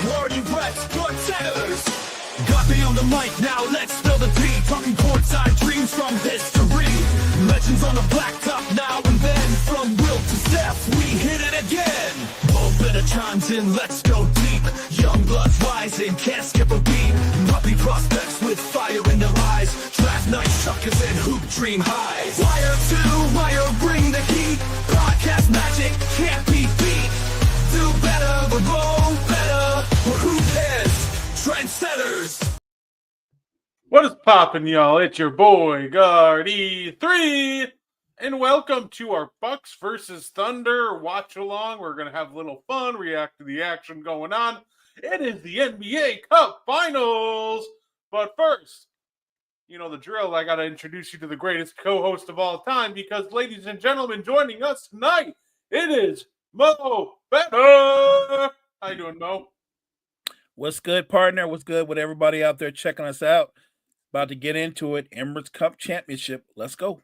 Warrior Reps, good settlers. Got me on the mic now, let's spill the tea. Talking courtside dreams from history. Legends on the blacktop now and then. From Wilt to Steph, we hit it again. Open the chimes in, let's go deep. Young bloods rising, can't skip a beat. Puppy prospects with fire in their eyes. Draft night suckers and hoop dream highs. Wire to wire, bring the heat. Broadcast magic can't be beat. Do better, we're go better. We're hoop heads, trendsetters. What is poppin', y'all? It's your boy, Guardy3, and welcome to our Bucks versus Thunder watch-along. We're going to have a little fun, react to the action going on. It is the NBA Cup Finals! But first, you know the drill, I got to introduce you to the greatest co-host of all time, because, ladies and gentlemen, joining us tonight, it is Mo Better! How you doing, Mo? What's good, partner? What's good with everybody out there checking us out? About to get into it. Emirates Cup Championship. Let's go.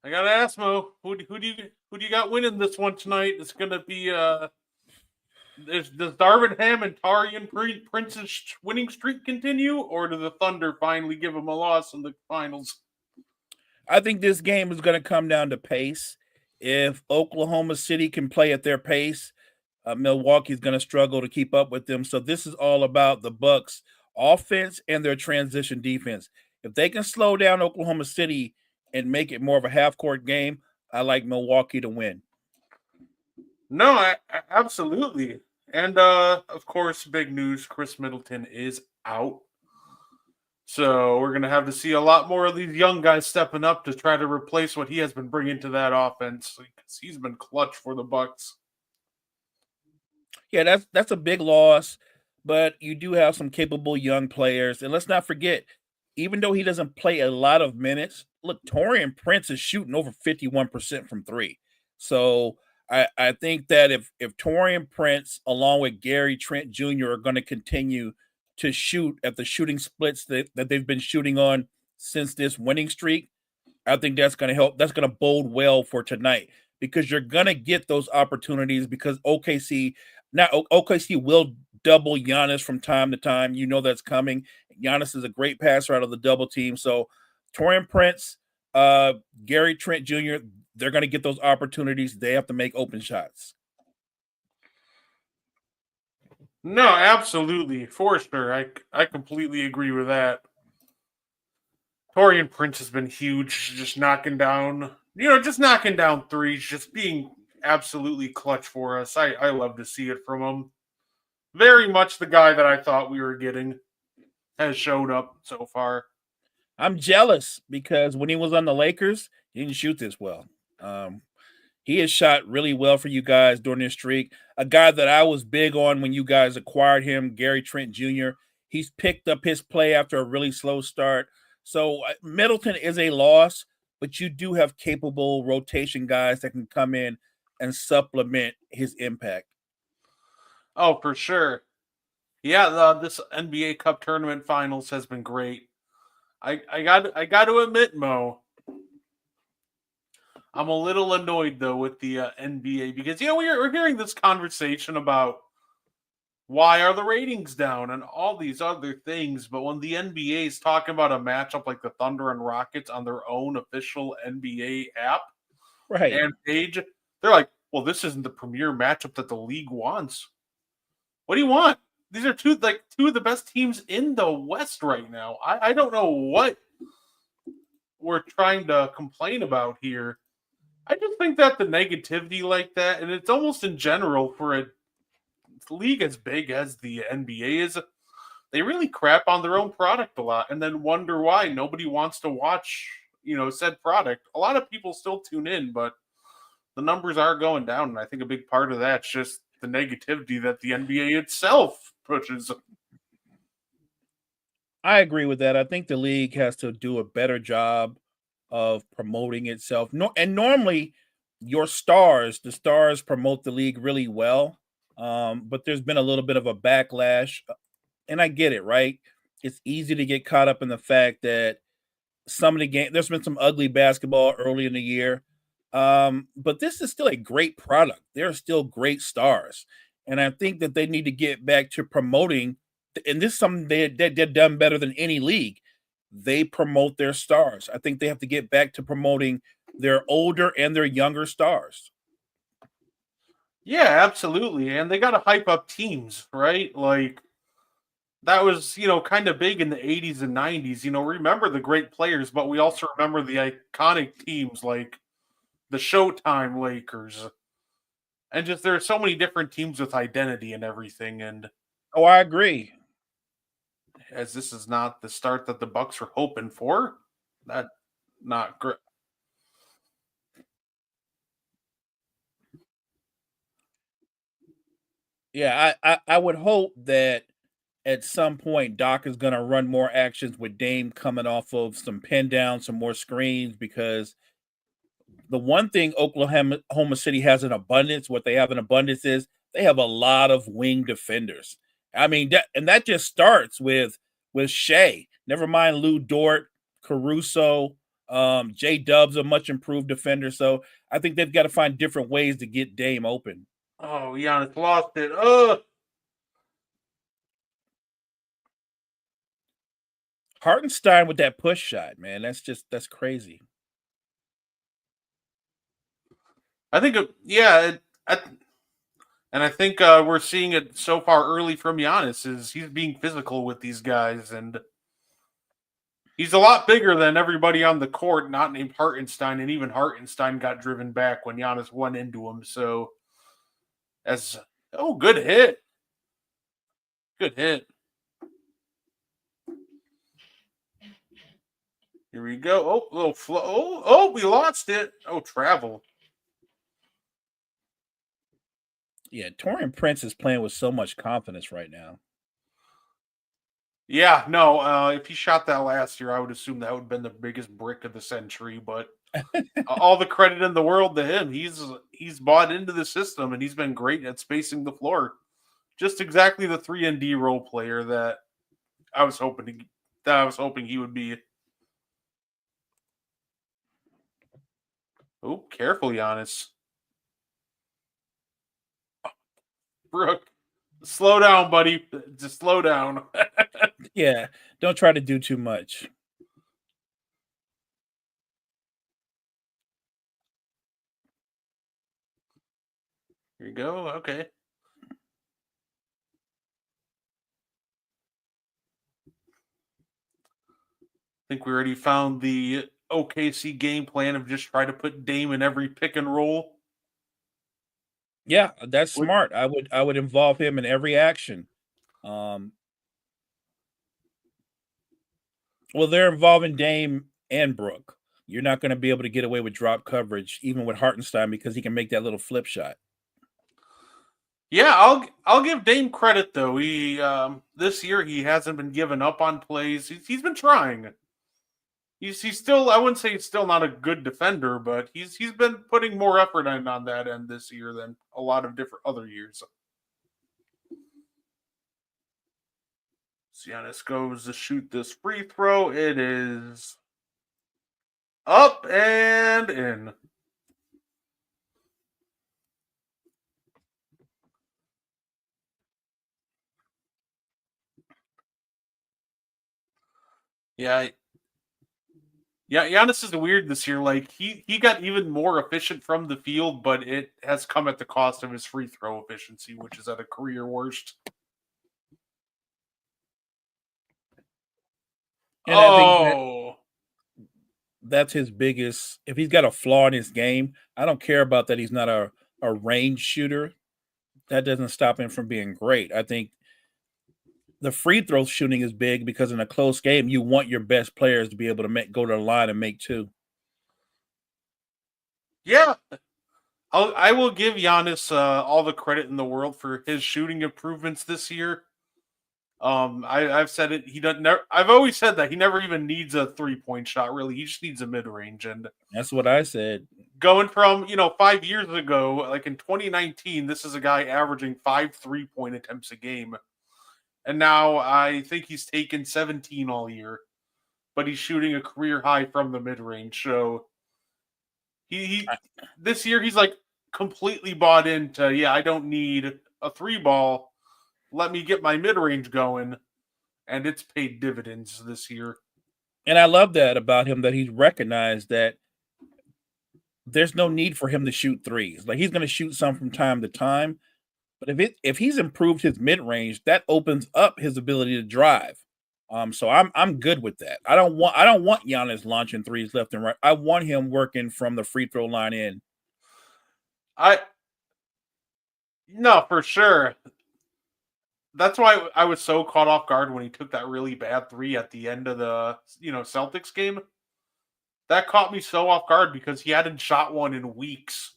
I gotta ask Mo, who do you got winning this one tonight? It's gonna be does Darvin Ham and Taurean Prince's winning streak continue, or do the Thunder finally give them a loss in the finals? I think this game is going to come down to pace. If Oklahoma City can play at their pace, Milwaukee's going to struggle to keep up with them. So this is all about the Bucks' offense and their transition defense. If they can slow down Oklahoma City and make it more of a half-court game, I like Milwaukee to win. No, absolutely. And, of course, big news, Chris Middleton is out. So we're going to have to see a lot more of these young guys stepping up to try to replace what he has been bringing to that offense, because he's been clutch for the Bucks. Yeah, that's a big loss, but you do have some capable young players. And let's not forget, even though he doesn't play a lot of minutes, look, Taurean Prince is shooting over 51% from three. So I think that if Taurean Prince, along with Gary Trent Jr., are going to continue to shoot at the shooting splits that they've been shooting on since this winning streak, I think that's going to help. That's going to bode well for tonight, because you're going to get those opportunities, because OKC will double Giannis from time to time. You know that's coming. Giannis is a great passer out of the double team. So Taurean Prince, Gary Trent Jr., they're going to get those opportunities. They have to make open shots. No, absolutely. For sure. I completely agree with that. Taurean Prince has been huge, just knocking down threes, just being absolutely clutch for us. I love to see it from him. Very much the guy that I thought we were getting has showed up so far. I'm jealous, because when he was on the Lakers, he didn't shoot this well. He has shot really well for you guys during this streak. A guy that I was big on when you guys acquired him, Gary Trent Jr., he's picked up his play after a really slow start. So Middleton is a loss, but you do have capable rotation guys that can come in and supplement his impact. Oh, for sure. Yeah, this NBA Cup Tournament Finals has been great. I got to admit, Mo, I'm a little annoyed though with the NBA, because we're hearing this conversation about why are the ratings down and all these other things, but when the NBA is talking about a matchup like the Thunder and Rockets on their own official NBA app, right, and page, they're like, well, this isn't the premier matchup that the league wants. What do you want? These are two of the best teams in the West right now. I don't know what we're trying to complain about here. I just think that the negativity like that, and it's almost in general for a league as big as the NBA is, they really crap on their own product a lot and then wonder why nobody wants to watch, said product. A lot of people still tune in, but the numbers are going down, and I think a big part of that's just the negativity that the NBA itself pushes. I agree with that. I think the league has to do a better job of promoting itself. And normally the stars promote the league really well. But there's been a little bit of a backlash, and I get it, right? It's easy to get caught up in the fact that some of the game, there's been some ugly basketball early in the year. But this is still a great product. There are still great stars. And I think that they need to get back to promoting, and this is something they've done better than any league. They promote their stars. I think they have to get back to promoting their older and their younger stars. Yeah, absolutely. And they got to hype up teams, right? Like that was, kind of big in the 80s and 90s. Remember the great players, but we also remember the iconic teams like the Showtime Lakers. And just there are so many different teams with identity and everything. And Oh, I agree. as this is not the start that the Bucks were hoping for, that not great. Yeah, I would hope that at some point Doc is going to run more actions with Dame coming off of some pin down, some more screens, because the one thing Oklahoma City has in abundance, what they have in abundance is they have a lot of wing defenders. I mean, that just starts with Shea. Never mind Lou Dort, Caruso, J Dub's a much improved defender. So I think they've got to find different ways to get Dame open. Oh, Giannis lost it. Hartenstein with that push shot, man. That's crazy. I think, and I think we're seeing it so far early from Giannis is he's being physical with these guys, and he's a lot bigger than everybody on the court, not named Hartenstein, and even Hartenstein got driven back when Giannis went into him. So, good hit. Good hit. Here we go. Oh, little flow. Oh, we lost it. Oh, travel. Yeah, Taurean Prince is playing with so much confidence right now. Yeah, no. If he shot that last year, I would assume that would have been the biggest brick of the century. But all the credit in the world to him. He's bought into the system, and he's been great at spacing the floor. Just exactly the 3-and-D role player that I was hoping he would be. Oh, careful, Giannis. Brooke, slow down, buddy. Just slow down. Yeah, don't try to do too much. Here you go. Okay. I think we already found the OKC game plan of just try to put Dame in every pick and roll. Yeah, that's smart. I would involve him in every action. Well, they're involving Dame and Brooke. You're not going to be able to get away with drop coverage, even with Hartenstein, because he can make that little flip shot. Yeah, I'll give Dame credit though. He this year he hasn't been giving up on plays. He's been trying. He's still, I wouldn't say he's still not a good defender, but he's been putting more effort in on that end this year than a lot of different other years. Giannis goes to shoot this free throw. It is up and in. Yeah, Giannis is weird this year. Like he got even more efficient from the field, but it has come at the cost of his free throw efficiency, which is at a career worst. And I think that's his biggest. If he's got a flaw in his game, I don't care about that. He's not a range shooter. That doesn't stop him from being great. I think the free throw shooting is big because in a close game, you want your best players to be able to go to the line and make two. Yeah, I will give Giannis all the credit in the world for his shooting improvements this year. I've said it. He doesn't. I've always said that he never even needs a 3-point shot. Really, he just needs a mid range. And that's what I said. Going from 5 years ago, like in 2019, this is a guy averaging 5 3-point attempts a game. And now I think he's taken 17 all year, but he's shooting a career high from the mid range. So he this year he's like completely bought into. Yeah, I don't need a 3-ball, let me get my mid-range going, and it's paid dividends this year. And I love that about him, that he's recognized that there's no need for him to shoot threes. Like, he's going to shoot some from time to time, but if he's improved his mid-range, that opens up his ability to drive. So I'm good with that. I don't want Giannis launching threes left and right. I want him working from the free throw line in. No, for sure. That's why I was so caught off guard when he took that really bad 3 at the end of the Celtics game. That caught me so off guard because he hadn't shot one in weeks.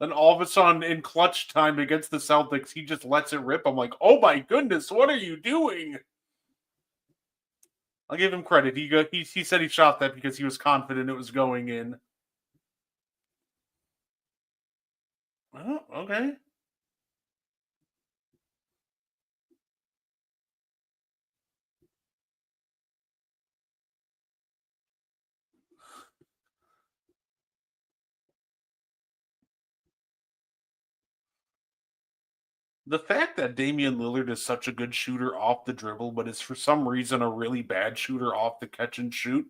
Then all of a sudden, in clutch time against the Celtics, he just lets it rip. I'm like, oh my goodness, what are you doing? I'll give him credit. He said he shot that because he was confident it was going in. Oh, okay. The fact that Damian Lillard is such a good shooter off the dribble, but is for some reason a really bad shooter off the catch and shoot.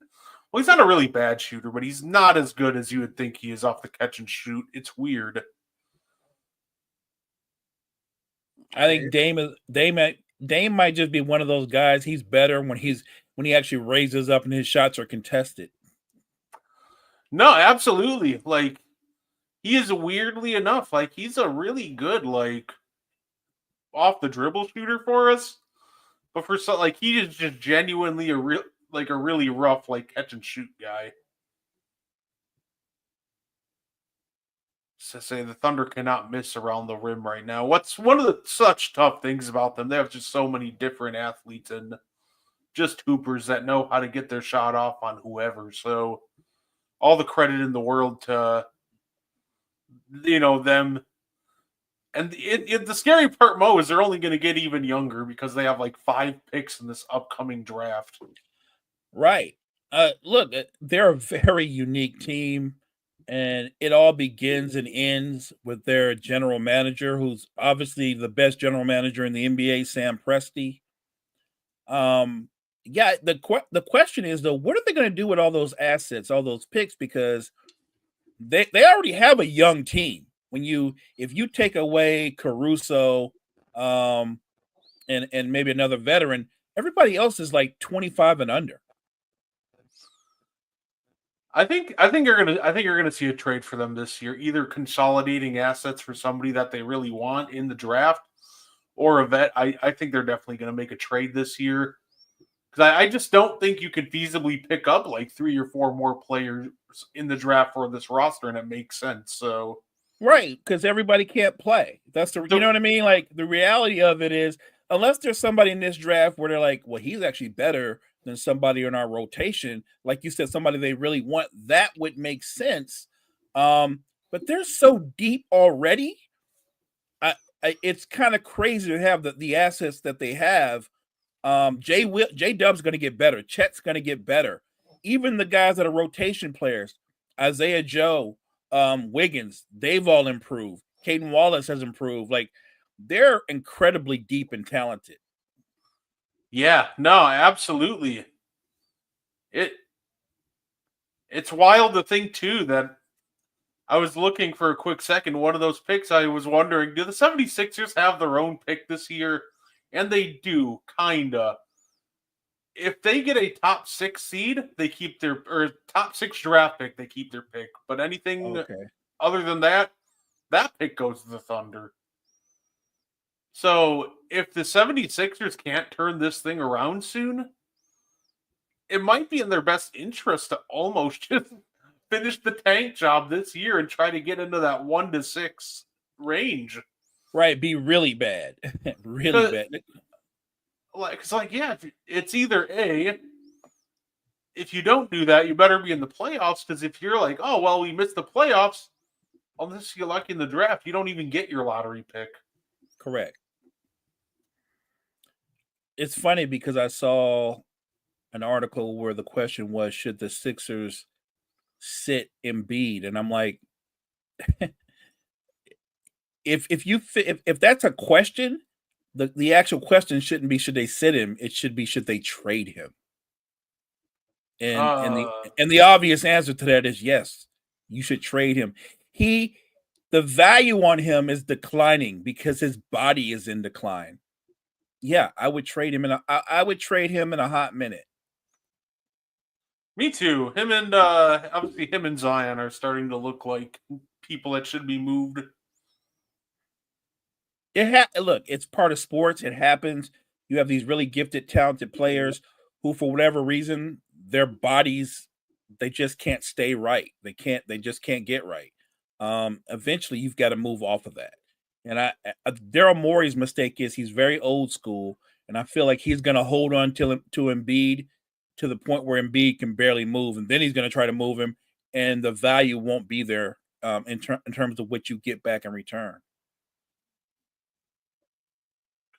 Well, he's not a really bad shooter, but he's not as good as you would think he is off the catch and shoot. It's weird. I think Dame might just be one of those guys. He's better when he actually raises up and his shots are contested. No, absolutely. Like, he is weirdly enough, like, he's a really good, like, off the dribble shooter for us. But for some, like, he is just genuinely a really rough, like, catch and shoot guy. To say the Thunder cannot miss around the rim right now. What's one of the such tough things about them? They have just so many different athletes and just hoopers that know how to get their shot off on whoever. So all the credit in the world to them. And the scary part, Mo, is they're only going to get even younger because they have like 5 picks in this upcoming draft. Right. Look, they're a very unique team. And it all begins and ends with their general manager, who's obviously the best general manager in the NBA, Sam Presti. The question is, though, what are they going to do with all those assets, all those picks? Because they already have a young team. If you take away Caruso, and maybe another veteran, everybody else is like 25 and under. I think you're gonna see a trade for them this year, either consolidating assets for somebody that they really want in the draft, or a vet. I think they're definitely gonna make a trade this year because I just don't think you could feasibly pick up like 3 or 4 more players in the draft for this roster, and it makes sense. So right, because everybody can't play. You know what I mean? Like, the reality of it is, unless there's somebody in this draft where they're like, well, he's actually better than somebody in our rotation, like you said, somebody they really want, that would make sense. But they're so deep already. It's kind of crazy to have the assets that they have. J Dub's going to get better. Chet's going to get better. Even the guys that are rotation players, Isaiah Joe, Wiggins, they've all improved. Caden Wallace has improved. Like, they're incredibly deep and talented. Yeah, no, absolutely. It's wild to think too that I was looking for a quick second. One of those picks, I was wondering, do the 76ers have their own pick this year? And they do, kinda. If they get a top 6 seed, they keep or top 6 draft pick, they keep their pick. But anything other than that pick goes to the Thunder. So if the 76ers can't turn this thing around soon, it might be in their best interest to almost just finish the tank job this year and try to get into that 1 to 6 range. Right, be really bad. Really bad. It's either if you don't do that, you better be in the playoffs, because if you're like, oh, well, we missed the playoffs, unless you're lucky in the draft, you don't even get your lottery pick. Correct. It's funny because I saw an article where the question was, should the Sixers sit Embiid? And I'm like, if that's a question, the actual question shouldn't be should they sit him. It should be should they trade him. And and the Uh, and the obvious answer to that is yes, you should trade him. The value on him is declining because his body is in decline. Yeah, I would trade him I would trade him in a hot minute. Me too. Him and obviously him and Zion are starting to look like people that should be moved. Look, it's part of sports. It happens. You have these really gifted, talented players who, for whatever reason, their bodies they just can't stay right. They just can't get right. Eventually, you've got to move off of that. And Daryl Morey's mistake is he's very old school, and I feel like he's going to hold on to Embiid to the point where Embiid can barely move, and then he's going to try to move him, and the value won't be there in terms of what you get back in return.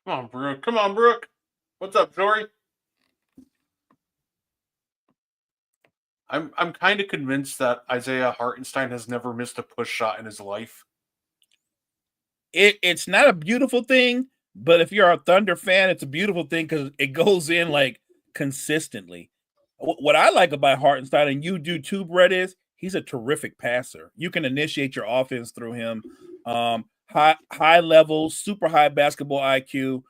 Come on, Brooke. Come on, Brooke. What's up, Jory? I'm kind of convinced that Isaiah Hartenstein has never missed a push shot in his life. It's not a beautiful thing, but if you're a Thunder fan, it's a beautiful thing because it goes in like consistently. What I like about Hartenstein, and you do too, Brett, is he's a terrific passer. You can initiate your offense through him. High level, super high basketball IQ.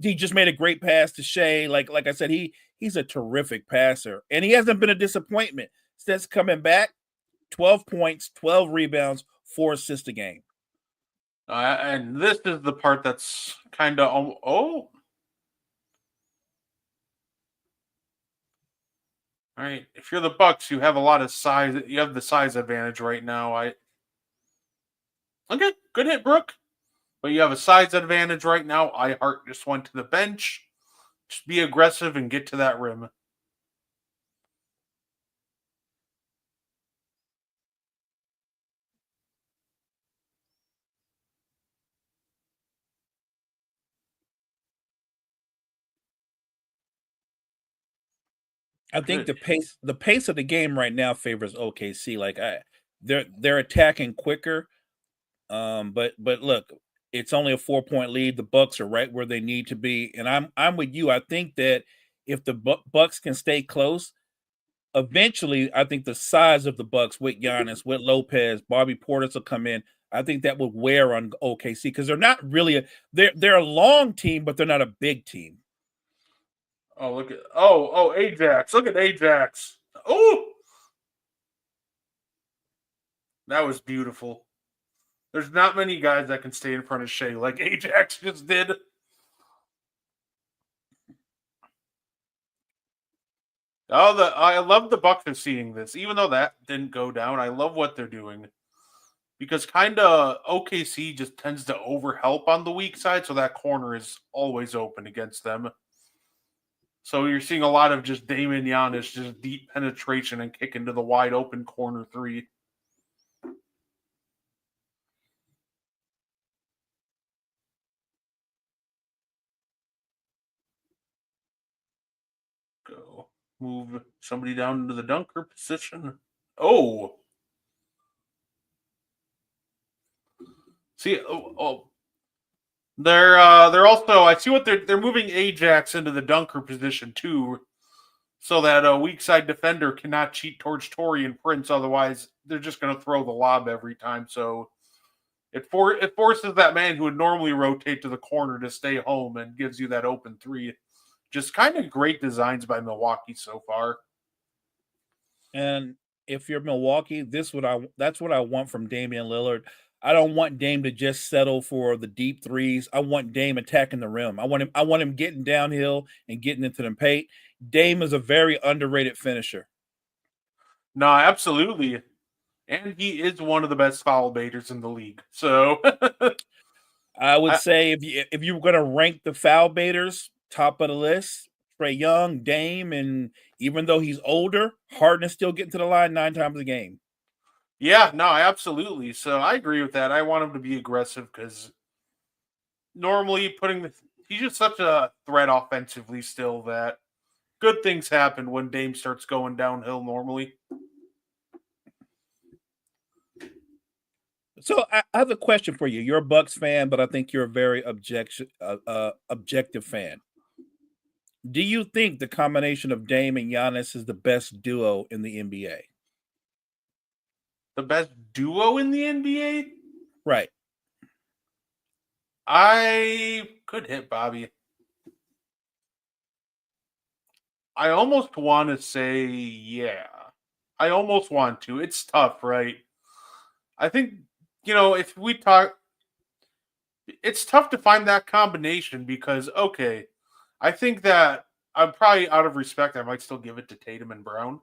He just made a great pass to Shea. Like I said, he's a terrific passer, and he hasn't been a disappointment since coming back. 12 points, 12 rebounds, 4 assists a game. And this is the part that's kind of all right. If you're the Bucks, you have a lot of size. You have the size advantage right now. Okay, good hit, Brooke. But you have a size advantage right now. Hart just went to the bench. Just be aggressive and get to that rim. I think the pace of the game right now favors OKC. They're attacking quicker. But look, it's only a 4-point lead. The Bucks are right where they need to be, and I'm with you. I think that if the Bucks can stay close, eventually, I think the size of the Bucks with Giannis, with Lopez, Bobby Portis will come in. I think that would wear on OKC because they're not really they're a long team, but they're not a big team. Oh, look at Ajax. Look at Ajax. Oh, that was beautiful. There's not many guys that can stay in front of Shea like Ajax just did. I love the Bucks are seeing this, even though that didn't go down. I love what they're doing because kind of OKC just tends to overhelp on the weak side, so that corner is always open against them. So you're seeing a lot of just Damian Giannis, just deep penetration and kick into the wide open corner three. Go move somebody down into the dunker position. Oh, see, they're also. I see what they're moving Ajax into the dunker position too, so that a weak side defender cannot cheat towards Taurean Prince. Otherwise, they're just going to throw the lob every time. So it forces that man who would normally rotate to the corner to stay home and gives you that open three. Just kind of great designs by Milwaukee so far. And if you're Milwaukee, that's what I want from Damian Lillard. I don't want Dame to just settle for the deep threes. I want Dame attacking the rim. I want him getting downhill and getting into the paint. Dame is a very underrated finisher. No, absolutely. And he is one of the best foul baiters in the league. So I would say if you were going to rank the foul baiters, top of the list, Trae Young, Dame, and even though he's older, Harden is still getting to the line 9 times a game. Yeah, no, absolutely. So I agree with that. I want him to be aggressive because normally he's just such a threat offensively still that good things happen when Dame starts going downhill normally. So I have a question for you. You're a Bucks fan, but I think you're a very objective fan. Do you think the combination of Dame and Giannis is the best duo in the NBA? The best duo in the NBA? Right. I could hit Bobby. I almost want to say, yeah. I almost want to. It's tough, right? I think, if we talk, it's tough to find that combination because, okay, I think that I'm probably out of respect, I might still give it to Tatum and Brown.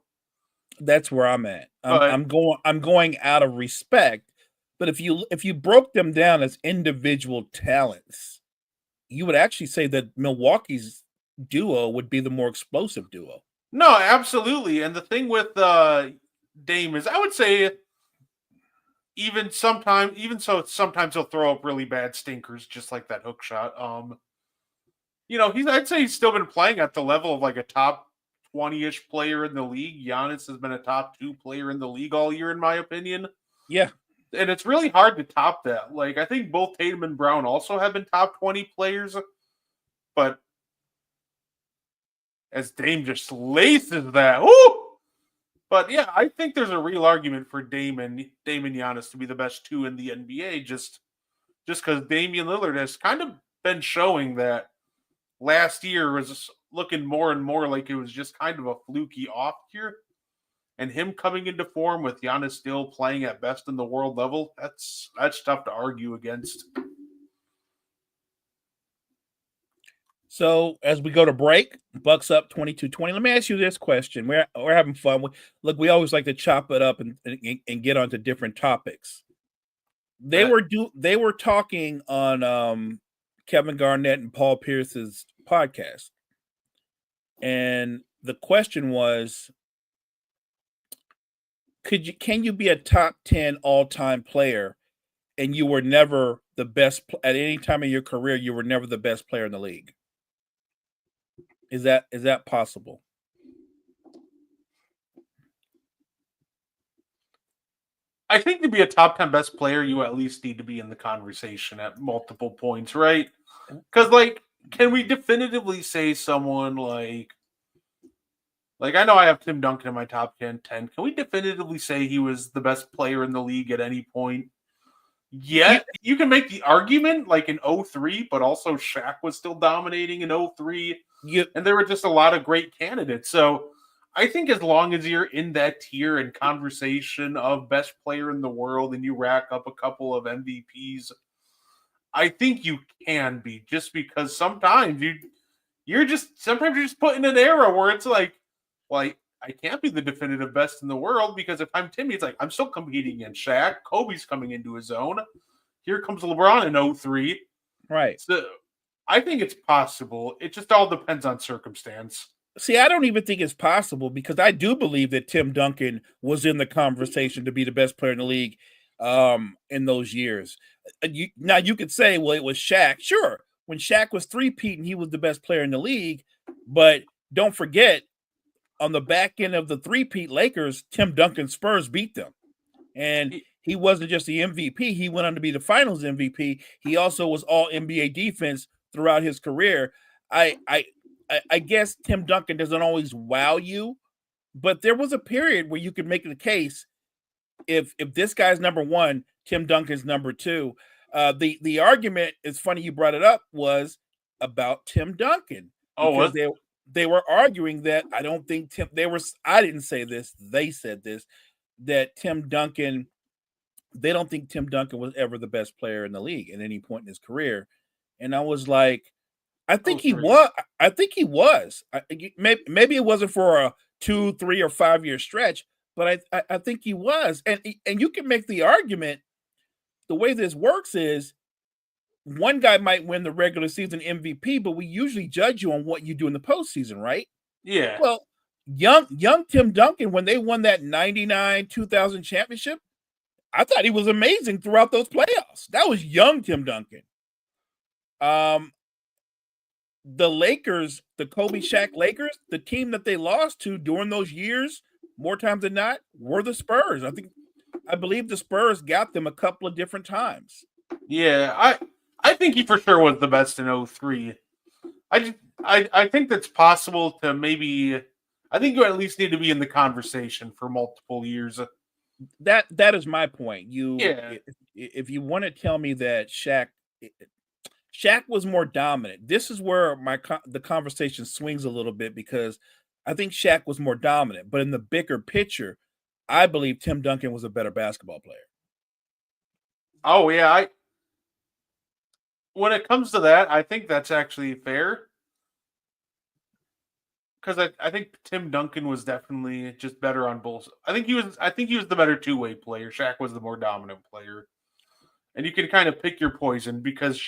That's where I'm at. But I'm going out of respect. But if you broke them down as individual talents, you would actually say that Milwaukee's duo would be the more explosive duo. no, absolutely. And the thing with Dame is, I would say, sometimes he'll throw up really bad stinkers, just like that hook shot. I'd say he's still been playing at the level of like a top 20-ish player in the league. Giannis has been a top 2 player in the league all year, in my opinion. Yeah. And it's really hard to top that. Like, I think both Tatum and Brown also have been top 20 players, but as Dame just laces that, whoo! But yeah, I think there's a real argument for Dame and Giannis to be the best 2 in the NBA, just because Damian Lillard has kind of been showing that last year was looking more and more like it was just kind of a fluky off year. And him coming into form with Giannis still playing at best in the world level, that's tough to argue against. So as we go to break, Bucks up 22-20. Let me ask you this question. We're having fun. We always like to chop it up and get onto different topics. They were talking on Kevin Garnett and Paul Pierce's podcast. And the question was, can you be a top 10 all-time player and you were never the best at any time in your career, you were never the best player in the league? Is that possible? I think to be a top 10 best player, you at least need to be in the conversation at multiple points, right? Because, can we definitively say someone like I know I have Tim Duncan in my top 10. Can we definitively say he was the best player in the league at any point? Yeah, you can make the argument like in 03, but also Shaq was still dominating in 03. And there were just a lot of great candidates. So I think as long as you're in that tier and conversation of best player in the world and you rack up a couple of MVPs, I think you can be, just because sometimes you're just put in an era where it's like, well, I can't be the definitive best in the world because if I'm Timmy, it's like I'm still competing against Shaq. Kobe's coming into his own. Here comes LeBron in 03. Right. So I think it's possible. It just all depends on circumstance. See, I don't even think it's possible because I do believe that Tim Duncan was in the conversation to be the best player in the league in those years. Now, you could say, well, it was Shaq. Sure, when Shaq was three-peating, he was the best player in the league. But don't forget, on the back end of the three-peat Lakers, Tim Duncan Spurs beat them. And he wasn't just the MVP. He went on to be the finals MVP. He also was all NBA defense throughout his career. I guess Tim Duncan doesn't always wow you, but there was a period where you could make the case if this guy's number one, Tim Duncan's number two. The argument, it's funny you brought it up, was about Tim Duncan. Oh, they were arguing that I don't think I didn't say this, they said this, that Tim Duncan, they don't think Tim Duncan was ever the best player in the league at any point in his career. And I was like, I think he was. I think he was. Maybe it wasn't for a 2, 3, or 5 year stretch, but I think he was. And you can make the argument. The way this works is one guy might win the regular season MVP, but we usually judge you on what you do in the postseason, right? Yeah. Well, young Tim Duncan, when they won that 99 2000 championship, I thought he was amazing throughout those playoffs. That was young Tim Duncan. The Lakers, the Kobe Shaq Lakers, the team that they lost to during those years, more times than not, were the Spurs. I think I believe the Spurs got them a couple of different times. Yeah, I think he for sure was the best in 03. I think that's possible to maybe. I think you at least need to be in the conversation for multiple years. That is my point. Yeah. If you want to tell me that Shaq was more dominant, this is where the conversation swings a little bit, because I think Shaq was more dominant, but in the bigger picture, I believe Tim Duncan was a better basketball player. Oh yeah, when it comes to that, I think that's actually fair. Because I think Tim Duncan was definitely just better on both. I think he was the better two-way player. Shaq was the more dominant player. And you can kind of pick your poison, because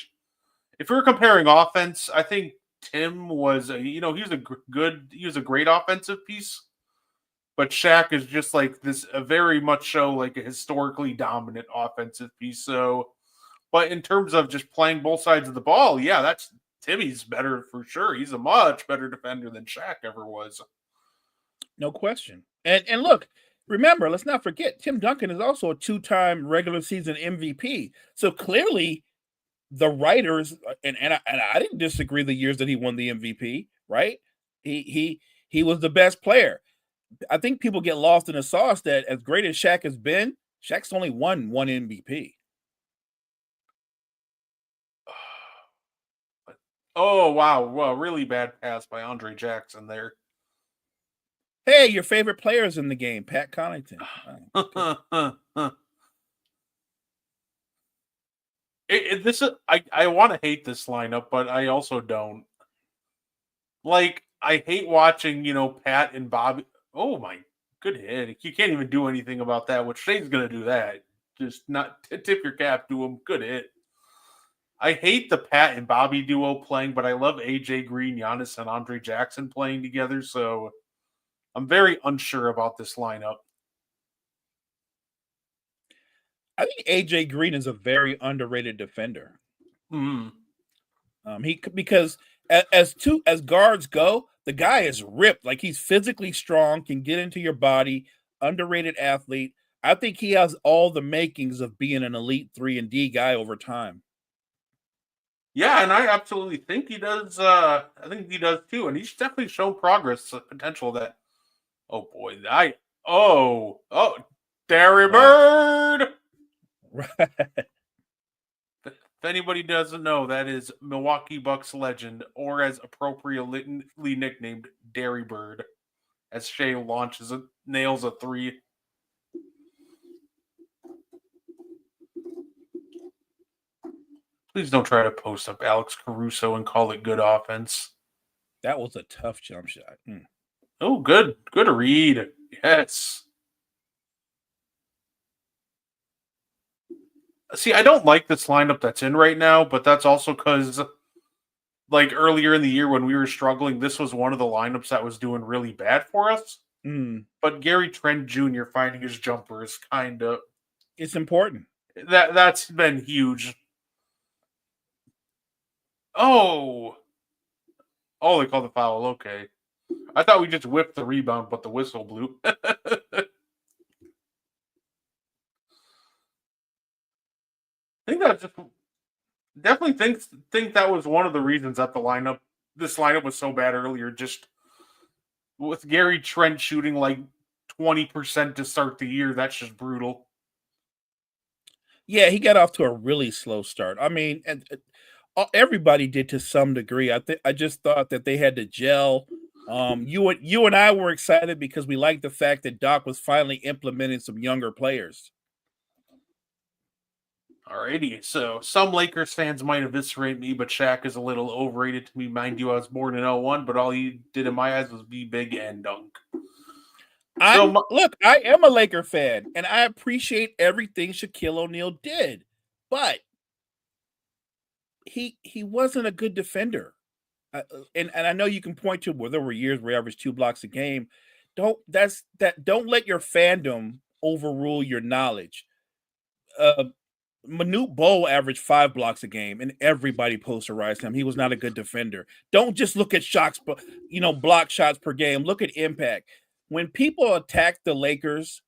if we're comparing offense, I think Tim was he was a great offensive piece. But Shaq is just like this a very much so like a historically dominant offensive piece. So, but in terms of just playing both sides of the ball, yeah, that's Timmy's better for sure. He's a much better defender than Shaq ever was. No question. And look, remember, let's not forget, Tim Duncan is also a 2-time regular season MVP. So clearly, the writers and I didn't disagree the years that he won the MVP. Right? He was the best player. I think people get lost in the sauce that as great as Shaq has been, Shaq's only won one MVP. Oh wow, well, really bad pass by Andre Jackson there. Hey, your favorite players in the game, Pat Connaughton. I want to hate this lineup, but I also don't. Like, I hate watching, Pat and Bobby. Oh my, good hit! You can't even do anything about that. Which Shane's gonna do that. Just not tip your cap to him. Good hit. I hate the Pat and Bobby duo playing, but I love AJ Green, Giannis, and Andre Jackson playing together. So I'm very unsure about this lineup. I think AJ Green is a very underrated defender. Mm. Because as guards go, the guy is ripped. Like, he's physically strong, can get into your body, underrated athlete. I think he has all the makings of being an elite 3-and-D guy over time. Yeah, and I absolutely think he does. I think he does too, and he's definitely shown progress potential. That oh boy, Derry Bird. Right. If anybody doesn't know, that is Milwaukee Bucks legend, or as appropriately nicknamed, Derry Bird, as Shea nails a three. Please don't try to post up Alex Caruso and call it good offense. That was a tough jump shot. Oh, good read. Yes. See, I don't like this lineup that's in right now, but that's also because, like, earlier in the year when we were struggling, this was one of the lineups that was doing really bad for us. But Gary Trent Jr. finding his jumper is kind of... It's important. That's been huge. Oh, they called the foul. Okay. I thought we just whipped the rebound, but the whistle blew. I think that definitely think that was one of the reasons that this lineup was so bad earlier. Just with Gary Trent shooting like 20% to start the year, that's just brutal. Yeah, he got off to a really slow start. I mean, and everybody did to some degree. I just thought that they had to gel. You and I were excited because we liked the fact that Doc was finally implementing some younger players. Alrighty, so some Lakers fans might eviscerate me, but Shaq is a little overrated to me. Mind you, I was born in 01, but all he did in my eyes was be big and dunk. Look, I am a Laker fan, and I appreciate everything Shaquille O'Neal did, but he wasn't a good defender. And I know you can point to where there were years where he averaged 2 blocks a game. Don't let your fandom overrule your knowledge. Manute Bol averaged 5 blocks a game, and everybody posterized him. He was not a good defender. Don't just look at shots, block shots per game. Look at impact. When people attack the Lakers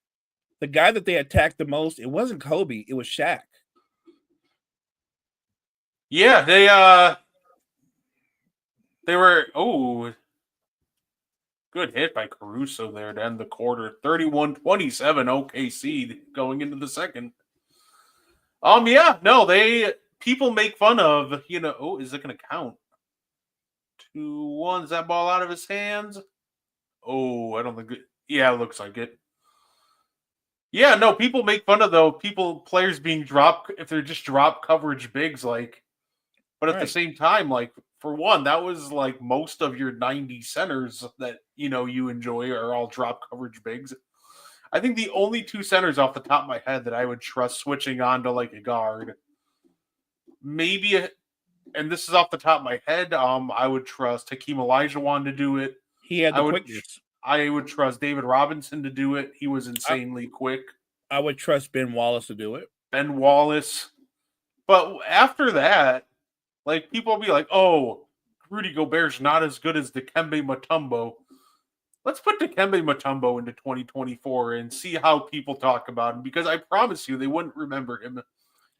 the guy that they attacked the most, it wasn't Kobe, it was Shaq. Yeah, they were good hit by Caruso there to end the quarter. 31-27 OKC going into the second. Yeah, no, people make fun of, is it gonna count? 2-1, is that ball out of his hands? Oh, I don't think it looks like it. Yeah, no, people make fun of players being dropped if they're just drop coverage bigs, but at the same time, for one, that was most of your 90 centers that you enjoy are all drop coverage bigs. I think the only two centers off the top of my head that I would trust switching on to a guard, maybe, and this is off the top of my head, I would trust Hakeem Olajuwon to do it. He had the quickness. I would trust David Robinson to do it. He was insanely quick. I would trust Ben Wallace to do it. Ben Wallace. But after that, people will be like, oh, Rudy Gobert's not as good as Dikembe Mutombo. Let's put Dikembe Mutombo into 2024 and see how people talk about him, because I promise you they wouldn't remember him.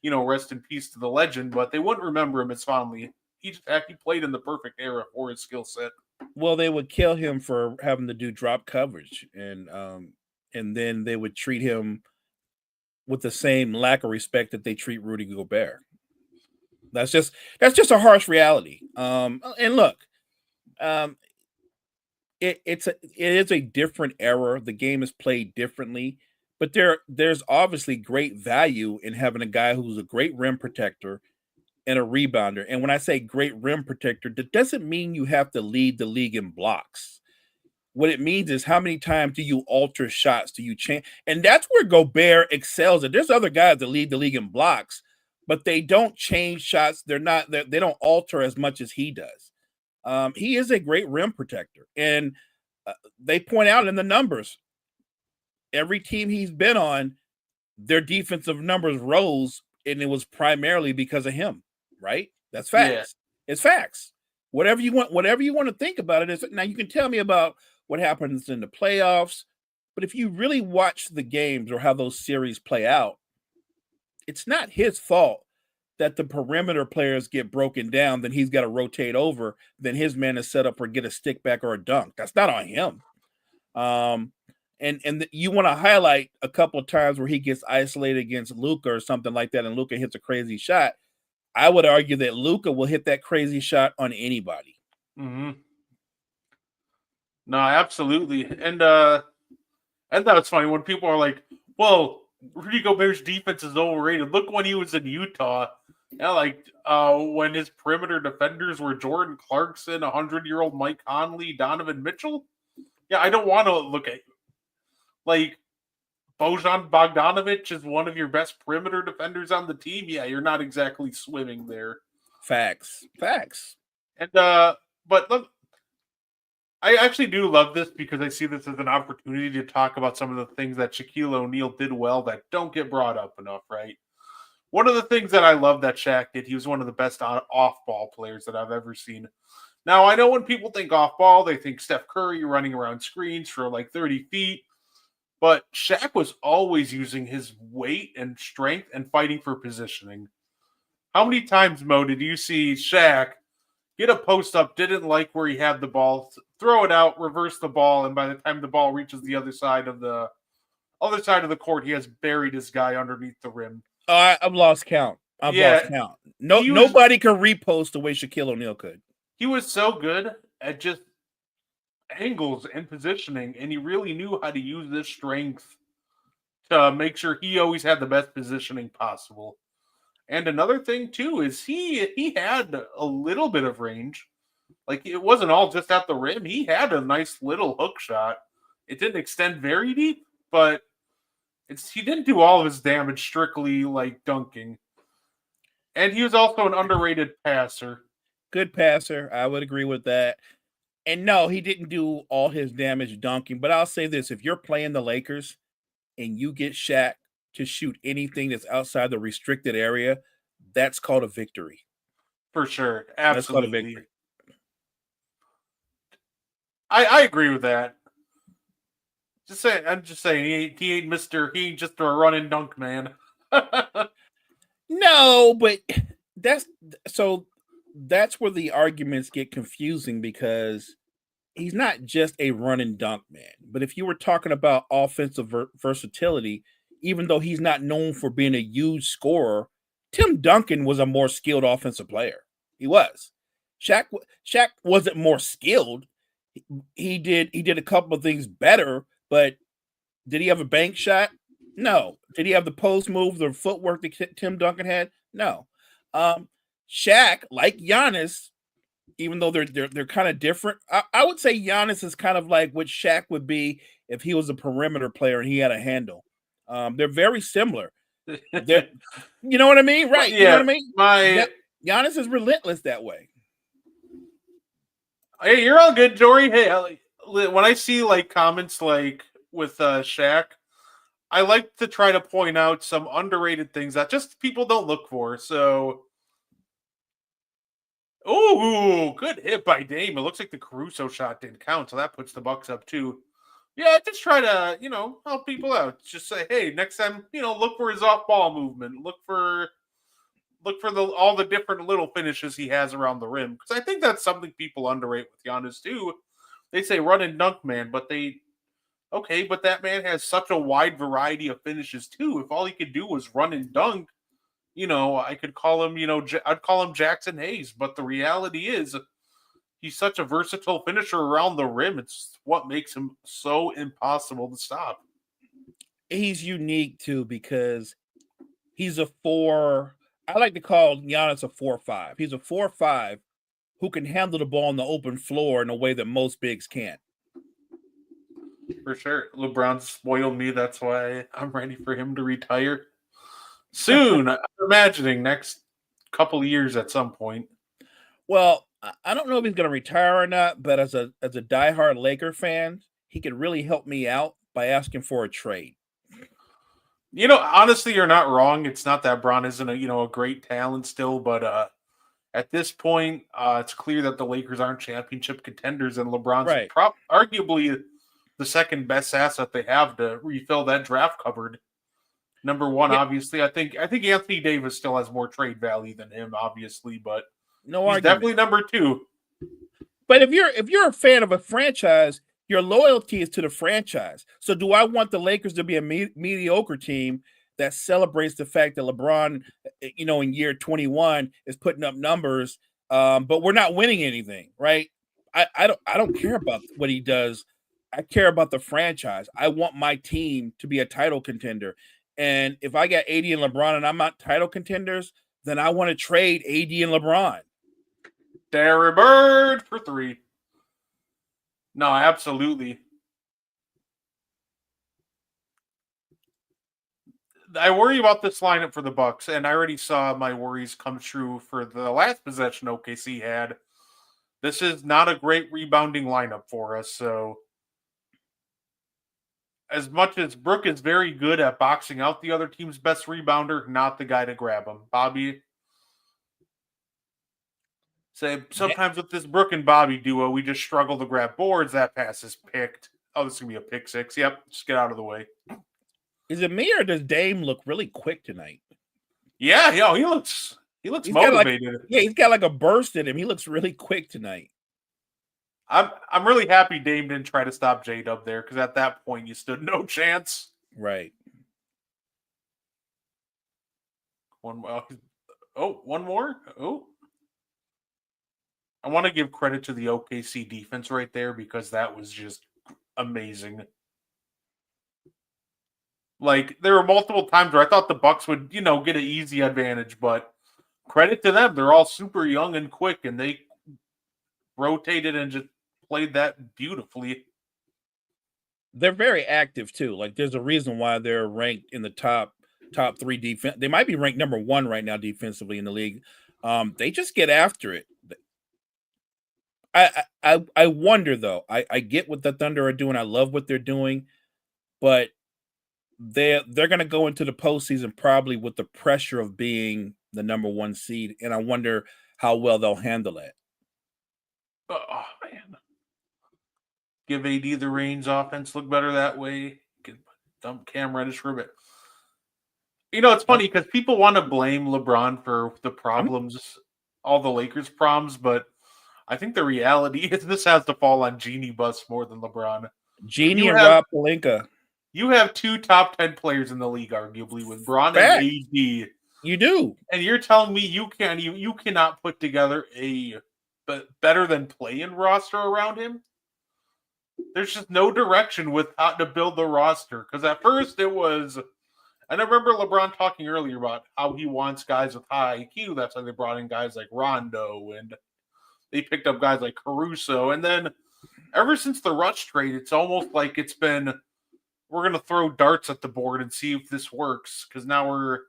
Rest in peace to the legend, but they wouldn't remember him as fondly. He played in the perfect era for his skill set. Well, they would kill him for having to do drop coverage, and then they would treat him with the same lack of respect that they treat Rudy Gobert. That's just a harsh reality. And look, it is a different era. The game is played differently, but there's obviously great value in having a guy who's a great rim protector and a rebounder. And when I say great rim protector, that doesn't mean you have to lead the league in blocks. What it means is how many times do you alter shots? Do you change? And that's where Gobert excels. And there's other guys that lead the league in blocks, but they don't change shots. They don't alter as much as he does. He is a great rim protector. And they point out in the numbers, every team he's been on, their defensive numbers rose, and it was primarily because of him, right? That's facts. Yeah. It's facts. Whatever you want to think about it is, now you can tell me about what happens in the playoffs, but if you really watch the games or how those series play out, it's not his fault that the perimeter players get broken down, then he's got to rotate over, then his man is set up or get a stick back or a dunk. That's not on him. And you want to highlight a couple of times where he gets isolated against Luka or something like that, and Luka hits a crazy shot. I would argue that Luka will hit that crazy shot on anybody. Mm-hmm. No, absolutely. And that's funny when people are like, well, Rudy Gobert's defense is overrated. Look when he was in Utah. When his perimeter defenders were Jordan Clarkson, 100-year-old Mike Conley, Donovan Mitchell. Yeah, I don't want to look at Bojan Bogdanovic is one of your best perimeter defenders on the team. Yeah, you're not exactly swimming there. Facts. And but look, I actually do love this because I see this as an opportunity to talk about some of the things that Shaquille O'Neal did well that don't get brought up enough, right? One of the things that I love that Shaq did, he was one of the best off-ball players that I've ever seen. Now, I know when people think off-ball, they think Steph Curry running around screens for 30 feet. But Shaq was always using his weight and strength and fighting for positioning. How many times, Mo, did you see Shaq get a post up, didn't like where he had the ball, throw it out, reverse the ball, and by the time the ball reaches the other side of the court, he has buried his guy underneath the rim? I've lost count. Lost count. Nobody can repost the way Shaquille O'Neal could. He was so good at just angles and positioning, and he really knew how to use this strength to make sure he always had the best positioning possible. And another thing too is he had a little bit of range. It wasn't all just at the rim. He had a nice little hook shot. It didn't extend very deep, but he didn't do all of his damage strictly dunking. And he was also an underrated passer. Good passer. I would agree with that. And no, he didn't do all his damage dunking. But I'll say this. If you're playing the Lakers and you get Shaq to shoot anything that's outside the restricted area, that's called a victory. For sure. Absolutely. That's called a victory. I agree with that. I'm just saying he ain't just a run and dunk man. No, but that's where the arguments get confusing because he's not just a run and dunk man. But if you were talking about offensive versatility, even though he's not known for being a huge scorer, Tim Duncan was a more skilled offensive player. He was. Shaq wasn't more skilled. He did a couple of things better, but did he have a bank shot? No. Did he have the post move, the footwork that Tim Duncan had? No. Shaq, like Giannis, even though they're kind of different, I would say Giannis is kind of like what Shaq would be if he was a perimeter player and he had a handle. They're very similar. You know what I mean? Right. Yeah, you know what I mean? my Giannis is relentless that way. Hey, you're all good, Jory. Hey, when I see like comments like with Shaq, I like to try to point out some underrated things that just people don't look for. So, oh, good hit by Dame. It looks like the Caruso shot didn't count, so that puts the Bucks up too. Yeah, just try to help people out. Just say, hey, next time look for his off ball movement. Look for all the different little finishes he has around the rim, because I think that's something people underrate with Giannis too. They say run and dunk man, but that man has such a wide variety of finishes too. If all he could do was run and dunk, I could call him, I'd call him Jackson Hayes. But the reality is, he's such a versatile finisher around the rim. It's what makes him so impossible to stop. He's unique too because he's a 4. I like to call Giannis a 4-5. He's a 4-5 who can handle the ball on the open floor in a way that most bigs can't. For sure. LeBron spoiled me. That's why I'm ready for him to retire soon. I'm imagining next couple of years at some point. Well, I don't know if he's going to retire or not, but as a diehard Laker fan, he could really help me out by asking for a trade. Honestly, you're not wrong. It's not that Bron isn't a great talent still, but at this point, it's clear that the Lakers aren't championship contenders, and LeBron's Right. Arguably the second best asset they have to refill that draft cupboard. Number one, obviously, I think Anthony Davis still has more trade value than him, obviously, but No he's argument. definitely number two. But if you're a fan of a franchise, your loyalty is to the franchise. So do I want the Lakers to be a mediocre team that celebrates the fact that LeBron, in year 21 is putting up numbers, but we're not winning anything, right? I don't care about what he does. I care about the franchise. I want my team to be a title contender. And if I got AD and LeBron and I'm not title contenders, then I want to trade AD and LeBron. Derrick Bird for 3. No, absolutely. I worry about this lineup for the Bucks, and I already saw my worries come true for the last possession OKC had. This is not a great rebounding lineup for us, so as much as Brook is very good at boxing out the other team's best rebounder, not the guy to grab him. Bobby, sometimes with this Brook and Bobby duo, we just struggle to grab boards. That pass is picked. Oh, this is going to be a pick 6. Yep, just get out of the way. Is it me or does Dame look really quick tonight? Yeah, he looks motivated. He's got like a burst in him. He looks really quick tonight. I'm really happy Dame didn't try to stop J-Dub there, because at that point you stood no chance. Right. One more. Oh. I want to give credit to the OKC defense right there, because that was just amazing. Like, there were multiple times where I thought the Bucks would, get an easy advantage, but credit to them. They're all super young and quick, and they rotated and just played that beautifully. They're very active too. Like, there's a reason why they're ranked in the top 3 defense. They might be ranked number 1 right now defensively in the league. They just get after it. I wonder though. I get what the Thunder are doing. I love what they're doing, but they're going to go into the postseason probably with the pressure of being the number 1 seed, and I wonder how well they'll handle it. Oh man, give AD the reins. Offense look better that way. Dump Cam Reddish for a bit. It's funny because people want to blame LeBron for the problems, all the Lakers' problems, but I think the reality is this has to fall on Genie Bus more than LeBron. Genie and Rob Pelinka. You have 2 top 10 players in the league, arguably, with Bron Fact. and AD. You do. And you're telling me you cannot put together a better than play-in roster around him? There's just no direction with how to build the roster. Because at first it was, and I remember LeBron talking earlier about how he wants guys with high IQ. That's why they brought in guys like Rondo, and they picked up guys like Caruso. And then ever since the Rush trade, it's almost like it's been, we're going to throw darts at the board and see if this works. Because now we're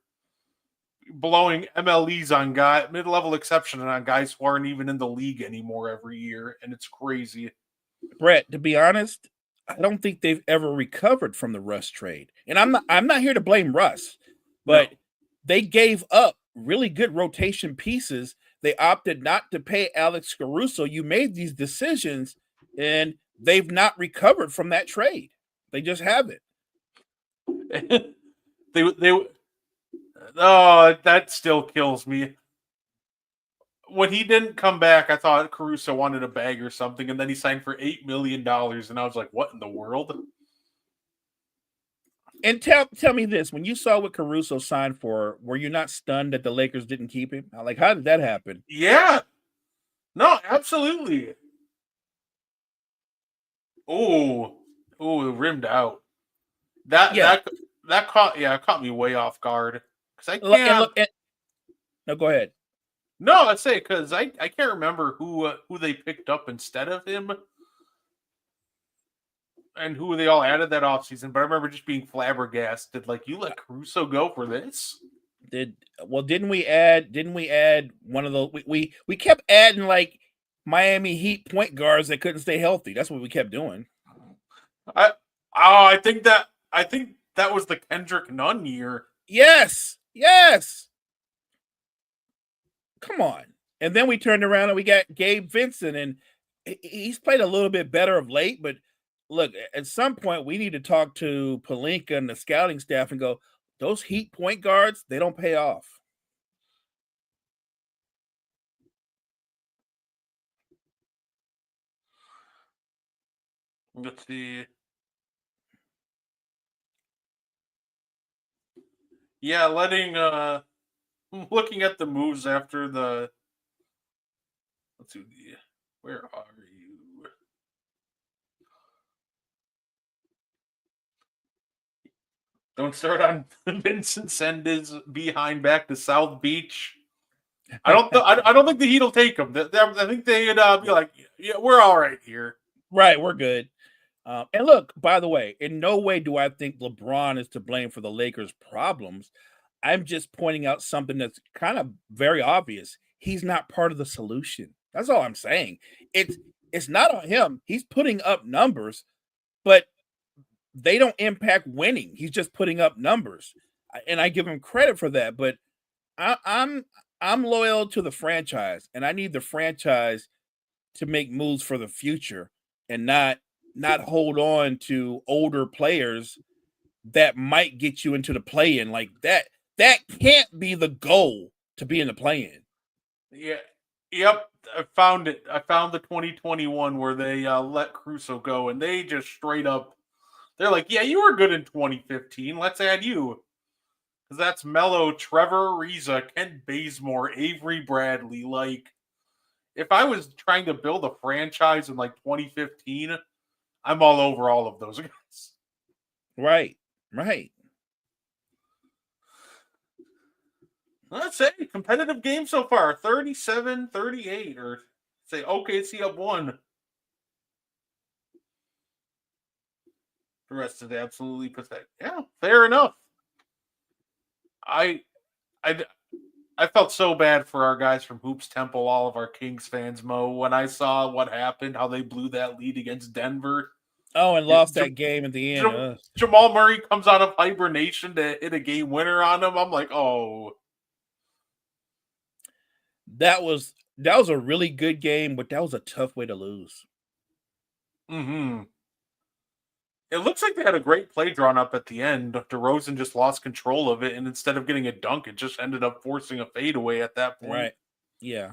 blowing MLEs on mid-level exception on guys who aren't even in the league anymore every year. And it's crazy. Brett, to be honest, I don't think they've ever recovered from the Russ trade. And I'm not here to blame Russ, but they gave up really good rotation pieces. They opted not to pay Alex Caruso. You made these decisions, and they've not recovered from that trade. They just haven't. Oh, that still kills me. When he didn't come back, I thought Caruso wanted a bag or something, and then he signed for $8 million, and I was like, what in the world? And tell me this, when you saw what Caruso signed for, were you not stunned that the Lakers didn't keep him? Like, how did that happen? Yeah. No, absolutely. Oh, rimmed out. That caught me way off guard. Because I can't. No, go ahead. No, I'd say because I can't remember who they picked up instead of him and who they all added that offseason, but I remember just being flabbergasted. Like, you let Caruso go for this? Didn't we add one of the we kept adding like Miami Heat point guards that couldn't stay healthy. That's what we kept doing. I think that was the Kendrick Nunn year. Yes. Come on. And then we turned around and we got Gabe Vincent, and he's played a little bit better of late. But look, at some point we need to talk to Pelinka and the scouting staff and go, those Heat point guards, they don't pay off. Let's see. Yeah, looking at the moves after the. Let's see. Where are you? Don't start on Vincent. Send his behind back to South Beach. I don't think the Heat will take him. I think they'd be like, yeah, we're all right here. Right, we're good. And look, by the way, in no way do I think LeBron is to blame for the Lakers' problems. I'm just pointing out something that's kind of very obvious. He's not part of the solution. That's all I'm saying. It's not on him. He's putting up numbers, but they don't impact winning. He's just putting up numbers, and I give him credit for that. But I'm loyal to the franchise, and I need the franchise to make moves for the future and not hold on to older players that might get you into the play-in like that. That can't be the goal to be in the play-in. Yeah. Yep. I found it. I found the 2021 where they let Caruso go, and they just straight up, they're like, yeah, you were good in 2015. Let's add you. Because that's Melo, Trevor Ariza, Kent Bazemore, Avery Bradley. Like, if I was trying to build a franchise in like 2015, I'm all over all of those guys. Right. Let's say competitive game so far, 37-38, or say OKC up 1. The rest is absolutely pathetic. Yeah, fair enough. I felt so bad for our guys from Hoops Temple, all of our Kings fans, Mo, when I saw what happened, how they blew that lead against Denver. Oh, and lost that game at the end. Jamal Murray comes out of hibernation to hit a game winner on him. I'm like, oh. That was a really good game, but that was a tough way to lose. Mm-hmm. It looks like they had a great play drawn up at the end. DeRozan just lost control of it, and instead of getting a dunk, it just ended up forcing a fadeaway at that point. Right. Yeah.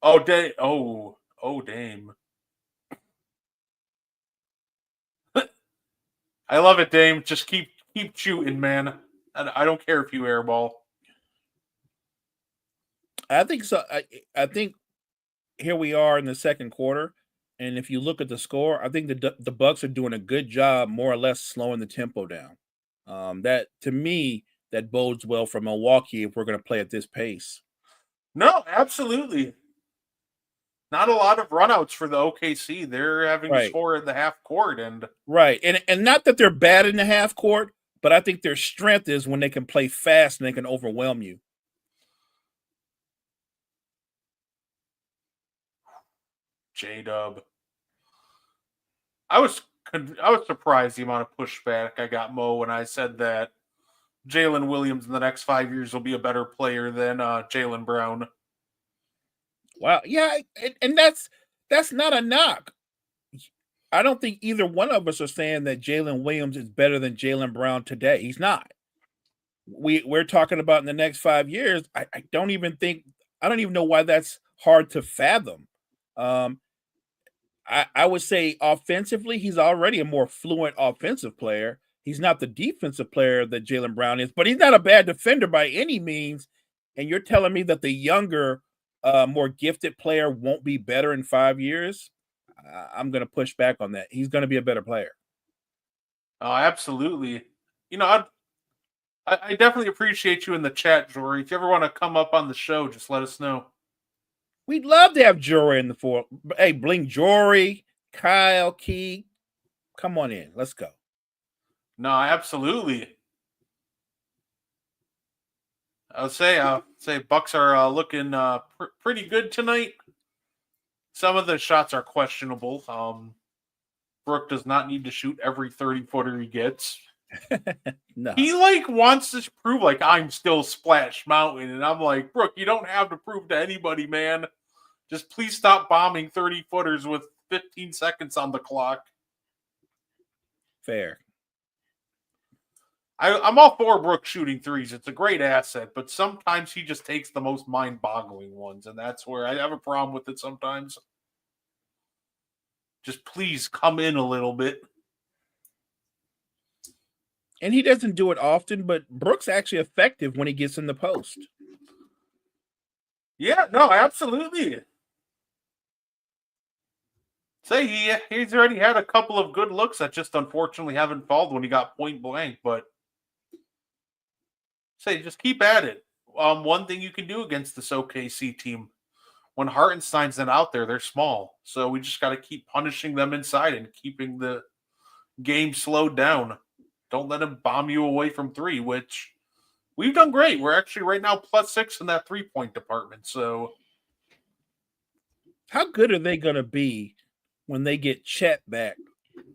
Oh, Dame. I love it, Dame. Just keep shooting, man. I don't care if you airball. I think so. I think here we are in the second quarter, and if you look at the score, I think the Bucks are doing a good job, more or less, slowing the tempo down. That to me, that bodes well for Milwaukee if we're going to play at this pace. No, absolutely. Not a lot of runouts for the OKC. They're having to Right. score in the half court, and Right, and not that they're bad in the half court, but I think their strength is when they can play fast and they can overwhelm you. J-Dub. I was surprised the amount of pushback I got, Mo, when I said that Jalen Williams in the next 5 years will be a better player than Jaylen Brown. Wow, yeah, and that's not a knock. I don't think either one of us are saying that Jalen Williams is better than Jaylen Brown today. He's not. We're talking about in the next 5 years. I don't even know why that's hard to fathom. I would say offensively, he's already a more fluent offensive player. He's not the defensive player that Jaylen Brown is, but he's not a bad defender by any means. And you're telling me that the younger, more gifted player won't be better in 5 years? I'm going to push back on that. He's going to be a better player. Oh, absolutely. You know, I definitely appreciate you in the chat, Jory. If you ever want to come up on the show, just let us know. We'd love to have Jory in the four. Hey, bling Jory, Kyle, Key. Come on in. Let's go. No, absolutely. I'll say Bucks are looking pretty good tonight. Some of the shots are questionable. Brook does not need to shoot every 30-footer he gets. No. He wants to prove I'm still Splash Mountain, and I'm like, Brook, you don't have to prove to anybody, man. Just please stop bombing 30-footers with 15 seconds on the clock. Fair. I'm all for Brook shooting threes. It's a great asset, but sometimes he just takes the most mind-boggling ones, and that's where I have a problem with it sometimes. Just please come in a little bit. And he doesn't do it often, but Brook's actually effective when he gets in the post. Yeah, no, absolutely. Say he's already had a couple of good looks that just unfortunately haven't fallen when he got point blank, but say just keep at it. One thing you can do against this OKC team, when Hartenstein's not out there, they're small. So we just got to keep punishing them inside and keeping the game slowed down. Don't let him bomb you away from three, which we've done great. We're actually right now +6 in that 3-point department. So how good are they going to be when they get Chet back?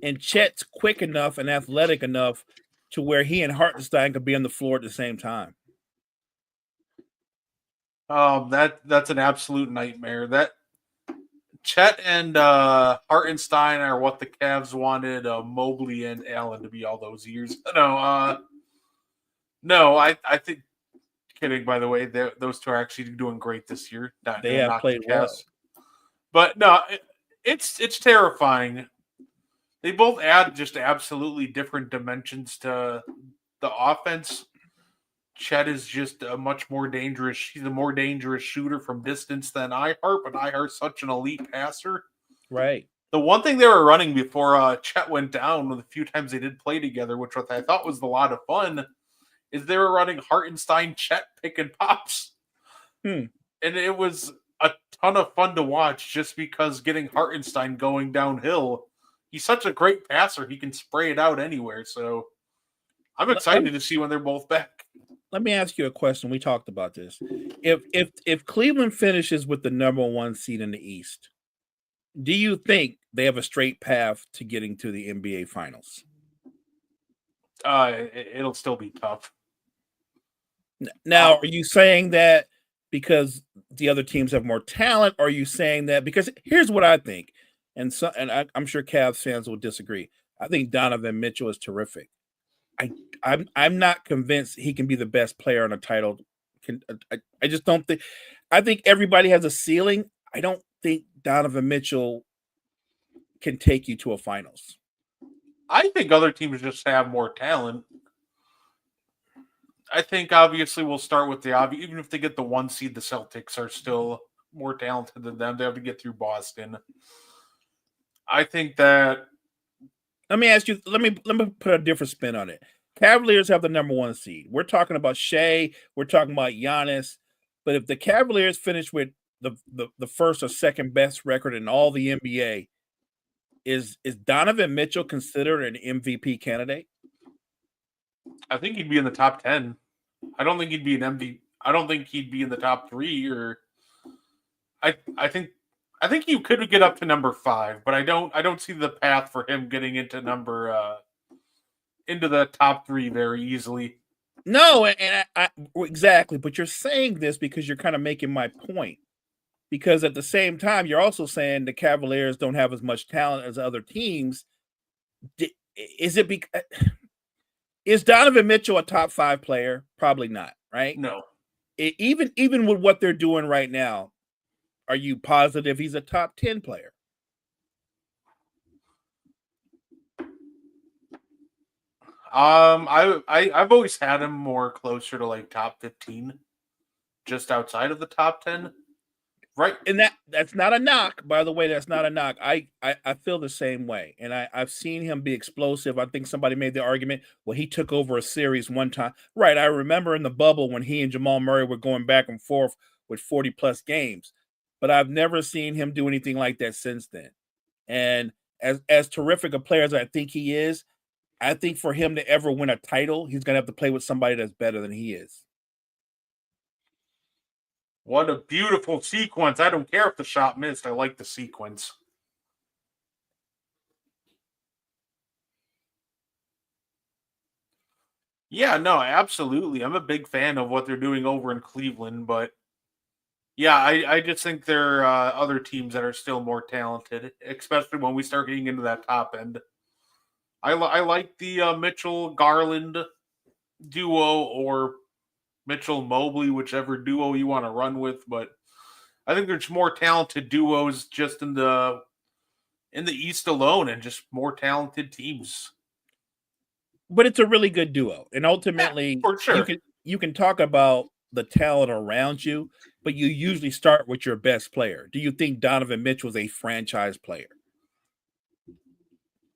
And Chet's quick enough and athletic enough to where he and Hartenstein could be on the floor at the same time. That's an absolute nightmare. That Chet and Hartenstein are what the Cavs wanted Mobley and Allen to be all those years. No, I think, kidding, by the way, those two are actually doing great this year. They have played well. But no, it's terrifying. They both add just absolutely different dimensions to the offense. Chet is just a much more dangerous. He's a more dangerous shooter from distance than Ihart, but Ihart's such an elite passer. Right. The one thing they were running before Chet went down, with a few times they did play together, which I thought was a lot of fun, is they were running Hartenstein, Chet pick and pops. And it was a ton of fun to watch just because getting Hartenstein going downhill, he's such a great passer. He can spray it out anywhere. So I'm excited to see when they're both back. Let me ask you a question. We talked about this. If Cleveland finishes with the number 1 seed in the East, do you think they have a straight path to getting to the NBA Finals? It'll still be tough. Now, are you saying that because the other teams have more talent? Or are you saying that because here's what I think. I'm sure Cavs fans will disagree. I think Donovan Mitchell is terrific. I'm not convinced he can be the best player on a title. I just don't think. I think everybody has a ceiling. I don't think Donovan Mitchell can take you to a finals. I think other teams just have more talent. I think obviously we'll start with the obvious. Even if they get the 1 seed, the Celtics are still more talented than them. They have to get through Boston. I think that. Let me ask you. Let me put a different spin on it. Cavaliers have the number 1 seed. We're talking about Shea. We're talking about Giannis. But if the Cavaliers finish with the first or second best record in all the NBA, is Donovan Mitchell considered an MVP candidate? I think he'd be in the top 10. I don't think he'd be an MVP. I don't think he'd be in the top 3 or. I think you could get up to number 5, but I don't see the path for him getting into into the top 3 very easily. No, and I exactly. But you're saying this because you're kind of making my point. Because at the same time, you're also saying the Cavaliers don't have as much talent as other teams. Is it because is Donovan Mitchell a top 5 player? Probably not, right? No. Even with what they're doing right now, are you positive he's a top 10 player? I've always had him more closer to like top 15, just outside of the top 10. Right. And that's not a knock, by the way. That's not a knock. I feel the same way. And I've seen him be explosive. I think somebody made the argument, well, he took over a series one time. Right. I remember in the bubble when he and Jamal Murray were going back and forth with 40 plus games. But I've never seen him do anything like that since then. And as terrific a player as I think he is, I think for him to ever win a title, he's going to have to play with somebody that's better than he is. What a beautiful sequence. I don't care if the shot missed. I like the sequence. Yeah, no, absolutely. I'm a big fan of what they're doing over in Cleveland, but yeah, I just think there are other teams that are still more talented, especially when we start getting into that top end. I like the Mitchell Garland duo or Mitchell Mobley, whichever duo you want to run with, but I think there's more talented duos just in the East alone, and just more talented teams. But it's a really good duo, and ultimately, for sure, you can talk about the talent around you, but you usually start with your best player. Do you think Donovan Mitchell is a franchise player?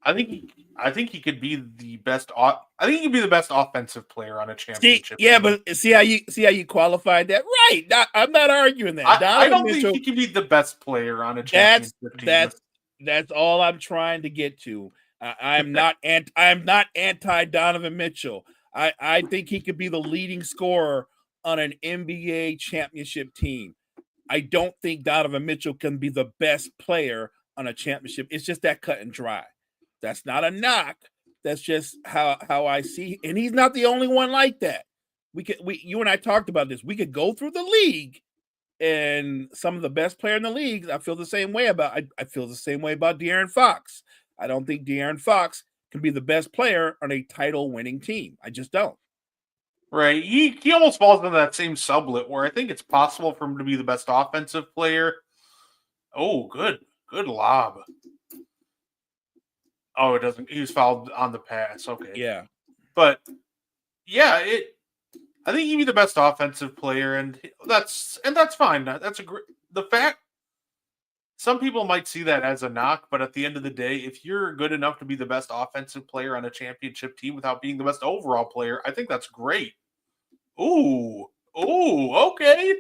I think he could be the best. I think he could be the best offensive player on a championship. But see how you qualified that, right? I'm not arguing that. I don't think he can be the best player on a championship team. That's all I'm trying to get to. I'm not anti Donovan Mitchell. I think he could be the leading scorer on an NBA championship team. I don't think Donovan Mitchell can be the best player on a championship. It's just that cut and dry. That's not a knock. That's just how I see. And he's not the only one like that. You and I talked about this. We could go through the league, and some of the best player in the league, I feel the same way about. I feel the same way about De'Aaron Fox. I don't think De'Aaron Fox can be the best player on a title-winning team. I just don't. Right. He almost falls into that same sublet where I think it's possible for him to be the best offensive player. Oh, good lob. Oh, it doesn't. He was fouled on the pass. Okay. Yeah. But yeah, I think he'd be the best offensive player, and that's fine. That's the fact. Some people might see that as a knock, but at the end of the day, if you're good enough to be the best offensive player on a championship team without being the best overall player, I think that's great. Ooh, okay.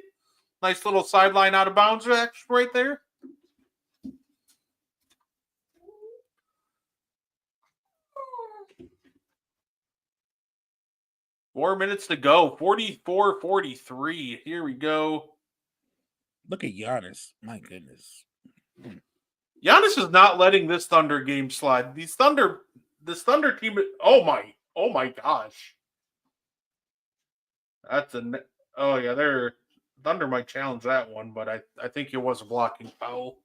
Nice little sideline out of bounds action right there. Four minutes to go. 44-43. Here we go. Look at Giannis. My goodness. Giannis is not letting this Thunder game slide. This Thunder team. Oh my gosh. Thunder might challenge that one, but I think it was a blocking foul.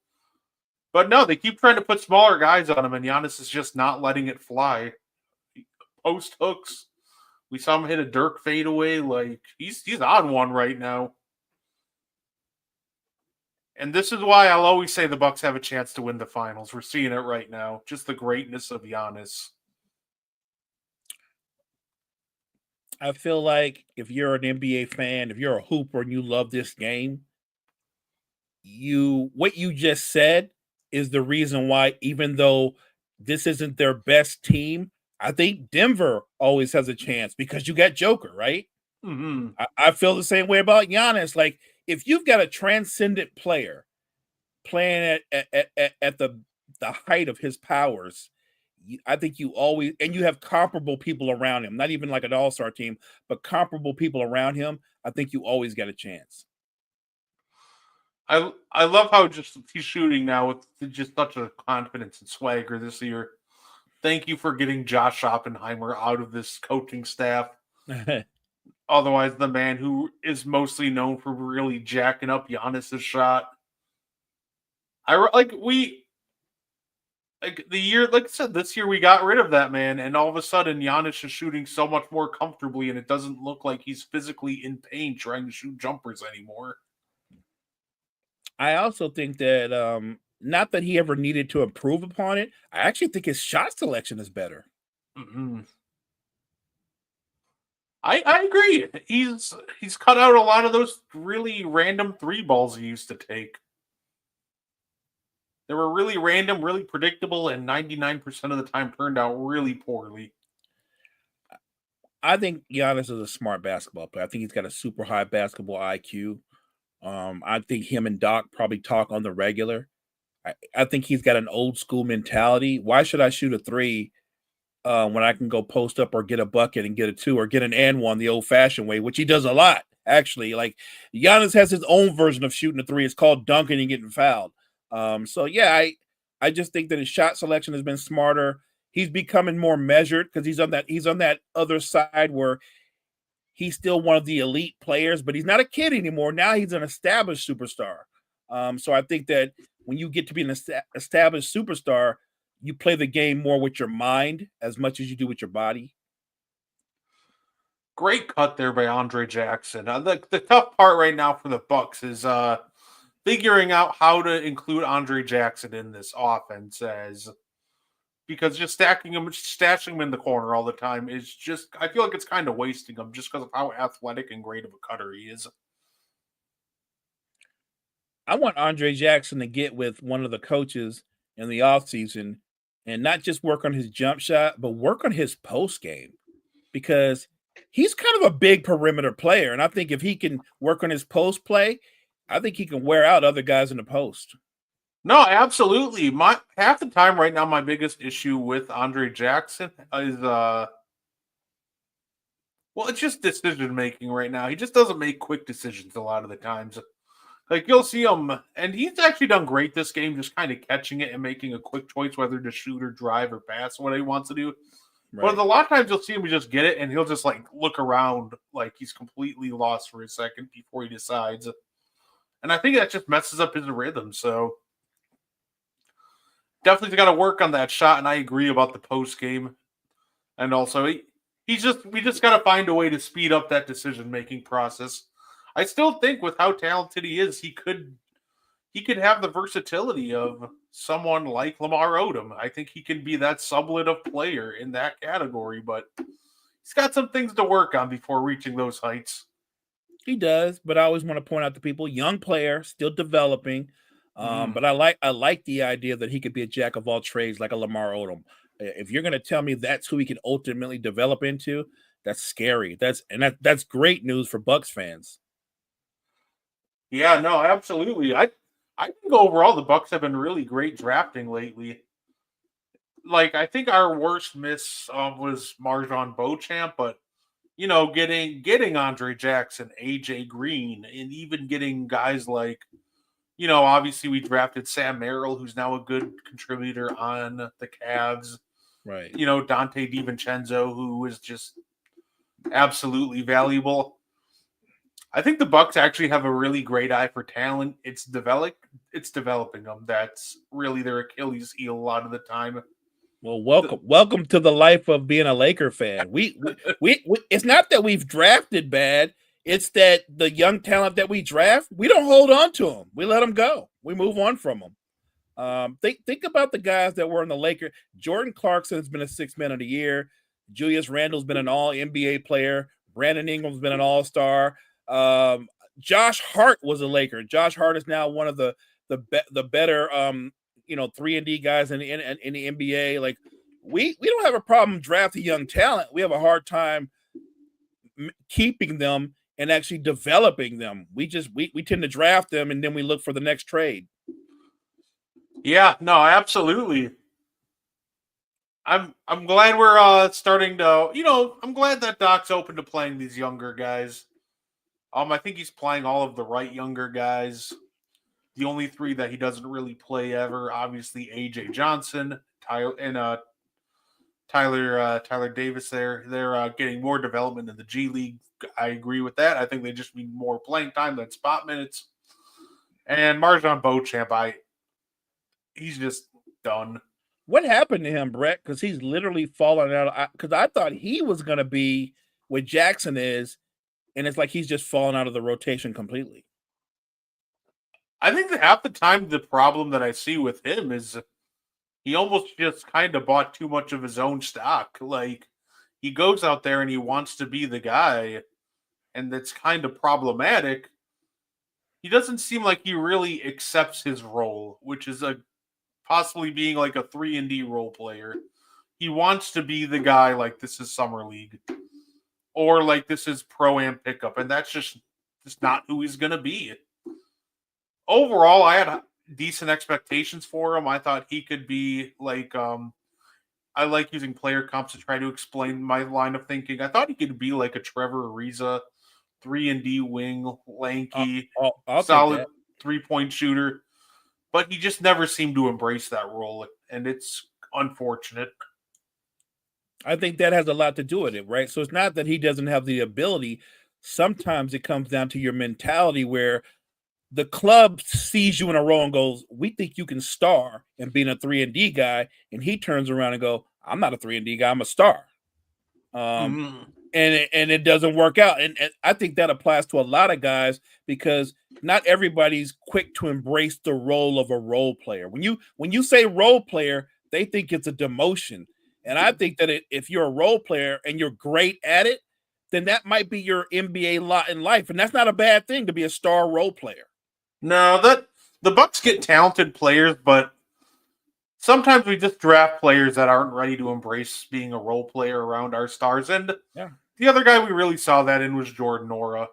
But no, they keep trying to put smaller guys on him, and Giannis is just not letting it fly. Post hooks. We saw him hit a Dirk fadeaway. Like he's on one right now. And this is why I'll always say the Bucks have a chance to win the finals. We're seeing it right now. Just the greatness of Giannis. I feel like if you're an NBA fan, if you're a hooper and you love this game, what you just said is the reason why, even though this isn't their best team, I think Denver always has a chance because you got Joker, right? Mm-hmm. I feel the same way about Giannis. Like, if you've got a transcendent player playing at the height of his powers, I think you always, and you have comparable people around him, not even like an all-star team, but comparable people around him, I think you always got a chance. I love how just he's shooting now with just such a confidence and swagger this year. Thank you for getting Josh Oppenheimer out of this coaching staff. Otherwise, the man who is mostly known for really jacking up Giannis's shot. Like I said, this year we got rid of that man, and all of a sudden Giannis is shooting so much more comfortably, and it doesn't look like he's physically in pain trying to shoot jumpers anymore. I also think that not that he ever needed to improve upon it. I actually think his shot selection is better. Mm-hmm. I agree. He's cut out a lot of those really random three balls he used to take. They were really random, really predictable, and 99% of the time turned out really poorly. I think Giannis is a smart basketball player. I think he's got a super high basketball IQ. I think him and Doc probably talk on the regular. I think he's got an old school mentality. Why should I shoot a three when I can go post up or get a bucket and get a two or get an and one the old fashioned way, which he does a lot, actually. Like Giannis has his own version of shooting a three. It's called dunking and getting fouled. So yeah, I just think that his shot selection has been smarter. He's becoming more measured because he's on that other side where he's still one of the elite players, but he's not a kid anymore. Now he's an established superstar. So I think that when you get to be an established superstar, you play the game more with your mind as much as you do with your body. Great cut there by Andre Jackson. The tough part right now for the Bucks is figuring out how to include Andre Jackson in this offense because just stashing him in the corner all the time is just, I feel like it's kind of wasting him just because of how athletic and great of a cutter he is. I want Andre Jackson to get with one of the coaches in the offseason and not just work on his jump shot, but work on his post game because he's kind of a big perimeter player. And I think if he can work on his post play, I think he can wear out other guys in the post. No, absolutely. Half the time right now, my biggest issue with Andre Jackson is it's just decision making right now. He just doesn't make quick decisions a lot of the times. Like you'll see him, and he's actually done great this game, just kind of catching it and making a quick choice whether to shoot or drive or pass, what he wants to do. Right. But a lot of times you'll see him just get it, and he'll just like look around like he's completely lost for a second before he decides. And I think that just messes up his rhythm. So definitely got to work on that shot, and I agree about the post game. And also, we just got to find a way to speed up that decision making process. I still think with how talented he is, he could have the versatility of someone like Lamar Odom. I think he can be that sublet of player in that category, but he's got some things to work on before reaching those heights. He does, but I always want to point out to people, young player, still developing. But I like the idea that he could be a jack of all trades like a Lamar Odom. If you're going to tell me that's who he can ultimately develop into, that's scary. That's great news for Bucks fans. Yeah, no, absolutely. I think overall the Bucks have been really great drafting lately. Like I think our worst miss was MarJon Beauchamp, but getting Andre Jackson, AJ Green, and even getting guys like, obviously we drafted Sam Merrill, who's now a good contributor on the Cavs. Right. Dante DiVincenzo, who is just absolutely valuable. I think the Bucks actually have a really great eye for talent. It's developing them. That's really their Achilles heel a lot of the time. Well, welcome to the life of being a Laker fan. We it's not that we've drafted bad. It's that the young talent that we draft, we don't hold on to them. We let them go. We move on from them. Think about the guys that were in the Lakers. Jordan Clarkson has been a 6th man of the year. Julius Randle's been an All NBA player. Brandon Ingram's been an All Star. Josh Hart was a Laker. Josh Hart is now one of the better 3-and-D guys in the NBA. Like we don't have a problem drafting young talent. We have a hard time keeping them and actually developing them. We tend to draft them and then we look for the next trade. Yeah, no, absolutely. I'm glad we're starting to, I'm glad that Doc's open to playing these younger guys. I think he's playing all of the right younger guys. The only 3 that he doesn't really play ever, obviously AJ Johnson, Tyler Davis. They're getting more development in the G League. I agree with that. I think they just need more playing time than spot minutes. And MarJon Beauchamp, he's just done. What happened to him, Brett? Because he's literally fallen out. Because I thought he was going to be what Jackson is, and it's like he's just fallen out of the rotation completely. I think that half the time the problem that I see with him is he almost just kind of bought too much of his own stock. Like, he goes out there and he wants to be the guy, and that's kind of problematic. He doesn't seem like he really accepts his role, which is possibly being like a 3-and-D role player. He wants to be the guy like this is Summer League or like this is Pro-Am pickup, and that's just not who he's going to be. Overall, I had decent expectations for him. I thought he could be like, I like using player comps to try to explain my line of thinking. I thought he could be like a Trevor Ariza, 3-and-D wing, lanky, solid 3-point shooter. But he just never seemed to embrace that role, and it's unfortunate. I think that has a lot to do with it, right? So it's not that he doesn't have the ability. Sometimes it comes down to your mentality where the club sees you in a role and goes, we think you can star and being a 3-and-D guy. And he turns around and go, I'm not a 3-and-D guy, I'm a star. And it doesn't work out. And I think that applies to a lot of guys because not everybody's quick to embrace the role of a role player. When you say role player, they think it's a demotion. And I think that if you're a role player and you're great at it, then that might be your NBA lot in life. And that's not a bad thing to be a star role player. No, the Bucks get talented players, but sometimes we just draft players that aren't ready to embrace being a role player around our stars. And the other guy we really saw that in was Jordan Nwora.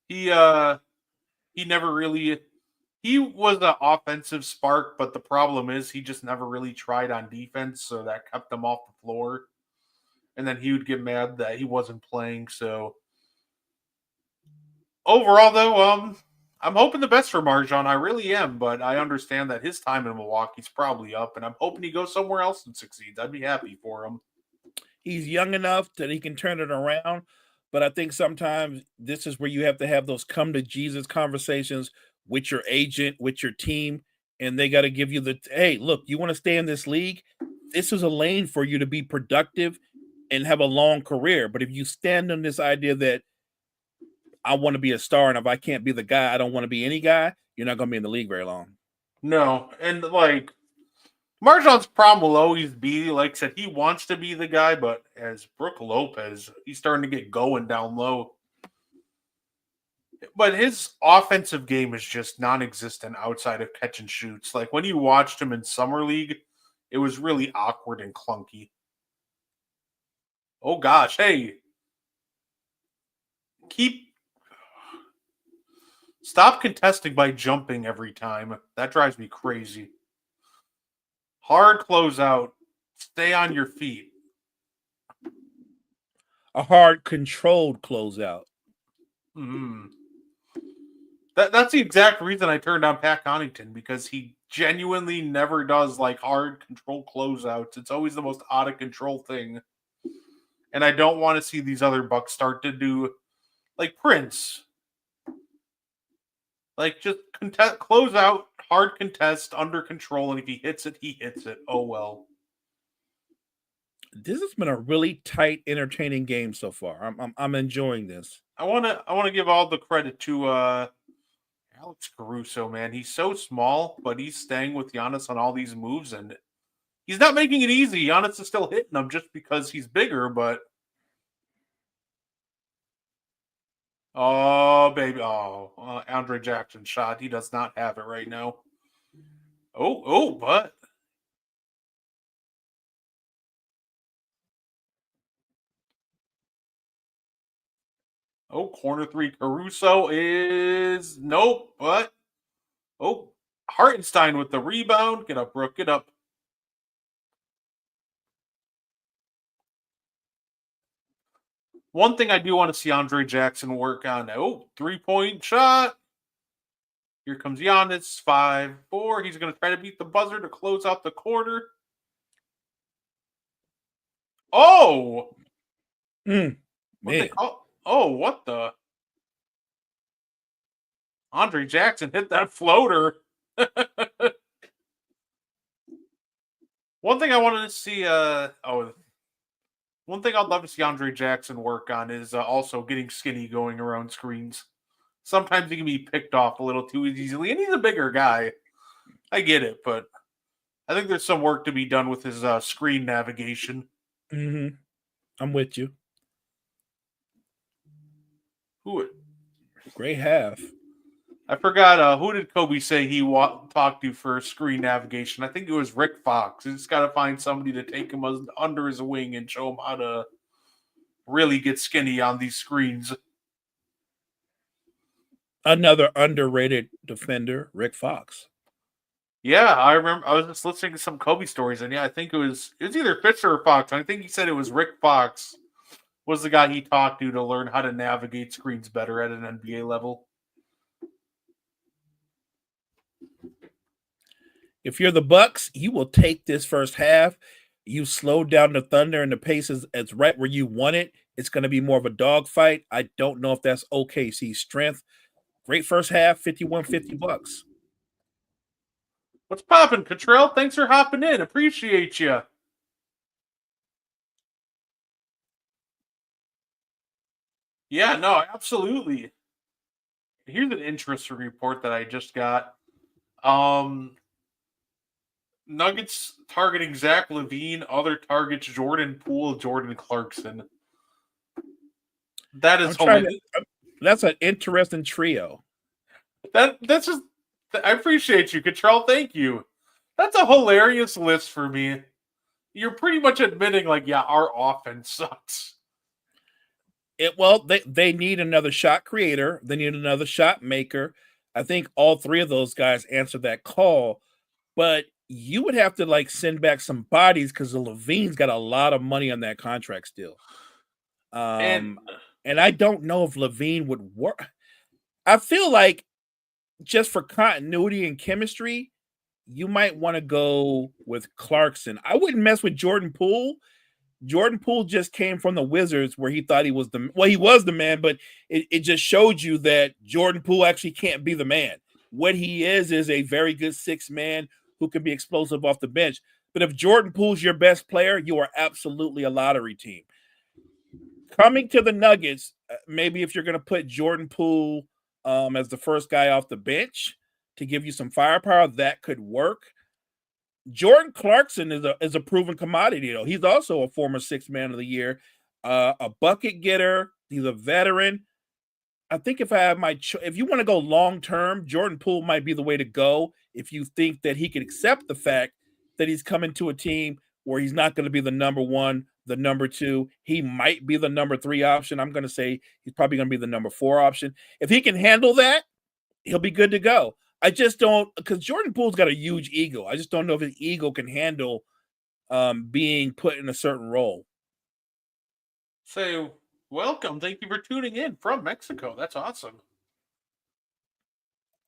He never really he was an offensive spark, but the problem is he just never really tried on defense, so that kept him off the floor. And then he would get mad that he wasn't playing. So overall, though, I'm hoping the best for MarJon. I really am, but I understand that his time in Milwaukee's probably up, and I'm hoping he goes somewhere else and succeeds. I'd be happy for him. He's young enough that he can turn it around, but I think sometimes this is where you have to have those come to Jesus conversations with your agent, with your team, and they got to give you hey, look, you want to stay in this league? This is a lane for you to be productive and have a long career. But if you stand on this idea that I want to be a star, and if I can't be the guy, I don't want to be any guy, you're not going to be in the league very long. No, and like MarJon's problem will always be, like I said, he wants to be the guy, but as Brook Lopez, he's starting to get going down low. But his offensive game is just non-existent outside of catch and shoots. Like when you watched him in Summer League, it was really awkward and clunky. Oh gosh, hey. Stop contesting by jumping every time. That drives me crazy. Hard closeout. Stay on your feet. A hard, controlled closeout. That's the exact reason I turned on Pat Connaughton, because he genuinely never does like hard, controlled closeouts. It's always the most out of control thing. And I don't want to see these other Bucks start to do like Prince. Like just close out, hard contest, under control, and if he hits it, he hits it. Oh well. This has been a really tight, entertaining game so far. I'm enjoying this. I wanna give all the credit to Alex Caruso, man. He's so small, but he's staying with Giannis on all these moves, and he's not making it easy. Giannis is still hitting him just because he's bigger, but oh baby, Andre Jackson shot. He does not have it right now. But corner three. Caruso is nope, but Hartenstein with the rebound. Get up, Brooke. Get up. One thing I do want to see Andre Jackson work on. 3-point shot. Here comes Giannis. 5-4. He's going to try to beat the buzzer to close out the quarter. Oh! Man. What the? Andre Jackson hit that floater. One thing I wanted to see, one thing I'd love to see Andre Jackson work on is also getting skinny going around screens. Sometimes he can be picked off a little too easily, and he's a bigger guy. I get it, but I think there's some work to be done with his screen navigation. Mm-hmm. I'm with you. Great half. I forgot, who did Kobe say he talked to for screen navigation? I think it was Rick Fox. He's got to find somebody to take him under his wing and show him how to really get skinny on these screens. Another underrated defender, Rick Fox. Yeah, I remember. I was just listening to some Kobe stories, and yeah, I think it was either Fisher or Fox. I think he said it was Rick Fox was the guy he talked to learn how to navigate screens better at an NBA level. If you're the Bucks, you will take this first half. You slow down the Thunder, and the pace is right where you want it. It's going to be more of a dogfight. I don't know if that's OKC's strength. Great first half, 51-50 Bucks. What's poppin', Cottrell? Thanks for hopping in. Appreciate you. Yeah, no, absolutely. Here's an interesting report that I just got. Nuggets targeting Zach LaVine, other targets Jordan Poole, Jordan Clarkson. That is that's an interesting trio. That's just I appreciate you, Cottrell. Thank you. That's a hilarious list for me. You're pretty much admitting, like, yeah, our offense sucks. They need another shot creator. They need another shot maker. I think all three of those guys answered that call, but you would have to send back some bodies because the LaVine's got a lot of money on that contract still. And I don't know if LaVine would work. I feel like just for continuity and chemistry, you might want to go with Clarkson. I wouldn't mess with Jordan Poole. Jordan Poole just came from the Wizards where he thought he was he was the man, but it just showed you that Jordan Poole actually can't be the man. What he is a very good sixth man who can be explosive off the bench. But if Jordan Poole's your best player, you are absolutely a lottery team. Coming to the Nuggets, maybe if you're going to put Jordan Poole as the first guy off the bench to give you some firepower, that could work. Jordan Clarkson is a proven commodity, though. He's also a former sixth man of the year, a bucket getter. He's a veteran. I think if I have if you want to go long term, Jordan Poole might be the way to go. If you think that he can accept the fact that he's coming to a team where he's not going to be the number one, the number two, he might be the number 3 option. I'm going to say he's probably going to be the number 4 option. If he can handle that, he'll be good to go. I just don't, because Jordan Poole's got a huge ego. I just don't know if his ego can handle being put in a certain role. So, welcome. Thank you for tuning in from Mexico. That's awesome.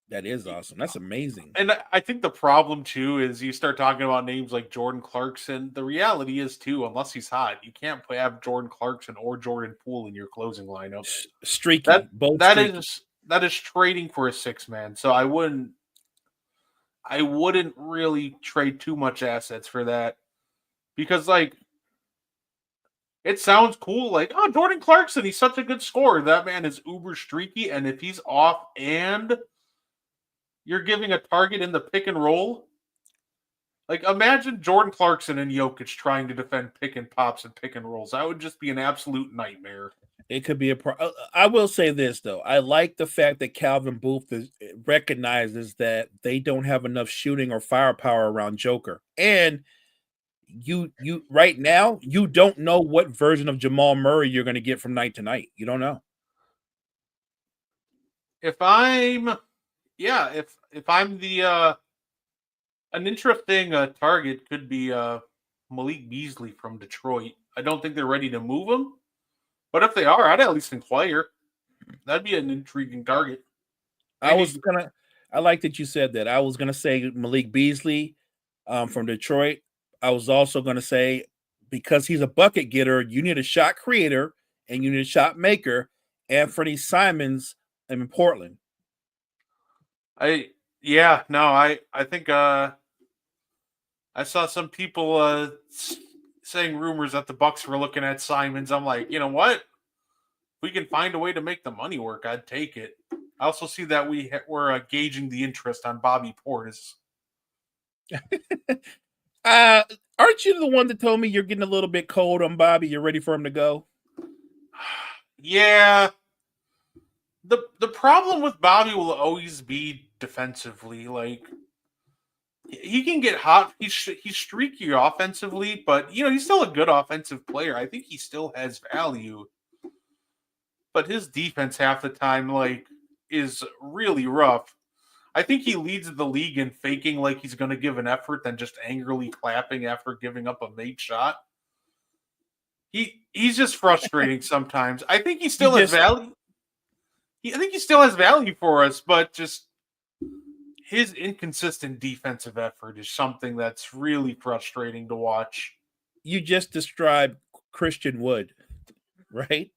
That is awesome. That's amazing. And I think the problem too is you start talking about names like Jordan Clarkson. The reality is too, unless he's hot, you can't have Jordan Clarkson or Jordan Poole in your closing lineup. Streaky, both That streaky. that is trading for a six man. So I wouldn't really trade too much assets for that because like it sounds cool. Like, oh, Jordan Clarkson, he's such a good scorer. That man is uber streaky, and if he's off and you're giving a target in the pick and roll. Like, imagine Jordan Clarkson and Jokic trying to defend pick and pops and pick and rolls. That would just be an absolute nightmare. It could be I will say this though. I like the fact that Calvin Booth recognizes that they don't have enough shooting or firepower around Joker, and you right now you don't know what version of Jamal Murray you're going to get from night to night. You don't know. If I'm the an interesting target could be Malik Beasley from Detroit. I don't think they're ready to move him, but if they are, I'd at least inquire. That'd be an intriguing target. I like that you said that. I was gonna say Malik Beasley from Detroit. I was also gonna say because he's a bucket getter, you need a shot creator and you need a shot maker. Anthony Simons in Portland. I think I saw some people saying rumors that the Bucks were looking at Simons. I'm like, you know what? If we can find a way to make the money work, I'd take it. I also see that we're gauging the interest on Bobby Portis. Aren't you the one that told me you're getting a little bit cold on Bobby? You're ready for him to go? Yeah. The problem with Bobby will always be defensively. Like, he can get hot. He's streaky offensively, but he's still a good offensive player. I think he still has value. But his defense half the time is really rough. I think he leads the league in faking like he's going to give an effort than just angrily clapping after giving up a made shot. He's just frustrating sometimes. I think he still has value. I think he still has value for us, but just his inconsistent defensive effort is something that's really frustrating to watch. You just described Christian Wood, right?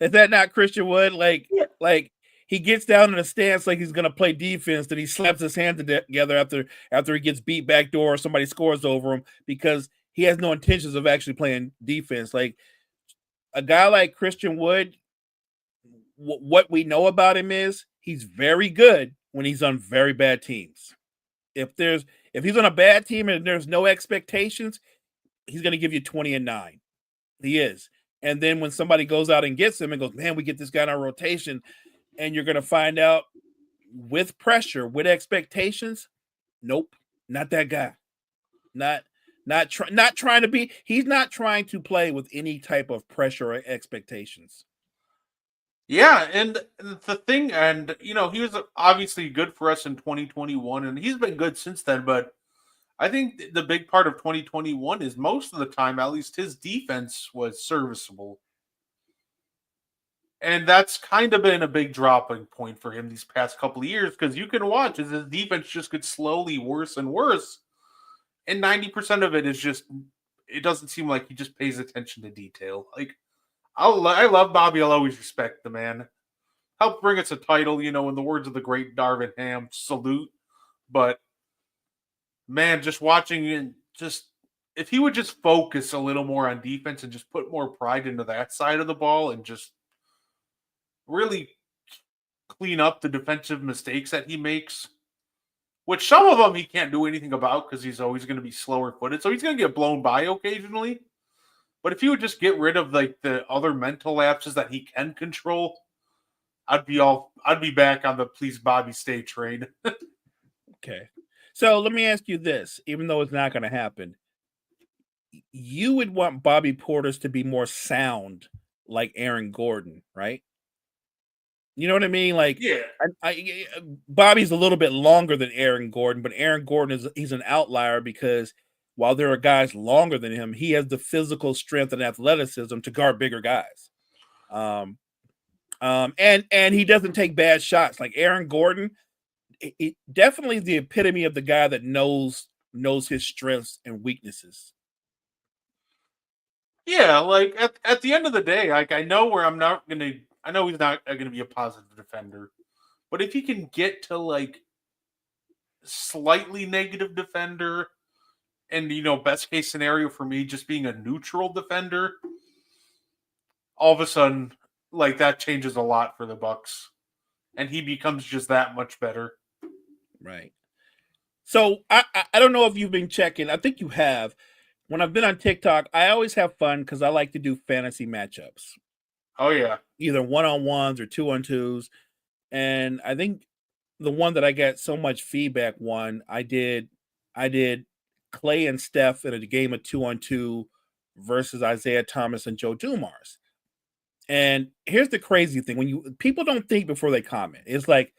Is that not Christian Wood? Like he gets down in a stance like he's going to play defense, then he slaps his hands together after he gets beat backdoor or somebody scores over him because he has no intentions of actually playing defense. Like a guy like Christian Wood, what we know about him is he's very good when he's on very bad teams. If he's on a bad team and there's no expectations, he's going to give you 20 and 9. He is. And then when somebody goes out and gets him and goes, man, we get this guy in our rotation, and you're going to find out with pressure, with expectations, nope, not that guy. Not trying to be. He's not trying to play with any type of pressure or expectations. Yeah, and the thing, and he was obviously good for us in 2021, and he's been good since then. But I think the big part of 2021 is most of the time, at least his defense was serviceable. And that's kind of been a big dropping point for him these past couple of years because you can watch as his defense just gets slowly worse and worse. And 90% of it is just, it doesn't seem like he just pays attention to detail. Like, I love Bobby. I'll always respect the man. Helped bring us a title, in the words of the great Darvin Ham, salute. But, man, just watching and just, if he would just focus a little more on defense and just put more pride into that side of the ball and just really clean up the defensive mistakes that he makes, which some of them he can't do anything about because he's always going to be slower footed. So he's going to get blown by occasionally. But if he would just get rid of the other mental lapses that he can control, I'd be back on the please Bobby stay train. Okay. So let me ask you this, even though it's not going to happen, you would want Bobby Portis to be more sound like Aaron Gordon, right? You know what I mean? Like, yeah, Bobby's a little bit longer than Aaron Gordon, but Aaron Gordon he's an outlier because while there are guys longer than him, he has the physical strength and athleticism to guard bigger guys. And he doesn't take bad shots. Like Aaron Gordon, definitely the epitome of the guy that knows his strengths and weaknesses. Yeah, like at the end of the day, like I know where I'm not gonna. I know he's not gonna be a positive defender, but if he can get to like slightly negative defender, and best case scenario for me, just being a neutral defender, all of a sudden, like that changes a lot for the Bucks, and he becomes just that much better. Right. So I don't know if you've been checking. I think you have. When I've been on TikTok, I always have fun because I like to do fantasy matchups, Oh yeah, either 1-on-1s or 2-on-2s. And I think the one that I got so much feedback I did Clay and Steph in a game of 2-on-2 versus Isaiah Thomas and Joe Dumars. And here's the crazy thing: when people don't think before they comment, it's like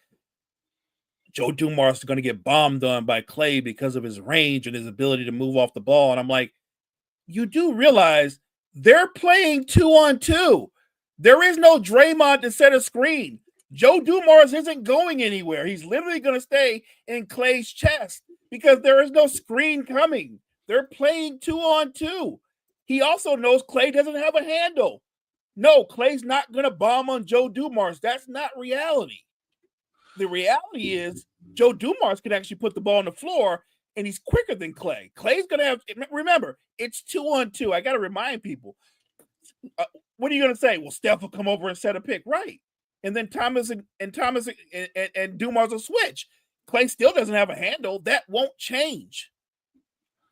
Joe Dumars is going to get bombed on by Clay because of his range and his ability to move off the ball. And I'm like, you do realize they're playing 2-on-2. There is no Draymond to set a screen. Joe Dumars isn't going anywhere. He's literally going to stay in Clay's chest because there is no screen coming. They're playing 2-on-2. He also knows Clay doesn't have a handle. No, Clay's not going to bomb on Joe Dumars. That's not reality. The reality is Joe Dumars can actually put the ball on the floor, and he's quicker than Clay. Clay's going to have – remember, it's 2-on-2. I got to remind people. What are you going to say? Well, Steph will come over and set a pick. Right. And then Thomas and Dumars will switch. Clay still doesn't have a handle. That won't change.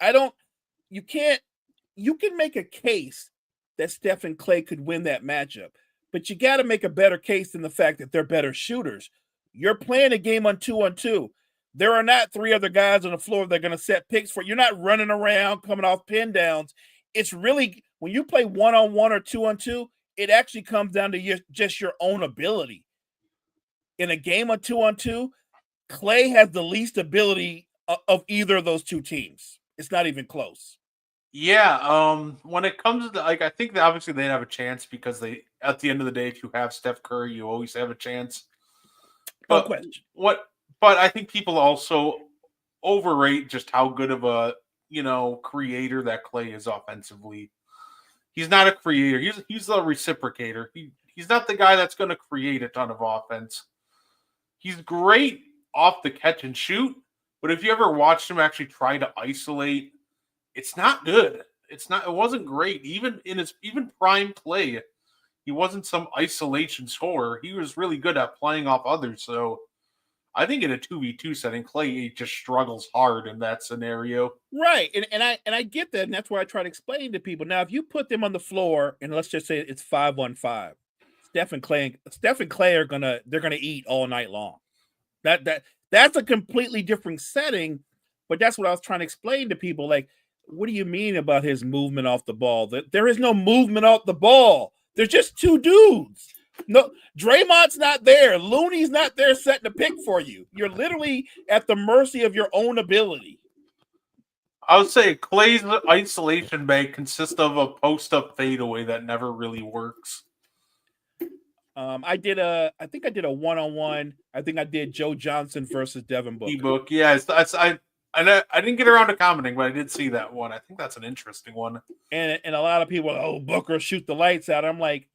You can make a case that Steph and Clay could win that matchup, but you got to make a better case than the fact that they're better shooters. You're playing a game on 2-on-2. There are not three other guys on the floor that are going to set picks for you. You're not running around coming off pin downs. It's really, when you play 1-on-1 or 2-on-2, it actually comes down to just your own ability. In a game of 2-on-2, Clay has the least ability of either of those two teams. It's not even close. Yeah. When it comes to I think that obviously they'd have a chance because at the end of the day, if you have Steph Curry, you always have a chance. No question. But I think people also overrate just how good of a creator that Clay is offensively. He's not a creator. He's a reciprocator. He's not the guy that's going to create a ton of offense. He's great off the catch and shoot, but if you ever watched him actually try to isolate, it's not good. It wasn't great. Even prime Clay, he wasn't some isolation scorer. He was really good at playing off others. So I think in a 2v2 setting, Clay just struggles hard in that scenario. Right. And I get that, and that's why I try to explain to people. Now, if you put them on the floor and let's just say it's 5-on-5, Steph and Clay are gonna eat all night long. That's a completely different setting, but that's what I was trying to explain to people. Like, what do you mean about his movement off the ball? There is no movement off the ball. There's just two dudes. No, Draymond's not there. Looney's not there setting a pick for you. You're literally at the mercy of your own ability. I would say Clay's isolation bank consists of a post-up fadeaway that never really works. I think I did a 1-on-1. I think I did Joe Johnson versus Devin Booker. E-book, yeah. I didn't get around to commenting, but I did see that one. I think that's an interesting one. And a lot of people, Booker shoot the lights out. I'm like,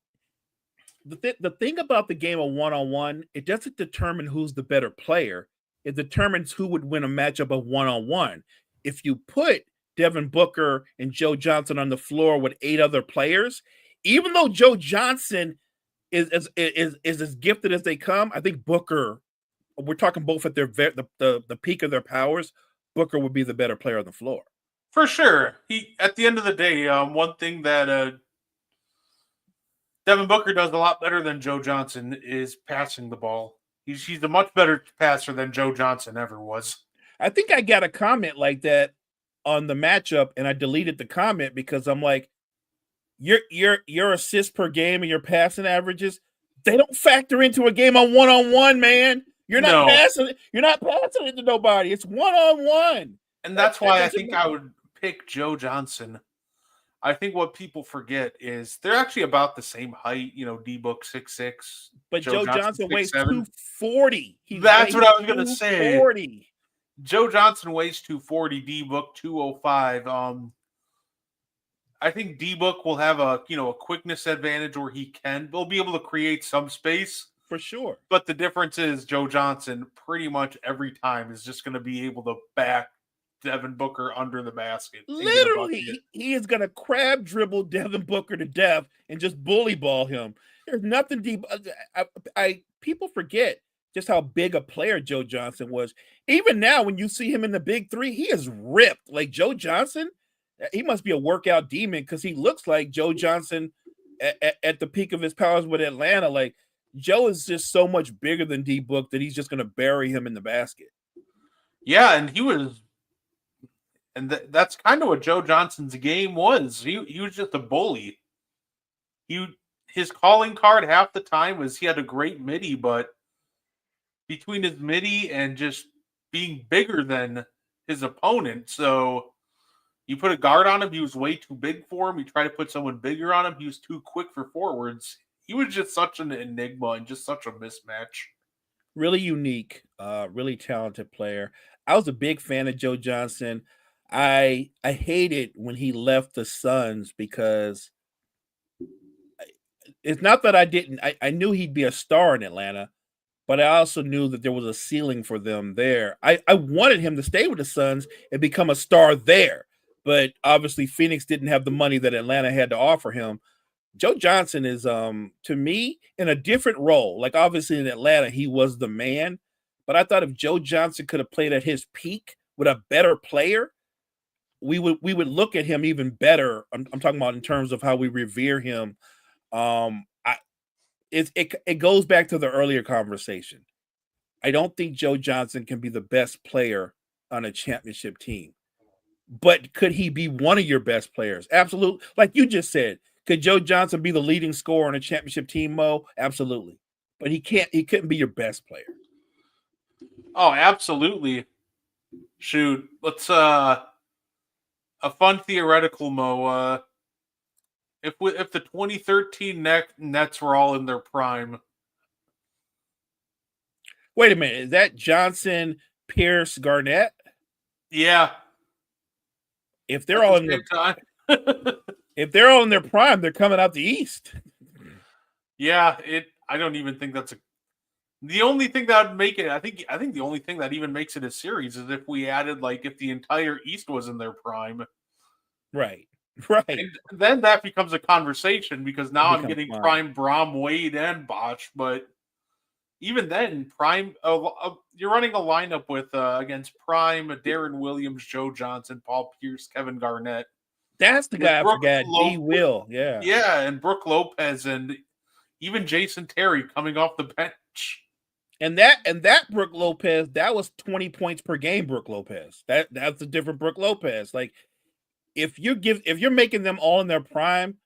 the thing about the game of 1-on-1, it doesn't determine who's the better player. It determines who would win a matchup of 1-on-1. If you put Devin Booker and Joe Johnson on the floor with 8 other players, even though Joe Johnson is as gifted as they come, I think Booker, we're talking both at the peak of their powers, Booker would be the better player on the floor. For sure. At the end of the day, one thing that Devin Booker does a lot better than Joe Johnson is passing the ball. He's a much better passer than Joe Johnson ever was. I think I got a comment like that on the matchup, and I deleted the comment because I'm like, your assists per game and your passing averages, they don't factor into a game on 1-on-1, man. You're not passing it to nobody. It's 1-on-1. And that's why I think I would pick Joe Johnson. I think what people forget is they're actually about the same height. D-Book 6'6", But Joe Joe Johnson Johnson weighs 6'7". 240. He That's weighs what I was gonna say. 240. Joe Johnson weighs 240, D-Book 205. I think D-Book will have a quickness advantage where will be able to create some space. For sure. But the difference is Joe Johnson pretty much every time is just going to be able to back Devin Booker under the basket and get a bucket. Literally, he is going to crab dribble Devin Booker to death and just bully ball him. There's nothing deep. People forget just how big a player Joe Johnson was. Even now, when you see him in the big three, he is ripped. Like Joe Johnson, he must be a workout demon because he looks like Joe Johnson at the peak of his powers with Atlanta. Like Joe is just so much bigger than D-Book that he's just going to bury him in the basket. Yeah, and he was, and that's kind of what Joe Johnson's game was. He was just a bully. His calling card half the time was he had a great midi, but between his midi and just being bigger than his opponent, so you put a guard on him, he was way too big for him. You try to put someone bigger on him, he was too quick for forwards. He was just such an enigma and just such a mismatch. Really unique, really talented player. I was a big fan of Joe Johnson. I hated when he left the Suns because it's not that I knew he'd be a star in Atlanta, but I also knew that there was a ceiling for them there. I wanted him to stay with the Suns and become a star there, but obviously Phoenix didn't have the money that Atlanta had to offer him. Joe Johnson is, to me, in a different role. Like, obviously, in Atlanta, he was the man. But I thought if Joe Johnson could have played at his peak with a better player, we would look at him even better. I'm talking about in terms of how we revere him. It goes back to the earlier conversation. I don't think Joe Johnson can be the best player on a championship team. But could he be one of your best players? Absolutely. Like you just said. Could Joe Johnson be the leading scorer on a championship team, Mo? Absolutely. But he couldn't be your best player. Oh, absolutely. Shoot. Let's a fun theoretical, Mo. If the 2013 Nets were all in their prime. Wait a minute. Is that Johnson, Pierce, Garnett? Yeah. If they're all in their time. If they're all in their prime, they're coming out the East. Yeah, I don't even think that's the only thing that would make it. I think the only thing that even makes it a series is if we added if the entire East was in their prime. Right. And then that becomes a conversation because now I'm getting prime Brom, Wade, and Bosh. But even then, prime you're running a lineup with against prime Darren Williams, Joe Johnson, Paul Pierce, Kevin Garnett. That's the guy I forgot. D. Will, yeah. Yeah, and Brooke Lopez and even Jason Terry coming off the bench. And that Brooke Lopez, that was 20 points per game, Brooke Lopez. That's a different Brooke Lopez. Like if you're making them all in their prime,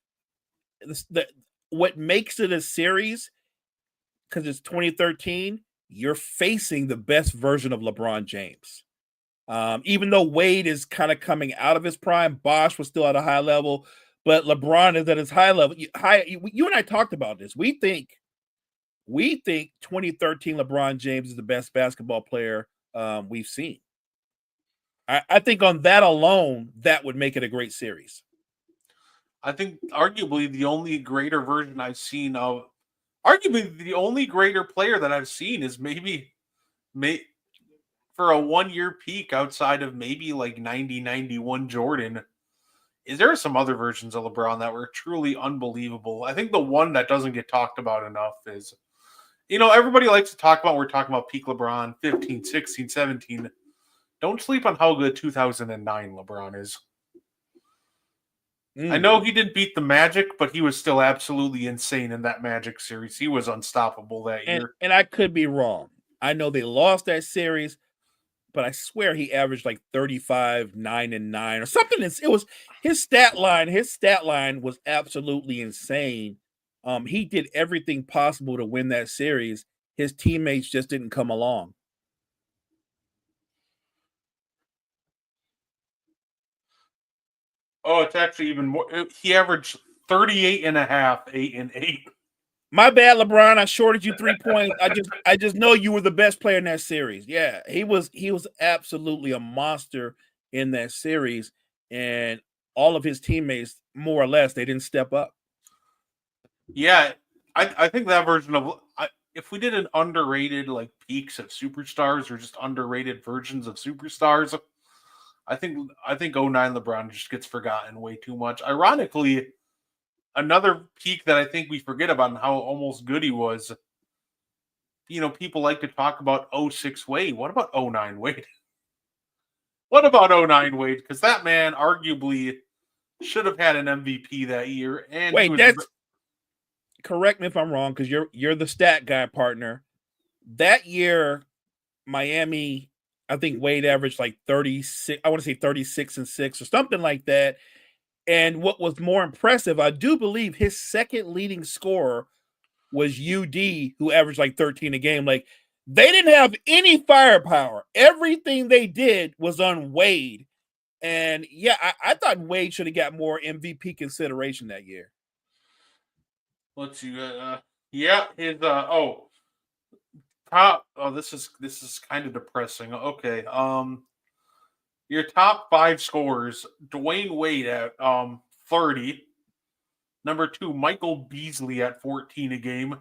what makes it a series, because it's 2013, you're facing the best version of LeBron James. Even though Wade is kind of coming out of his prime, Bosh was still at a high level, but LeBron is at his high level. You and I talked about this. We think 2013 LeBron James is the best basketball player we've seen. I think on that alone, that would make it a great series. I think arguably the only greater version I've seen of, arguably the only greater player that I've seen is maybe for a 1 year peak outside of maybe 90-91 Jordan. Is there some other versions of LeBron that were truly unbelievable? I think the one that doesn't get talked about enough is, everybody likes to talk about, we're talking about peak LeBron, 15, 16, 17. Don't sleep on how good 2009 LeBron is. I know he didn't beat the Magic, but he was still absolutely insane in that Magic series. He was unstoppable that year. And I could be wrong. I know they lost that series, but I swear he averaged 35, 9 and 9 or something. It was his stat line. His stat line was absolutely insane. He did everything possible to win that series. His teammates just didn't come along. Oh, it's actually even more. He averaged 38 and a half, 8 and 8. My bad, LeBron. I shorted you 3 points. I just know you were the best player in that series. Yeah, he was absolutely a monster in that series, and all of his teammates, more or less, they didn't step up. Yeah, I think that version of if we did an underrated like peaks of superstars or just underrated versions of superstars, I think '09 LeBron just gets forgotten way too much. Ironically, another peak that I think we forget about and how almost good he was. People like to talk about '06 Wade. What about '09 Wade? What about '09 Wade? Because that man arguably should have had an MVP that year, and he Wait, was. that's correct me if I'm wrong, because you're the stat guy, partner. That year, Miami, I think Wade averaged like 36. I want to say 36 and 6 or something like that. And what was more impressive, I do believe his second leading scorer was UD, who averaged like 13 a game. Like, they didn't have any firepower. Everything they did was on Wade. And yeah, I thought Wade should have got more MVP consideration that year. Let's see. Yeah, his top. Oh, this is kind of depressing. Okay. Your top 5 scorers: Dwayne Wade at 30. Number 2, Michael Beasley at 14 a game.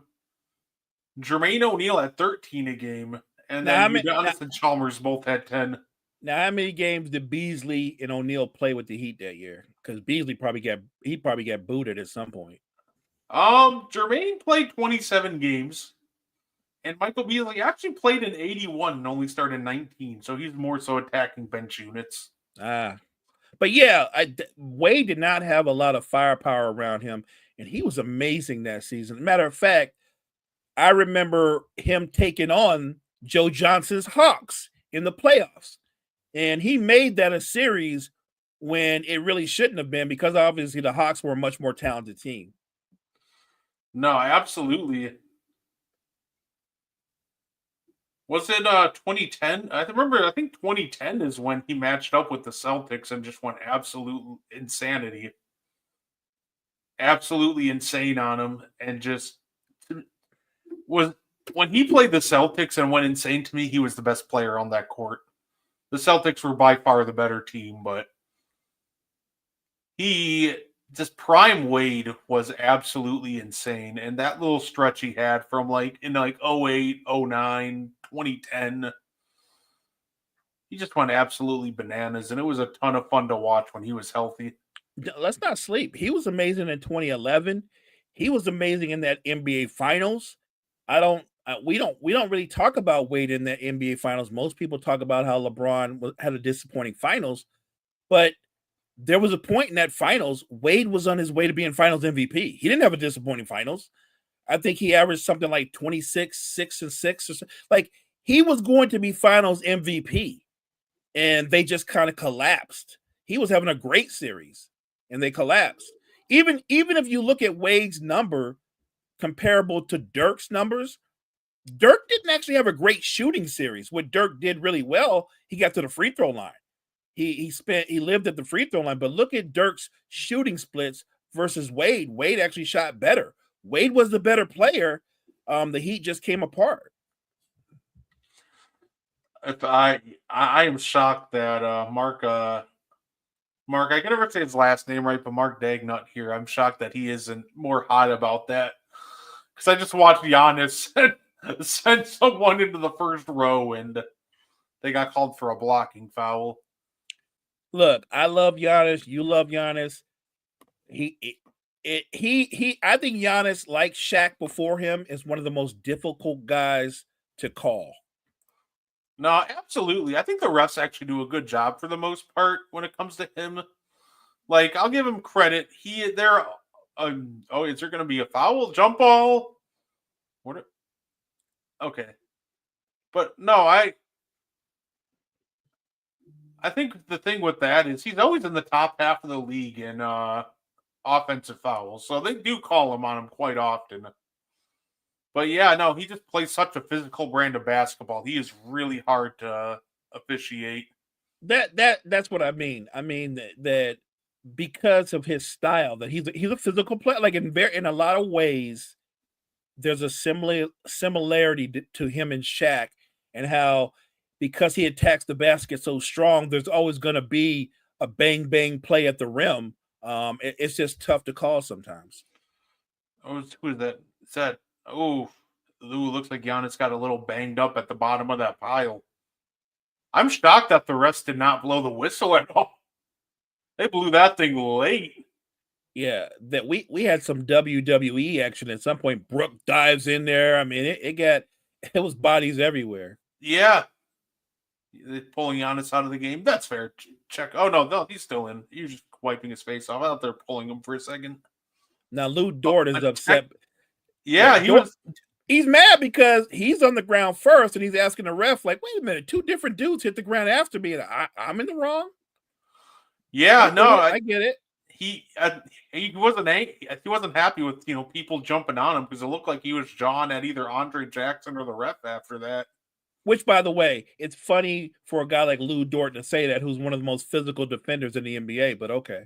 Jermaine O'Neal at 13 a game, and Now, then Udonis and Chalmers both had 10. Now, how many games did Beasley and O'Neal play with the Heat that year? Because Beasley probably got booted at some point. Jermaine played 27 games, and Michael Beasley actually played in 81 and only started 19, so he's more so attacking bench units. But yeah, Wade did not have a lot of firepower around him, and he was amazing that season. Matter of fact, I remember him taking on Joe Johnson's Hawks in the playoffs, and he made that a series when it really shouldn't have been, because obviously the Hawks were a much more talented team. No, absolutely. Was it 2010? I think 2010 is when he matched up with the Celtics and just went absolute insanity. Absolutely insane on him, and just was when he played the Celtics and went insane. To me, he was the best player on that court. The Celtics were by far the better team, but he just prime Wade was absolutely insane. And that little stretch he had from in 08, 09, 2010, he just went absolutely bananas. And it was a ton of fun to watch when he was healthy. Let's not sleep. He was amazing in 2011. He was amazing in that NBA Finals. We don't really talk about Wade in that NBA Finals. Most people talk about how LeBron had a disappointing Finals, but there was a point in that Finals, Wade was on his way to being Finals MVP. He didn't have a disappointing Finals. I think he averaged something like 26, 6 and 6 or so. Like, he was going to be Finals MVP, and they just kind of collapsed. He was having a great series, and they collapsed. Even if you look at Wade's number comparable to Dirk's numbers, Dirk didn't actually have a great shooting series. What Dirk did really well, he got to the free throw line. He lived at the free throw line, but look at Dirk's shooting splits versus Wade. Wade actually shot better. Wade was the better player. The Heat just came apart. If I am shocked that Mark, I can never say his last name right, but Mark Dagnut here. I'm shocked that he isn't more hot about that, because I just watched Giannis send someone into the first row and they got called for a blocking foul. Look, I love Giannis. You love Giannis. I think Giannis, like Shaq before him, is one of the most difficult guys to call. No, absolutely. I think the refs actually do a good job for the most part when it comes to him. Like, I'll give him credit. Is there going to be a foul? Jump ball? Okay. But no, I think the thing with that is he's always in the top half of the league in offensive fouls. So they do call him on him quite often. But yeah, no, he just plays such a physical brand of basketball. He is really hard to officiate. That's what I mean. I mean that because of his style that he's a physical player. Like in a lot of ways, there's a similarity to him and Shaq, and how because he attacks the basket so strong, there's always going to be a bang bang play at the rim. It's just tough to call sometimes. Oh, who is that? Is that? Oh, looks like Giannis got a little banged up at the bottom of that pile. I'm shocked that the refs did not blow the whistle at all. They blew that thing late. Yeah, that we had some WWE action at some point. Brooke dives in there. I mean, it was bodies everywhere. Yeah. They're pulling Giannis out of the game. That's fair. Check. Oh, no, he's still in. He's just wiping his face off. I thought they're pulling him for a second. Now, Lou Dort is upset. Yeah, he's mad because he's on the ground first, and he's asking the ref, like, wait a minute, 2 different dudes hit the ground after me, and I'm in the wrong? Yeah, I get it. He wasn't happy with people jumping on him because it looked like he was jawing at either Andre Jackson or the ref after that. Which, by the way, it's funny for a guy like Lou Dort to say that, who's one of the most physical defenders in the NBA, but okay.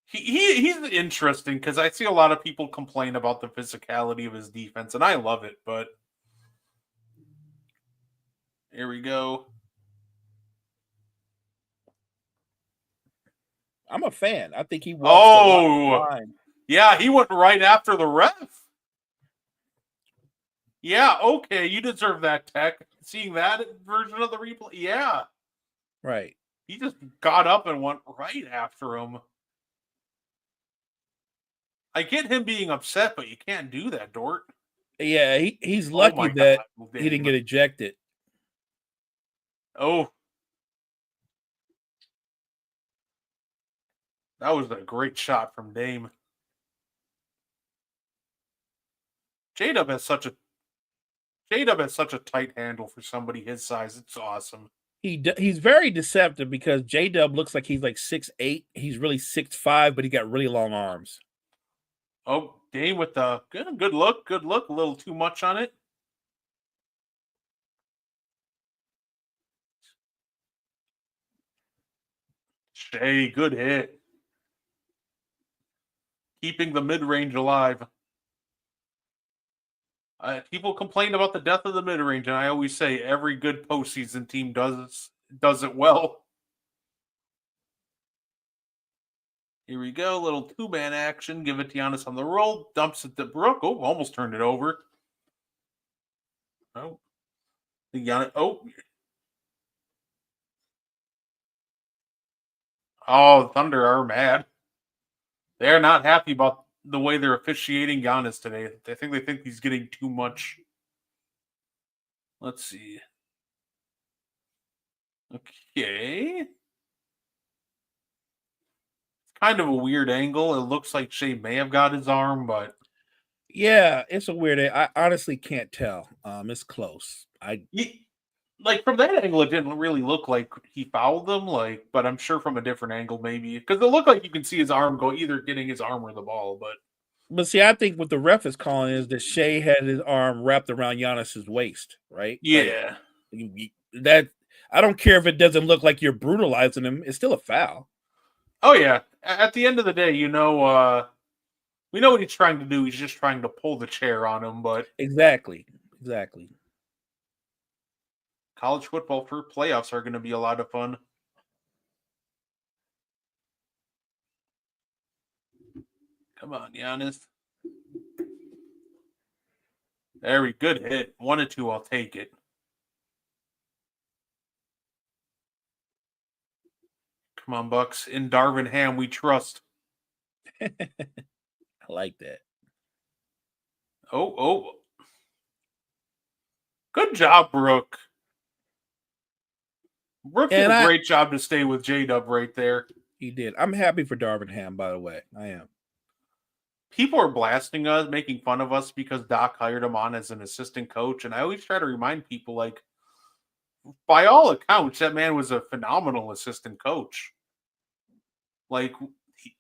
He's interesting because I see a lot of people complain about the physicality of his defense, and I love it, but here we go. I'm a fan. I think he walks the line. Yeah, he went right after the ref. Yeah, okay, you deserve that, Tech. Seeing that version of the replay, yeah. Right. He just got up and went right after him. I get him being upset, but you can't do that, Dort. Yeah, he's lucky that he didn't get ejected. Oh. That was a great shot from Dame. J-Dub has such a tight handle for somebody his size. It's awesome. He's very deceptive because J-Dub looks like he's like 6'8". He's really 6'5", but he got really long arms. Oh, Dame with the good look. A little too much on it. Shea, good hit. Keeping the mid-range alive. People complain about the death of the mid-range, and I always say every good postseason team does it well. Here we go, little two-man action. Give it to Giannis on the roll. Dumps it to Brook. Oh, almost turned it over. Oh. Giannis. Oh, Thunder are mad. They're not happy about the way they're officiating Giannis today. They think he's getting too much. Let's see. Okay. It's kind of a weird angle. It looks like Shea may have got his arm, but yeah, it's a weird. I honestly can't tell. It's close. Like from that angle, it didn't really look like he fouled them. But I'm sure from a different angle, maybe because it looked like you can see his arm go either getting his arm or the ball. But see, I think what the ref is calling is that Shea had his arm wrapped around Giannis's waist, right? Yeah, that I don't care if it doesn't look like you're brutalizing him; it's still a foul. Oh yeah. At the end of the day, we know what he's trying to do. He's just trying to pull the chair on him. But exactly. College football for playoffs are going to be a lot of fun. Come on, Giannis. Very good hit. 1 and 2, I'll take it. Come on, Bucks. In Darvin Ham, we trust. I like that. Oh. Good job, Brooke. Brooke did a great job to stay with J-Dub right there. He did. I'm happy for Darvin Ham, by the way. I am. People are blasting us, making fun of us because Doc hired him on as an assistant coach. And I always try to remind people, by all accounts, that man was a phenomenal assistant coach.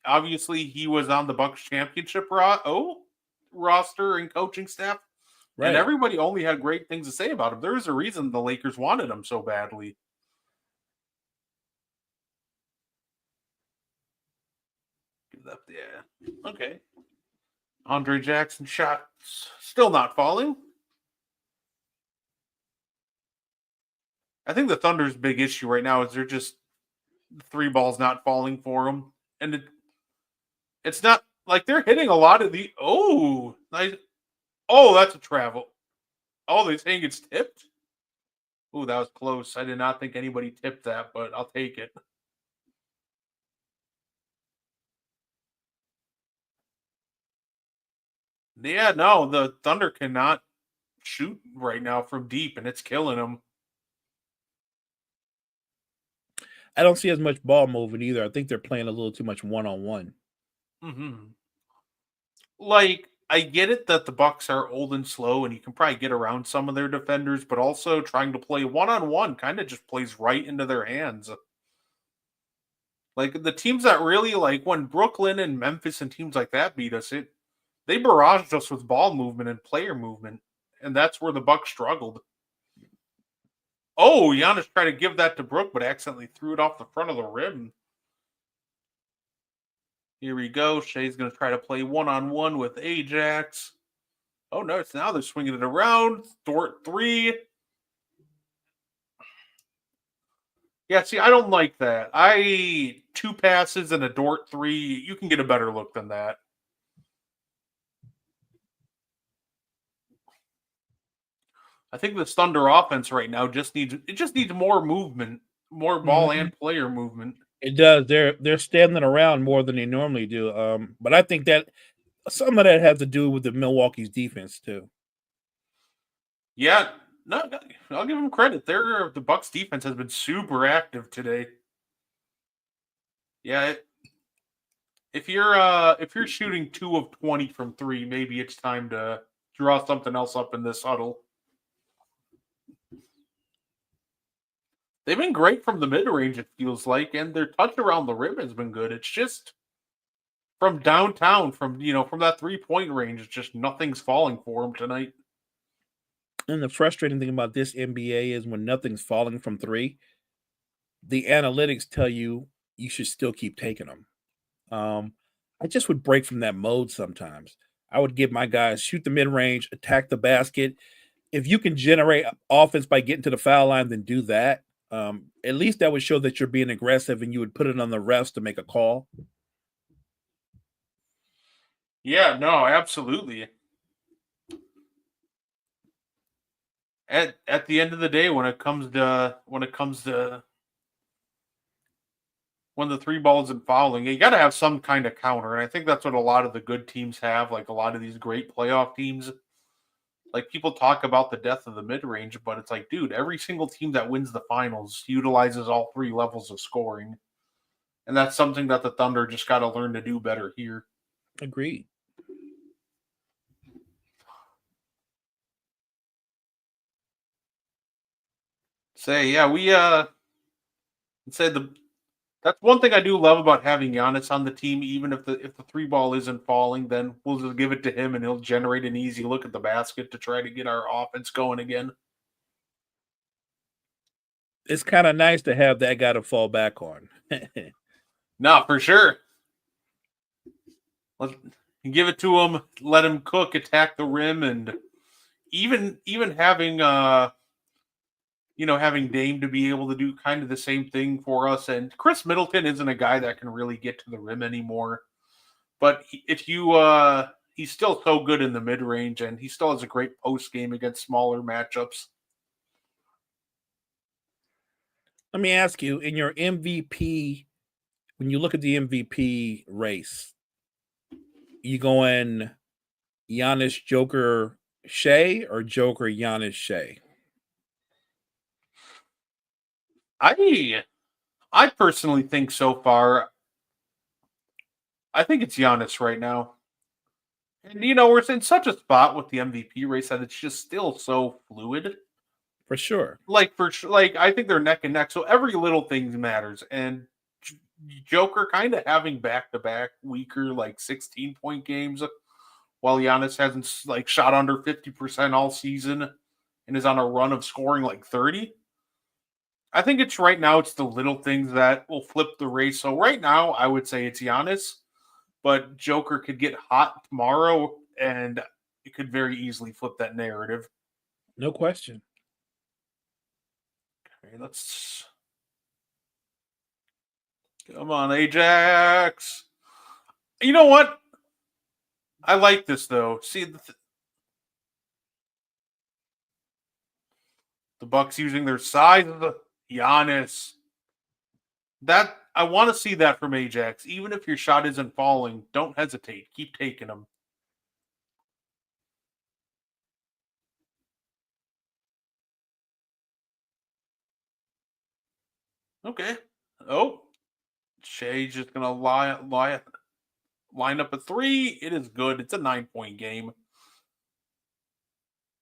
Obviously, he was on the Bucks championship roster and coaching staff. Right. And everybody only had great things to say about him. There's a reason the Lakers wanted him so badly. Yeah. Okay. Andre Jackson shots still not falling. I think the Thunder's big issue right now is they're just three balls not falling for them, and it's not like they're hitting a lot of the. Oh, nice. Oh, that's a travel. Oh, they're saying it's tipped. Oh, that was close. I did not think anybody tipped that, but I'll take it. Yeah, no, the Thunder cannot shoot right now from deep, and it's killing them. I don't see as much ball moving either. I think they're playing a little too much one-on-one. Mm-hmm. Like, I get it that the Bucks are old and slow, and you can probably get around some of their defenders, but also trying to play one-on-one kind of just plays right into their hands. Like the teams that really like when Brooklyn and Memphis and teams like that beat us, they barraged us with ball movement and player movement, and that's where the Bucks struggled. Oh, Giannis tried to give that to Brook, but accidentally threw it off the front of the rim. Here we go. Shea's going to try to play one-on-one with Ajax. Oh, no, it's now they're swinging it around. Dort 3. Yeah, see, I don't like that. 2 passes and a Dort 3. You can get a better look than that. I think the Thunder offense right now just needs more movement, more ball and player movement. It does. They're standing around more than they normally do. But I think that some of that has to do with the Milwaukee's defense too. Yeah, no, I'll give them credit. The Bucks defense has been super active today. Yeah, if you're shooting 2 of 20 from 3, maybe it's time to draw something else up in this huddle. They've been great from the mid-range, it feels like, and their touch around the rim has been good. It's just from downtown, from that 3-point range, it's just nothing's falling for them tonight. And the frustrating thing about this NBA is when nothing's falling from 3, the analytics tell you should still keep taking them. I just would break from that mode sometimes. I would give my guys shoot the mid-range, attack the basket. If you can generate offense by getting to the foul line, then do that. At least that would show that you're being aggressive and you would put it on the refs to make a call. Yeah, no, absolutely. At the end of the day, when the 3 ball isn't fouling, you got to have some kind of counter, and I think that's what a lot of the good teams have. Like a lot of these great playoff teams. Like people talk about the death of the mid-range, but it's like, dude, every single team that wins the finals utilizes all 3 levels of scoring. And that's something that the Thunder just got to learn to do better here. Agreed. That's one thing I do love about having Giannis on the team. Even if the 3 ball isn't falling, then we'll just give it to him and he'll generate an easy look at the basket to try to get our offense going again. It's kind of nice to have that guy to fall back on. No, for sure. Give it to him, let him cook, attack the rim, and even having having Dame to be able to do kind of the same thing for us. And Chris Middleton isn't a guy that can really get to the rim anymore. But he's still so good in the mid-range, and he still has a great post game against smaller matchups. Let me ask you, in your MVP, when you look at the MVP race, you going Giannis, Joker, Shea, or Joker, Giannis, Shea? I personally think so far, I think it's Giannis right now. And, we're in such a spot with the MVP race that it's just still so fluid. For sure. I think they're neck and neck. So every little thing matters. And Joker kind of having back-to-back weaker, 16-point games, while Giannis hasn't, shot under 50% all season and is on a run of scoring 30. I think it's right now, it's the little things that will flip the race. So right now, I would say it's Giannis. but Joker could get hot tomorrow, and it could very easily flip that narrative. No question. Okay, let's come on, Ajax. You know what? I like this though. See the Bucks using their size. Giannis. That I want to see that from Ajax. Even if your shot isn't falling, don't hesitate. Keep taking them. Okay. Oh, Shea just gonna line up a 3. It is good. It's a 9-point game.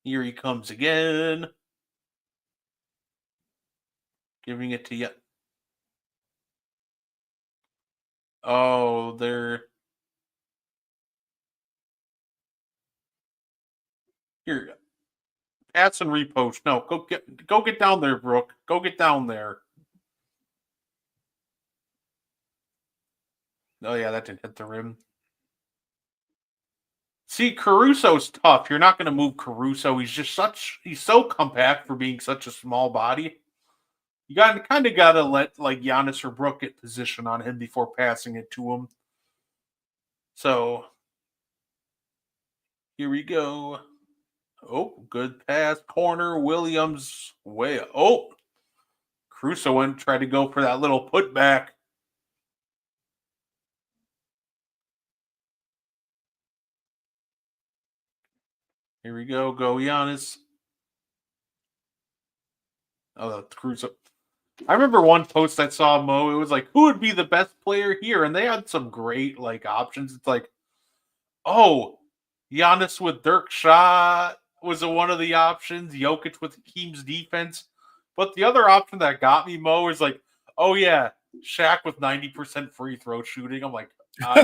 Here he comes again. Giving it to you. Oh, they're here. Pass and repost. No, go get down there, Brooke. Go get down there. Oh yeah, that didn't hit the rim. See, Caruso's tough. You're not going to move Caruso. He's so compact for being such a small body. You kind of got to let like Giannis or Brooke get position on him before passing it to him. So here we go. Oh, good pass. Corner. Williams way. Oh, Caruso went and tried to go for that little putback. Here we go. Go Giannis. Oh, Caruso. I remember one post I saw, Mo. It was like, who would be the best player here? And they had some great like options. It's like, oh, Giannis with Dirk shot was one of the options. Jokic with Hakeem's defense. But the other option that got me, Mo, is like, oh yeah, Shaq with 90% free throw shooting. I'm like,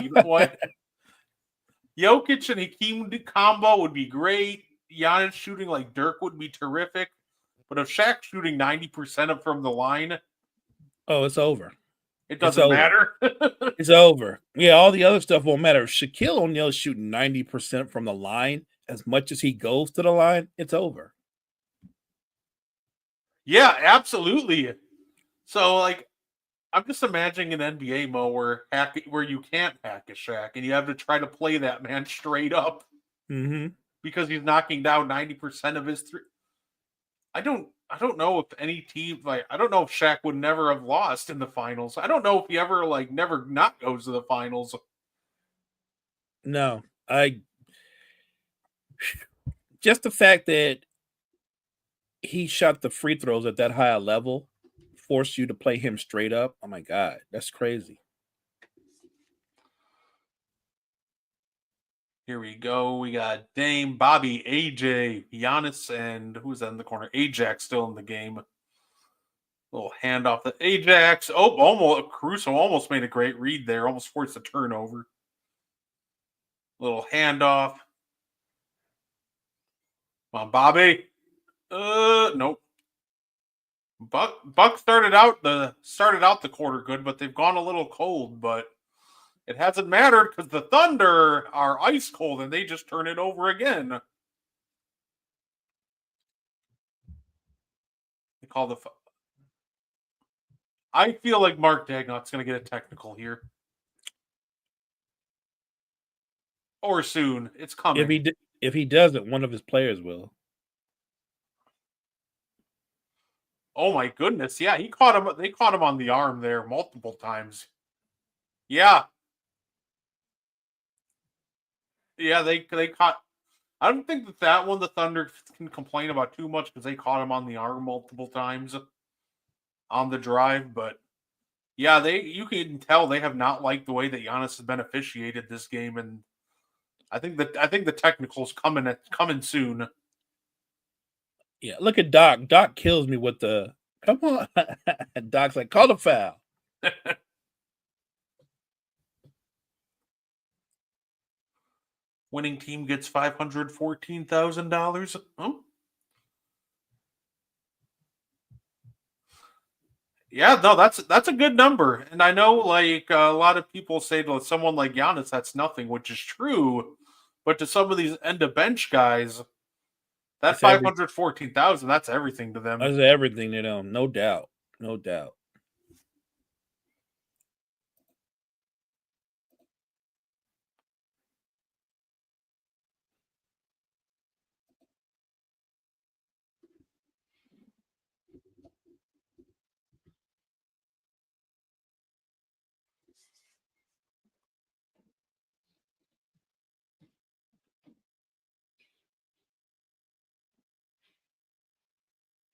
you know what? Jokic and Hakeem combo would be great. Giannis shooting like Dirk would be terrific. But if Shaq's shooting 90% from the line, oh, it's over. It doesn't matter. It's over. Yeah, all the other stuff won't matter. If Shaquille O'Neal is shooting 90% from the line, as much as he goes to the line, it's over. Yeah, absolutely. So, like, I'm just imagining an NBA Mo where you can't hack a Shaq and you have to try to play that man straight up because he's knocking down 90% of his three. I don't know if any team I don't know if Shaq would never have lost in the finals. I don't know if he ever never not goes to the finals. No, just the fact that he shot the free throws at that high a level forced you to play him straight up. Oh my God, that's crazy. Here we go. We got Dame, Bobby, AJ, Giannis, and who's that in the corner? Ajax still in the game. Little handoff to Ajax. Oh, almost Caruso almost made a great read there. Almost forced a turnover. Little handoff. Come on, Bobby. Nope. Buck started out the quarter good, but they've gone a little cold. But it hasn't mattered because the Thunder are ice cold and they just turn it over again. They call the. I feel like Mark Dagnot's going to get a technical here. Or soon. It's coming. If he doesn't, one of his players will. Oh my goodness. Yeah, they caught him on the arm there multiple times. Yeah. Yeah, they caught. I don't think that one the Thunder can complain about too much because they caught him on the arm multiple times on the drive. But yeah, you can tell they have not liked the way that Giannis has been officiated this game, and I think the technical's coming soon. Yeah, look at Doc. Doc kills me with the come on. Doc's like, call the foul. Winning team gets $514,000. Oh. Yeah, no, that's a good number, and I know like a lot of people say to someone like Giannis, that's nothing, which is true. But to some of these end of bench guys, that It's every 514,000, that's everything to them. that's everything to them, no doubt, no doubt.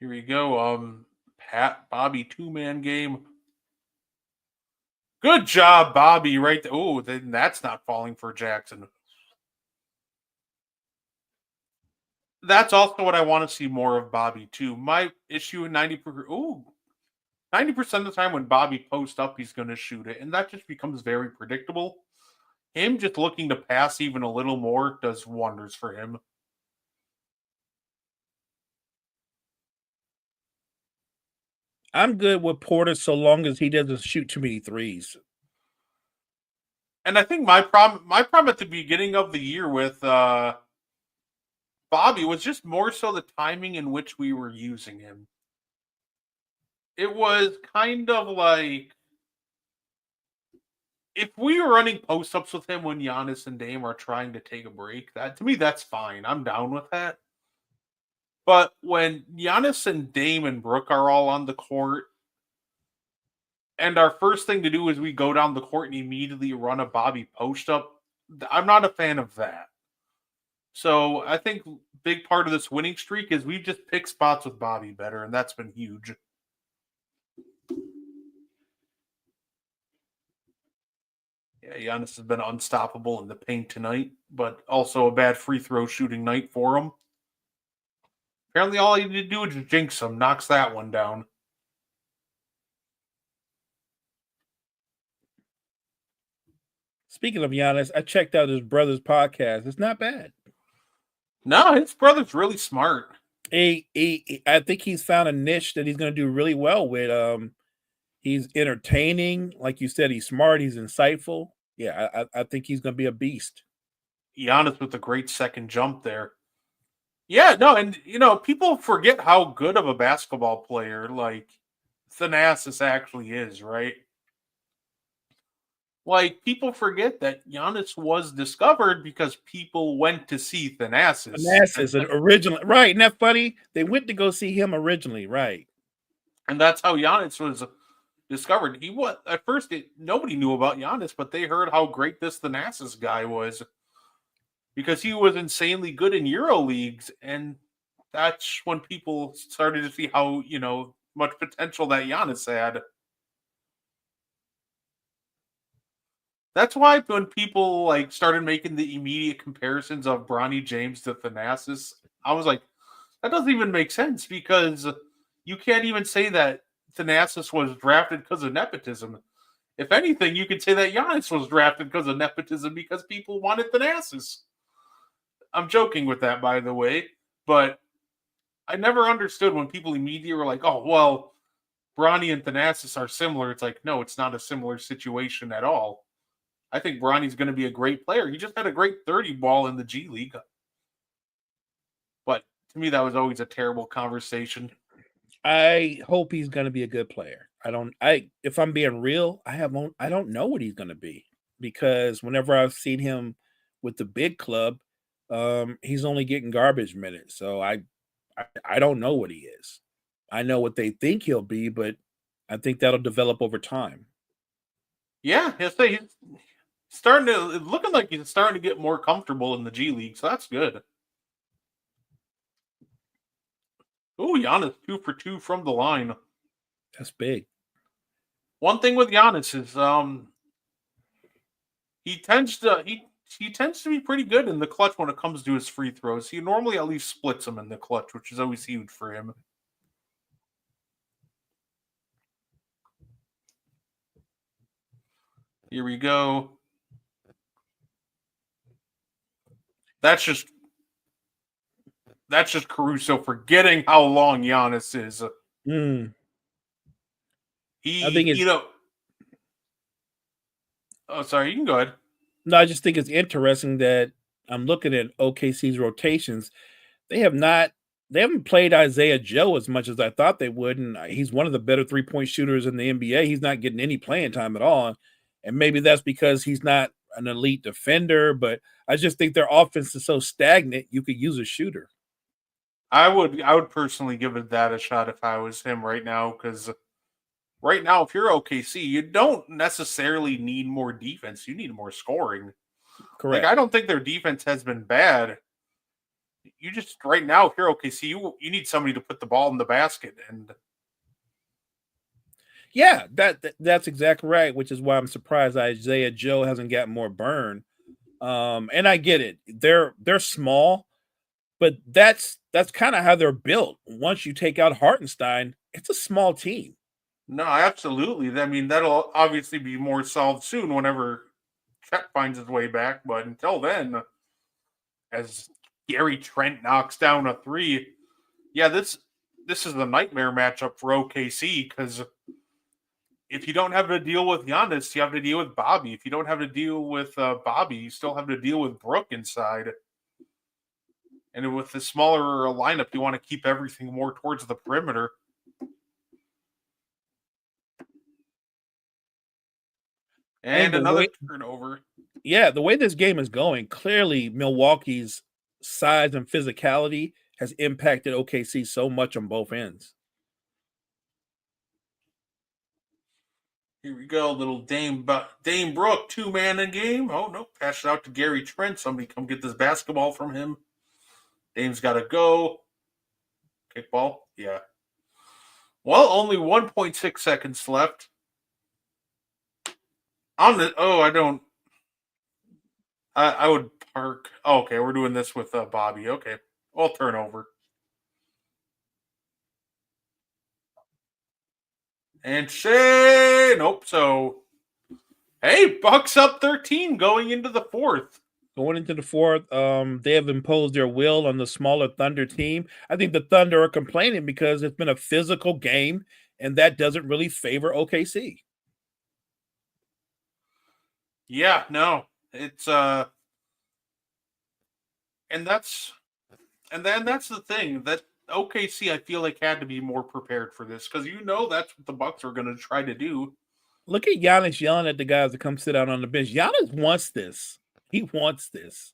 Here we go. Pat Bobby 2-man game. Good job, Bobby. Right. Oh, then that's not falling for Jackson. That's also what I want to see more of Bobby too. My issue in 90% of the time when Bobby posts up, he's going to shoot it, and that just becomes very predictable. Him just looking to pass even a little more does wonders for him. I'm good with Porter so long as he doesn't shoot too many threes. And I think my problem at the beginning of the year with Bobby was just more so the timing in which we were using him. It was kind of like if we were running post ups with him when Giannis and Dame are trying to take a break, that to me that's fine. I'm down with that. But when Giannis and Dame and Brooke are all on the court, and our first thing to do is we go down the court and immediately run a Bobby post up, I'm not a fan of that. So I think big part of this winning streak is we've just picked spots with Bobby better, and that's been huge. Yeah, Giannis has been unstoppable in the paint tonight, but also a bad free throw shooting night for him. Apparently, all he did to do is just jinx him, knocks that one down. Speaking of Giannis, I checked out his brother's podcast. It's not bad. No, his brother's really smart. I think he's found a niche that he's going to do really well with. He's entertaining, like you said. He's smart. He's insightful. Yeah, I think he's going to be a beast. Giannis with a great second jump there. Yeah, no, and people forget how good of a basketball player like Thanasis actually is, right? Like people forget that Giannis was discovered because people went to see Thanasis. Thanasis originally, right? Isn't that funny? They went to go see him originally, right? And that's how Giannis was discovered. He was at first nobody knew about Giannis, but they heard how great this Thanasis guy was because he was insanely good in Euro leagues, and that's when people started to see how much potential that Giannis had. That's why when people like started making the immediate comparisons of Bronny James to Thanasis, I was like, that doesn't even make sense because you can't even say that Thanasis was drafted because of nepotism. If anything, you could say that Giannis was drafted because of nepotism because people wanted Thanasis. I'm joking with that, by the way, but I never understood when people immediately were like, oh, well, Bronny and Thanasis are similar. It's like, no, it's not a similar situation at all. I think Bronny's going to be a great player. He just had a great 30 ball in the G League. But to me, that was always a terrible conversation. I hope he's going to be a good player. If I'm being real, I don't know what he's going to be because whenever I've seen him with the big club, he's only getting garbage minutes. So I don't know what he is. I know what they think he'll be, but I think that'll develop over time. Yeah, he's starting to looking like he's starting to get more comfortable in the G League, so that's good. Ooh, Giannis 2 for 2 from the line. That's big. One thing with Giannis is he tends to be pretty good in the clutch when it comes to his free throws. He normally at least splits them in the clutch, which is always huge for him. Here we go. That's just Caruso forgetting how long Giannis is. He, I think it's oh, sorry, you can go ahead. no, I just think it's interesting that I'm looking at OKC's rotations. They haven't played Isaiah Joe as much as I thought they would, and he's one of the better 3-point shooters in the NBA. He's not getting any playing time at all, and maybe that's because he's not an elite defender. But I just think their offense is so stagnant. You could use a shooter. I would personally give it that a shot if I was him right now, because right now, if you're OKC, you don't necessarily need more defense. You need more scoring. Correct. Like, I don't think their defense has been bad. You just right now, if you're OKC, you need somebody to put the ball in the basket, and Yeah, that's exactly right, which is why I'm surprised Isaiah Joe hasn't gotten more burn. And I get it. They're small, but that's kind of how they're built. Once you take out Hartenstein, it's a small team. no, absolutely. I mean, that'll obviously be more solved soon whenever Chet finds his way back. But until then, as Gary Trent knocks down a three, yeah, this is the nightmare matchup for OKC, because if you don't have to deal with Giannis, you have to deal with Bobby. If you don't have to deal with Bobby, you still have to deal with Brook inside. And with the smaller lineup, you want to keep everything more towards the perimeter. And another turnover. Yeah, the way this game is going, clearly Milwaukee's size and physicality has impacted OKC so much on both ends. Here we go, little Dame Brook, 2-man in game. Oh, no, pass it out to Gary Trent. Somebody come get this basketball from him. Dame's got to go. Kickball, yeah. Well, only 1.6 seconds left. I would park. Oh, okay, we're doing this with Bobby. Okay, well, turnover. And Shea, nope. So, hey, Bucks up 13 going into the fourth. Going into the fourth, they have imposed their will on the smaller Thunder team. I think the Thunder are complaining because it's been a physical game, and that doesn't really favor OKC. Yeah, no, it's and that's the thing that OKC, I feel like, had to be more prepared for this, because that's what the Bucks are going to try to do. Look at Giannis yelling at the guys to come sit out on the bench. Giannis wants this. He wants this.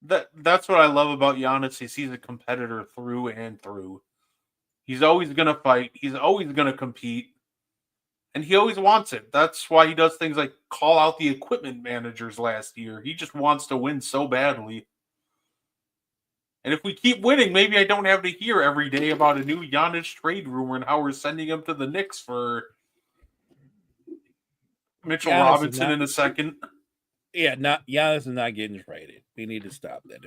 That's what I love about Giannis, is he's a competitor through and through. He's always going to fight. He's always going to compete. And he always wants it. That's why he does things like call out the equipment managers last year. He just wants to win so badly. And if we keep winning, maybe I don't have to hear every day about a new Giannis trade rumor and how we're sending him to the Knicks for Mitchell Robinson in a second. Yeah, Giannis is not getting traded. We need to stop that.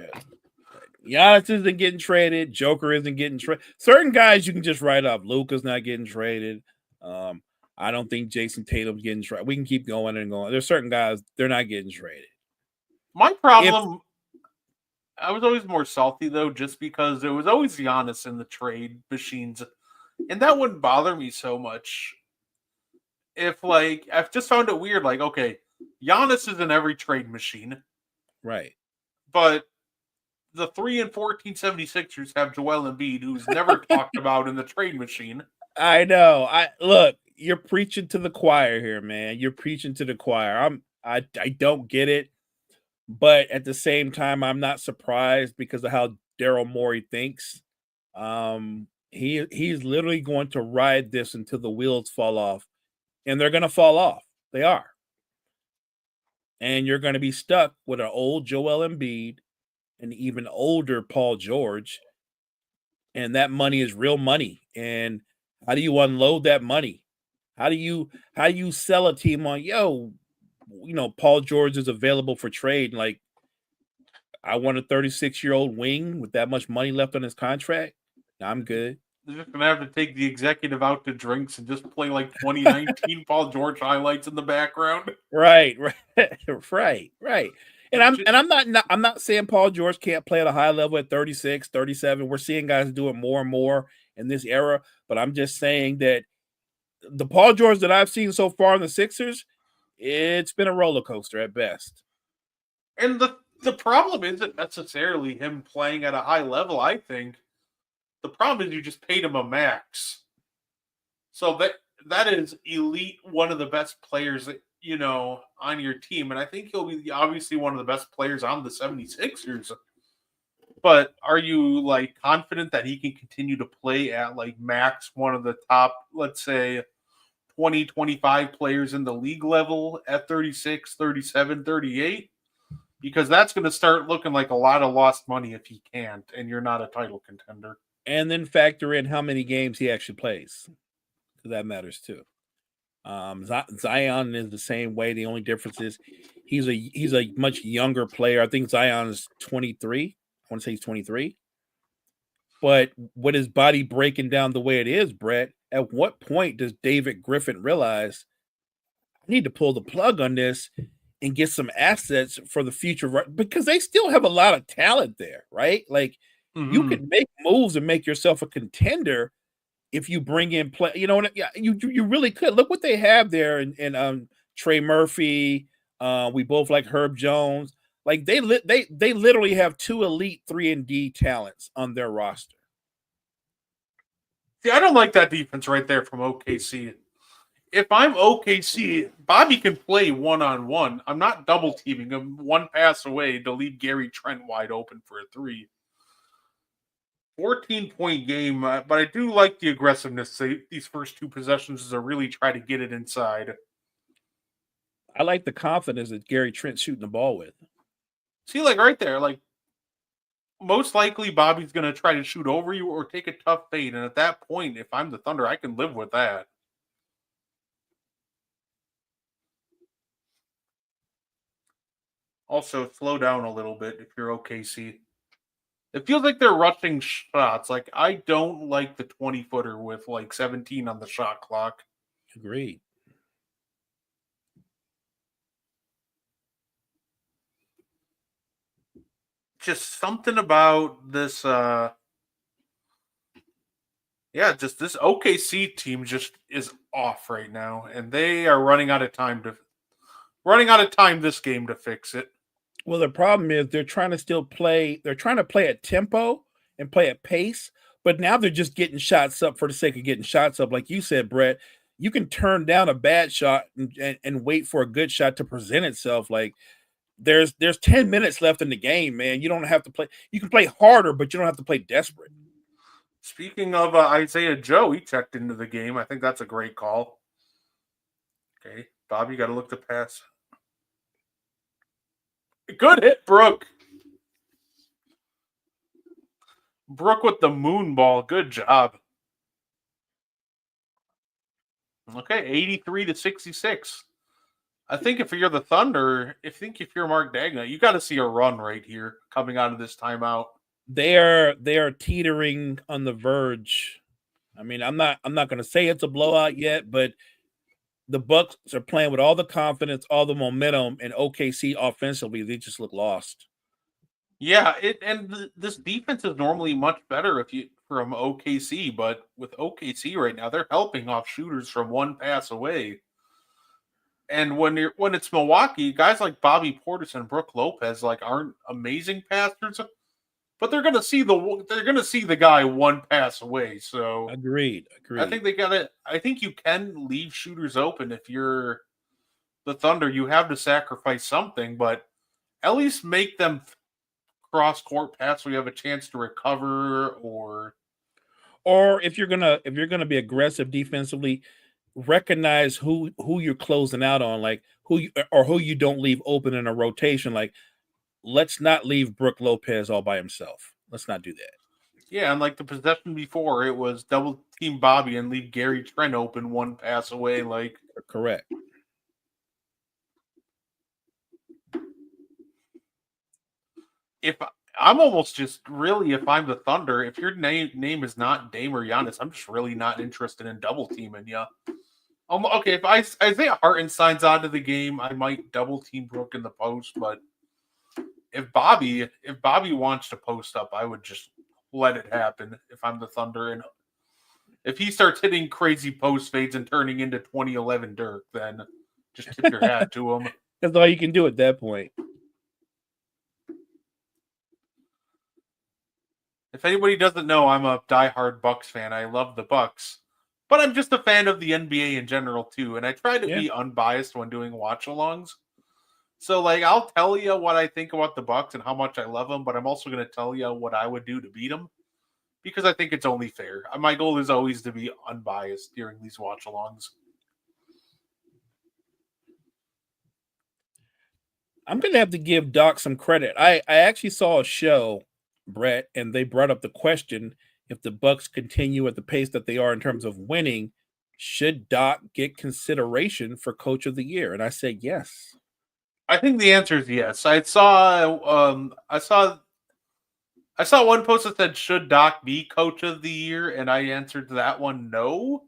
Giannis isn't getting traded. Joker isn't getting traded. Certain guys you can just write off. Luka's not getting traded. I don't think Jason Tatum's getting traded. We can keep going and going. There's certain guys, they're not getting traded. My problem, I was always more salty, though, just because there was always Giannis in the trade machines. And that wouldn't bother me so much. I've just found it weird. Like, okay, Giannis is in every trade machine. Right. But the 3 and 14 76ers have Joel Embiid, who's never talked about in the trade machine. I know. Look, you're preaching to the choir here, man. You're preaching to the choir. I don't get it, but at the same time, I'm not surprised because of how Daryl Morey thinks. He's literally going to ride this until the wheels fall off, and they're going to fall off. They are, and you're going to be stuck with an old Joel Embiid, an even older Paul George, and that money is real money. And how do you unload that money? How do you sell a team on, Paul George is available for trade? Like, I want a 36-year-old wing with that much money left on his contract. I'm good. They're just gonna have to take the executive out to drinks and just play like 2019 Paul George highlights in the background. Right. And I'm not saying Paul George can't play at a high level at 36, 37. We're seeing guys do it more and more in this era, but I'm just saying that the Paul George that I've seen so far in the Sixers, it's been a roller coaster at best. And the problem isn't necessarily him playing at a high level, I think. The problem is you just paid him a max. So that is elite, one of the best players on your team. And I think he'll be obviously one of the best players on the 76ers. But are you like confident that he can continue to play at like max one of the top, let's say 20, 25 players in the league level at 36, 37, 38? Because that's going to start looking like a lot of lost money if he can't, and you're not a title contender. And then factor in how many games he actually plays. That matters too. Zion is the same way. The only difference is he's a much younger player. I think Zion is 23. I want to say he's 23. But with his body breaking down the way it is, Brett, at what point does David Griffin realize I need to pull the plug on this and get some assets for the future? Because they still have a lot of talent there, right? Like you can make moves and make yourself a contender if you bring in play. You know, you really could. Look what they have there in Trey Murphy. We both like Herb Jones. Like they literally have 2 elite 3-and-D talents on their roster. See, I don't like that defense right there from OKC. If I'm OKC, Bobby can play one-on-one. I'm not double teaming him one pass away to leave Gary Trent wide open for a 3. 14-point game, but I do like the aggressiveness. These first 2 possessions to really try to get it inside. I like the confidence that Gary Trent's shooting the ball with. See, like right there, like most likely Bobby's going to try to shoot over you or take a tough fade. And at that point, if I'm the Thunder, I can live with that. Also, slow down a little bit if you're OKC. It feels like they're rushing shots. Like, I don't like the 20-footer with like 17 on the shot clock. Agreed. Just something about this just this OKC team just is off right now, and they are running out of time this game to fix it. Well, the problem is they're trying to play at tempo and play at pace, but now they're just getting shots up for the sake of getting shots up. Like you said, Brett, you can turn down a bad shot and wait for a good shot to present itself. Like there's 10 minutes left in the game, man. You don't have to play. You can play harder, but you don't have to play desperate. Speaking of Isaiah Joe, he checked into the game. I think that's a great call. Okay, Bob, you got to look to pass. Good hit, Brooke. Brooke with the moon ball. Good job. Okay, 83-66. I think if you're the Thunder, if you're Mark Daigneault, you got to see a run right here coming out of this timeout. They are teetering on the verge. I mean, I'm not going to say it's a blowout yet, but the Bucks are playing with all the confidence, all the momentum, and OKC offensively, they just look lost. Yeah, this defense is normally much better from OKC, but with OKC right now, they're helping off shooters from one pass away. And when it's Milwaukee, guys like Bobby Portis and Brook Lopez aren't amazing passers, but they're gonna see the guy one pass away. So agreed. I think you can leave shooters open if you're the Thunder. You have to sacrifice something, but at least make them cross court pass so you have a chance to recover, or if you're gonna be aggressive defensively, recognize who you're closing out on, like who you don't leave open in a rotation. Like, let's not leave Brook Lopez all by himself. Let's not do that. Yeah, and like the possession before, it was double team Bobby and leave Gary Trent open one pass away. Like, correct. If I'm almost just really, if I'm the Thunder, if your name is not Dame or Giannis, I'm just really not interested in double teaming you. Okay, if Isaiah Hartenstein's out of the game, I might double team Brook in the post, but if Bobby wants to post up, I would just let it happen if I'm the Thunder. And If he starts hitting crazy post fades and turning into 2011 Dirk, then just tip your hat to him. That's all you can do at that point. If anybody doesn't know, I'm a diehard Bucks fan. I love the Bucks, but I'm just a fan of the NBA in general too, and I try to be unbiased when doing watch-alongs. So, like, I'll tell you what I think about the Bucks and how much I love them, but I'm also going to tell you what I would do to beat them because I think it's only fair. My goal is always to be unbiased during these watch-alongs. I'm going to have to give Doc some credit. I actually saw a show, Brett, and they brought up the question, if the Bucks continue at the pace that they are in terms of winning, should Doc get consideration for Coach of the Year? And I said yes. I think the answer is yes. I saw one post that said, should Doc be Coach of the Year? And I answered that one no.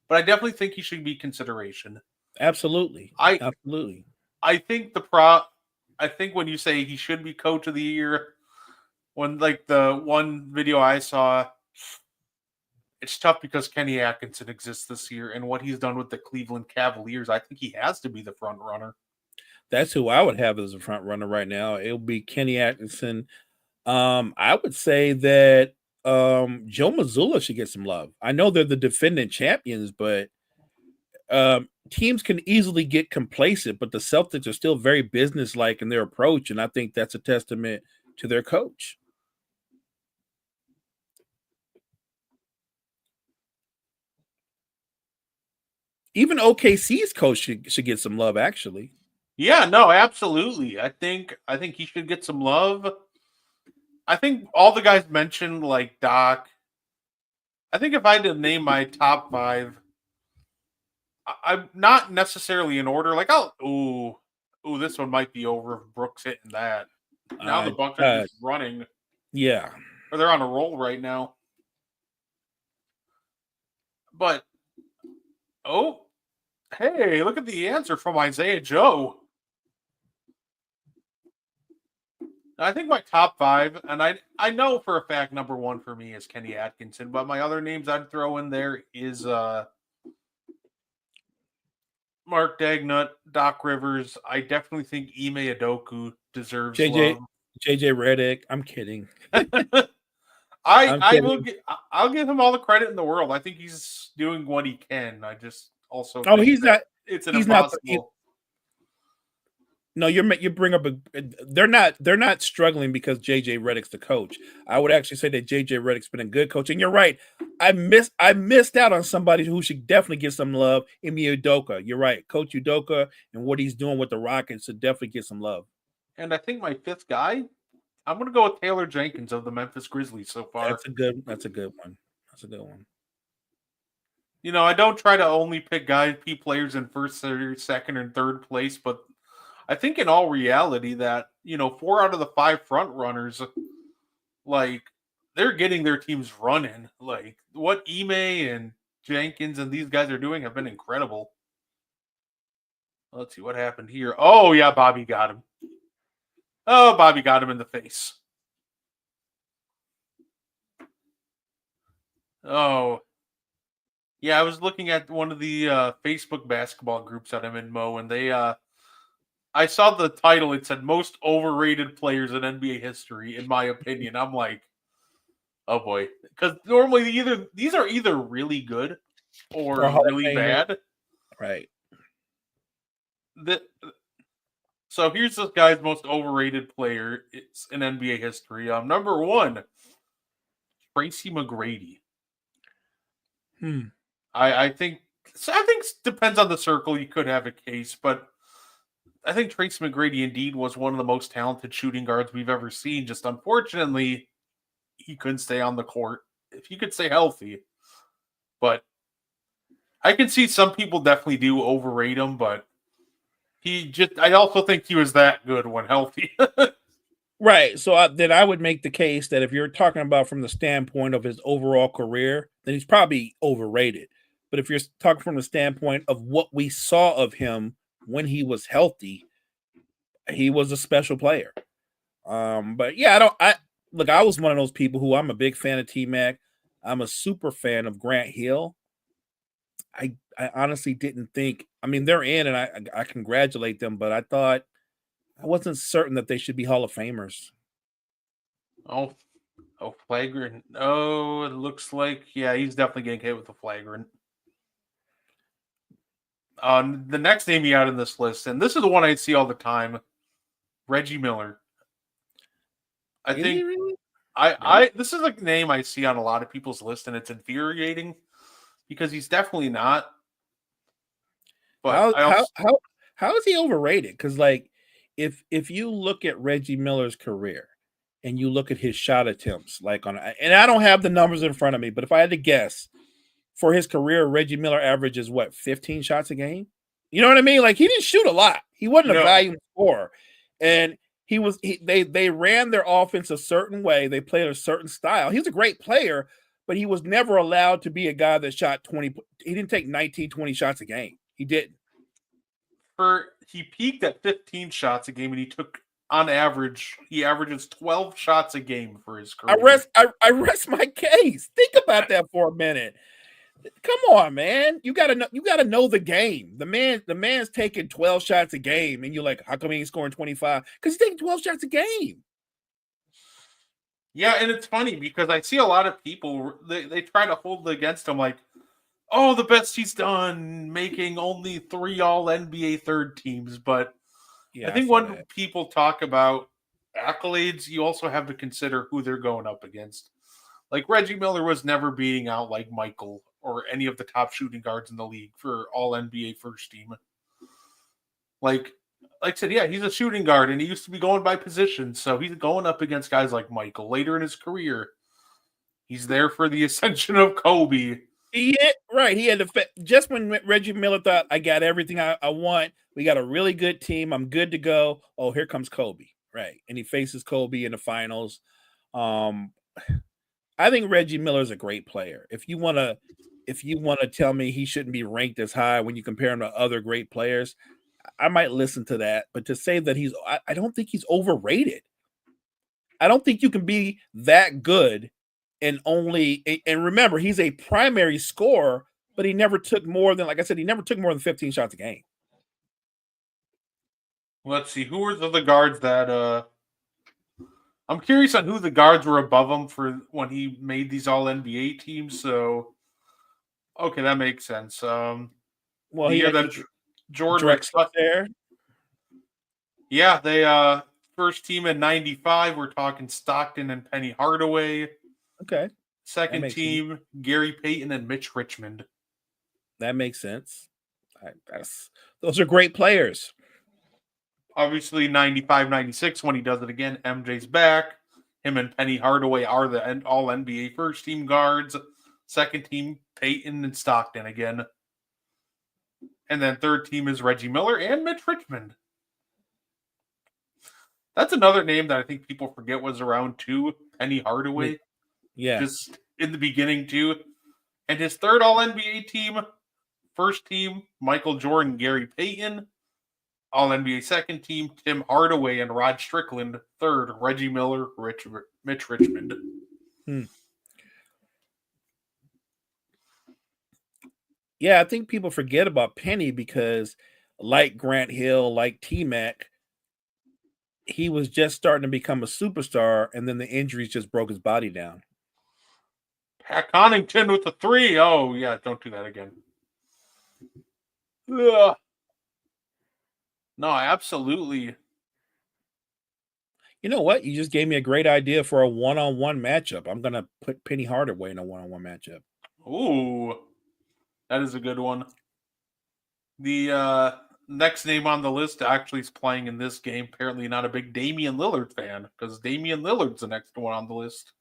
But I definitely think he should be consideration. Absolutely. Absolutely. I think when you say he should be Coach of the Year, when like the one video I saw, it's tough because Kenny Atkinson exists this year, and what he's done with the Cleveland Cavaliers, I think he has to be the front runner. That's who I would have as a front runner right now. It'll be Kenny Atkinson. I would say that Joe Mazzulla should get some love. I know they're the defending champions, but teams can easily get complacent, but the Celtics are still very businesslike in their approach, and I think that's a testament to their coach. Even OKC's coach should get some love, actually. Yeah, no, absolutely. I think he should get some love. I think all the guys mentioned, like Doc. I think if I had to name my top 5, I'm not necessarily in order. Like, this one might be over if Brooks hitting that. Now the Bucks are just running. Yeah. Or they're on a roll right now. But, hey, look at the answer from Isaiah Joe. I think my top 5, and I know for a fact number 1 for me is Kenny Atkinson, but my other names I'd throw in there is Mark Dagnut, Doc Rivers. I definitely think Ime Udoka deserves love. JJ Redick. I'm kidding. I'll give him all the credit in the world. I think he's doing what he can. I just also he's not. It's an impossible. No, you bring up they're not struggling because JJ Redick's the coach. I would actually say that JJ Redick's been a good coach, and you're right. I missed out on somebody who should definitely get some love. Ime Udoka. You're right, Coach Udoka, and what he's doing with the Rockets should definitely get some love. And I think my 5th guy, I'm going to go with Taylor Jenkins of the Memphis Grizzlies so far. That's a good one. That's a good one. You know, I don't try to only pick players in first, second, and third place, but I think in all reality that, 4 out of the 5 front runners, like, they're getting their teams running. Like, what Ime and Jenkins and these guys are doing have been incredible. Let's see what happened here. Oh, yeah, Bobby got him. Oh, Bobby got him in the face. Oh. Yeah, I was looking at one of the Facebook basketball groups that I'm in, Mo, and they I saw the title. It said most overrated players in NBA history, in my opinion. I'm like, oh boy, because normally these are either really good or really bad. Right. So here's this guy's most overrated player. It's in NBA history. Number 1, Tracy McGrady. I think depends on the circle. You could have a case, but I think Tracy McGrady indeed was one of the most talented shooting guards we've ever seen. Just unfortunately, he couldn't stay on the court. If he could stay healthy, but I can see some people definitely do overrate him, but I also think he was that good when healthy. Right. So then I would make the case that if you're talking about from the standpoint of his overall career, then he's probably overrated. But if you're talking from the standpoint of what we saw of him when he was healthy, he was a special player. But yeah, I was one of those people who I'm a big fan of T-Mac. I'm a super fan of Grant Hill. I honestly didn't think. I mean, they're in, and I congratulate them, but I wasn't certain that they should be Hall of Famers. Oh, flagrant. Oh, it looks like he's definitely getting hit with a flagrant. The next name you had in this list, and this is the one I see all the time, Reggie Miller. I Is think he really? I this is a name I see on a lot of people's list, and it's infuriating because he's definitely not. But How I how also how how is he overrated? Because like, if you look at Reggie Miller's career and you look at his shot attempts, like and I don't have the numbers in front of me, but if I had to guess, for his career, Reggie Miller averages what 15 shots a game. You know what I mean? Like he didn't shoot a lot. He wasn't a no. volume scorer, and they ran their offense a certain way. They played a certain style. He was a great player, but he was never allowed to be a guy that shot 20. He didn't take 19, 20 shots a game. He didn't. He peaked at 15 shots a game, and he averages 12 shots a game for his career. I rest my case. Think about that for a minute. Come on, man. You gotta know the game. The man's taking 12 shots a game, and you're like, how come he ain't scoring 25? Because he's taking 12 shots a game. Yeah, and it's funny because I see a lot of people they try to hold it against him like, oh, the best he's done, making only 3 all NBA third teams. But Yeah, I think saw when that. people talk about accolades, you also have to consider who they're going up against. Like Reggie Miller was never beating out like Michael or any of the top shooting guards in the league for all NBA first team. Like I said, yeah, he's a shooting guard and he used to be going by position. So he's going up against guys like Michael later in his career. He's there for the ascension of Kobe. Right. He had just when Reggie Miller thought, I got everything I want. We got a really good team. I'm good to go. Oh, here comes Kobe. Right. And he faces Kobe in the finals. I think Reggie Miller is a great player. If you want to tell me he shouldn't be ranked as high when you compare him to other great players, I might listen to that. But to say that I don't think he's overrated. I don't think you can be that good and remember, he's a primary scorer, but he never took more than, like I said, he never took more than 15 shots a game. Let's see, who were the guards that I'm curious on who the guards were above him for when he made these all NBA teams. So okay, that makes sense. Well, he had that Jordan there. Yeah, they first team in 95, we're talking Stockton and Penny Hardaway. Okay. Second team, Gary Payton and Mitch Richmond. That makes sense. Those are great players. Obviously, 95, 96, when he does it again, MJ's back. Him and Penny Hardaway are the all NBA first team guards. Second team, Payton and Stockton again. And then third team is Reggie Miller and Mitch Richmond. That's another name that I think people forget was around too, Penny Hardaway. Yeah. Just in the beginning too. And his third all-NBA team, first team, Michael Jordan, Gary Payton. All-NBA second team, Tim Hardaway and Rod Strickland. Third, Reggie Miller, Mitch Richmond. Yeah, I think people forget about Penny because like Grant Hill, like T-Mac, he was just starting to become a superstar, and then the injuries just broke his body down. Pat Connaughton with the 3. Oh, yeah, don't do that again. Ugh. No, absolutely. You know what? You just gave me a great idea for a one-on-one matchup. I'm going to put Penny Hardaway in a one-on-one matchup. Ooh, that is a good one. The next name on the list actually is playing in this game. Apparently not a big Damian Lillard fan because Damian Lillard's the next one on the list.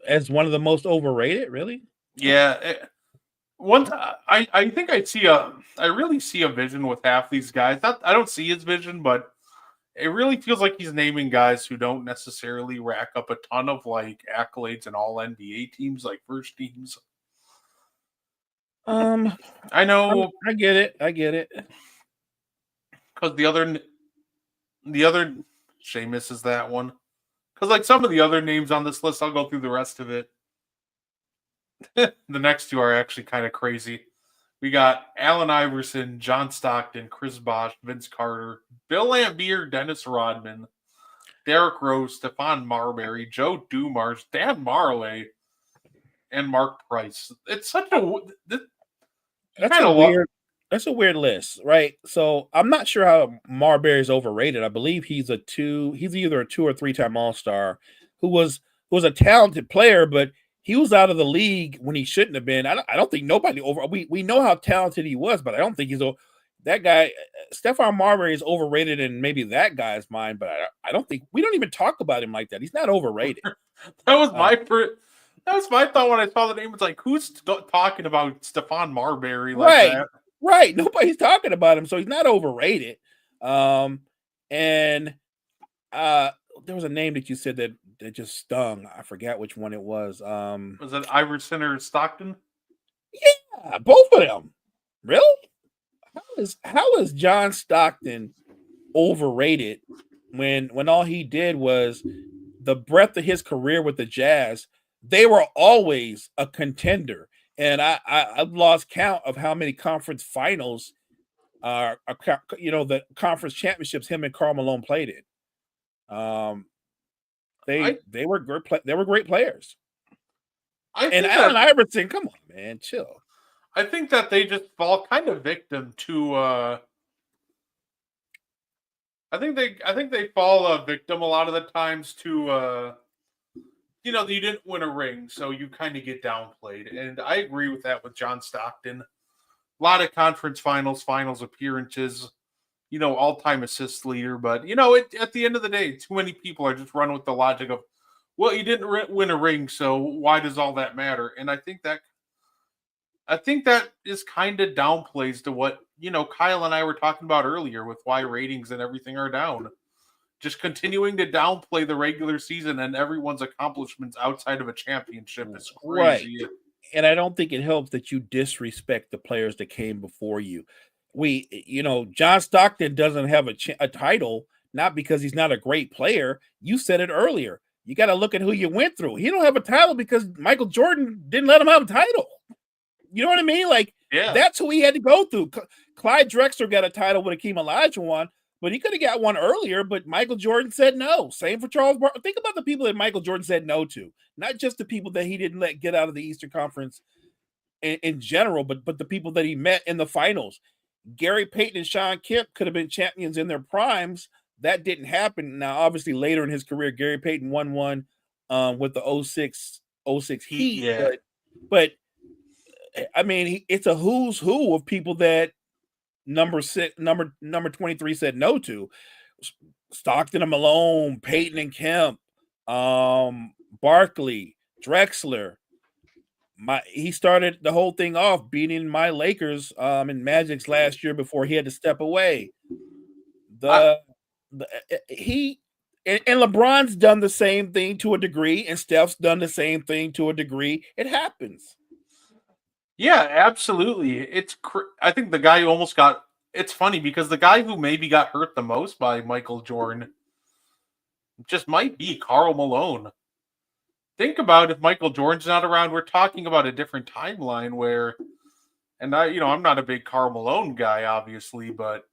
As one of the most overrated, really? Yeah. I think I really see a vision with half these guys. I don't see his vision, but it really feels like he's naming guys who don't necessarily rack up a ton of like accolades in all NBA teams, like first teams. I know. I get it. Because the other Seamus is that one. Because like some of the other names on this list, I'll go through the rest of it. The next two are actually kind of crazy. We got Allen Iverson, John Stockton, Chris Bosh, Vince Carter, Bill Laimbeer, Dennis Rodman, Derrick Rose, Stephon Marbury, Joe Dumars, Dan Marley, and Mark Price. It's such a That's a weird. That's a weird list, right? So I'm not sure how Marbury is overrated. I believe he's a two. He's either a 2 or 3-time All-Star, who was a talented player, but he was out of the league when he shouldn't have been. I don't think nobody over. We know how talented he was, but I don't think he's that guy. Stephon Marbury is overrated in maybe that guy's mind, but I don't think we don't even talk about him like that. He's not overrated. That was my That was my thought when I saw the name. It's like, who's talking about Stephon Marbury like that? Right. Nobody's talking about him, so he's not overrated. And there was a name that you said that just stung. I forgot which one it was. Was it Iverson or Stockton? Yeah, both of them. Really? How is John Stockton overrated when all he did was the breadth of his career with the Jazz? They were always a contender. And I've lost count of how many conference finals, the conference championships him and Karl Malone played in. They were great players. And Allen Iverson, come on, man, chill. I think that they just fall kind of victim to. I think they fall a victim a lot of the times to. You didn't win a ring, so you kind of get downplayed. And I agree with that with John Stockton. A lot of conference finals appearances, all-time assist leader. But, at the end of the day, too many people are just running with the logic of, well, you didn't win a ring, so why does all that matter? And I think that is kind of downplays to what, Kyle and I were talking about earlier with why ratings and everything are down. Just continuing to downplay the regular season and everyone's accomplishments outside of a championship is crazy. Right. And I don't think it helps that you disrespect the players that came before you. John Stockton doesn't have a title, not because he's not a great player. You said it earlier. You got to look at who you went through. He don't have a title because Michael Jordan didn't let him have a title. You know what I mean? That's who he had to go through. Clyde Drexler got a title with Akeem Olajuwon. But he could have got one earlier, but Michael Jordan said no. Same for Charles Barkley. Think about the people that Michael Jordan said no to. Not just the people that he didn't let get out of the Eastern Conference in general, but the people that he met in the finals. Gary Payton and Sean Kemp could have been champions in their primes. That didn't happen. Now, obviously, later in his career, Gary Payton won one with the 06 Heat. Yeah. But I mean, it's a who's who of people that number 23 said no to. Stockton and Malone, Payton and Kemp, Barkley, Drexler. He started the whole thing off beating my Lakers in Magic's last year before he had to step away. And LeBron's done the same thing to a degree, and Steph's done the same thing to a degree. It happens. Yeah, absolutely. I think the guy who almost got. It's funny because the guy who maybe got hurt the most by Michael Jordan just might be Karl Malone. Think about if Michael Jordan's not around, we're talking about a different timeline where, and I'm not a big Karl Malone guy, obviously, but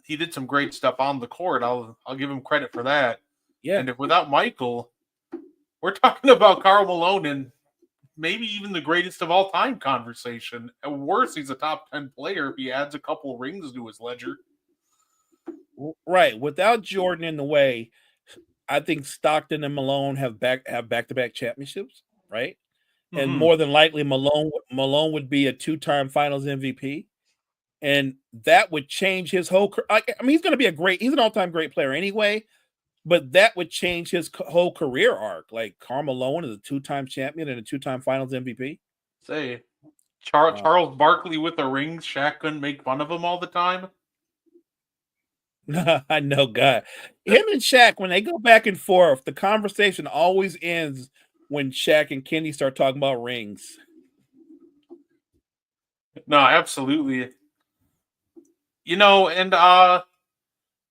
he did some great stuff on the court. I'll give him credit for that. Yeah. And if without Michael, we're talking about Karl Malone and maybe even the greatest of all time conversation. At worst, he's a top 10 player if he adds a couple rings to his ledger. Right. Without Jordan in the way, I think Stockton and Malone have back-to-back championships, right? Mm-hmm. And more than likely, Malone would be a 2-time Finals MVP, and that would change his whole career. I mean, he's an all-time great player anyway, but that would change his whole career arc. Like Karl Malone is a 2-time champion and a 2-time Finals MVP. Say, Charles Barkley with the rings, Shaq couldn't make fun of him all the time. I know, God. Him and Shaq, when they go back and forth, the conversation always ends when Shaq and Kenny start talking about rings. No, absolutely. And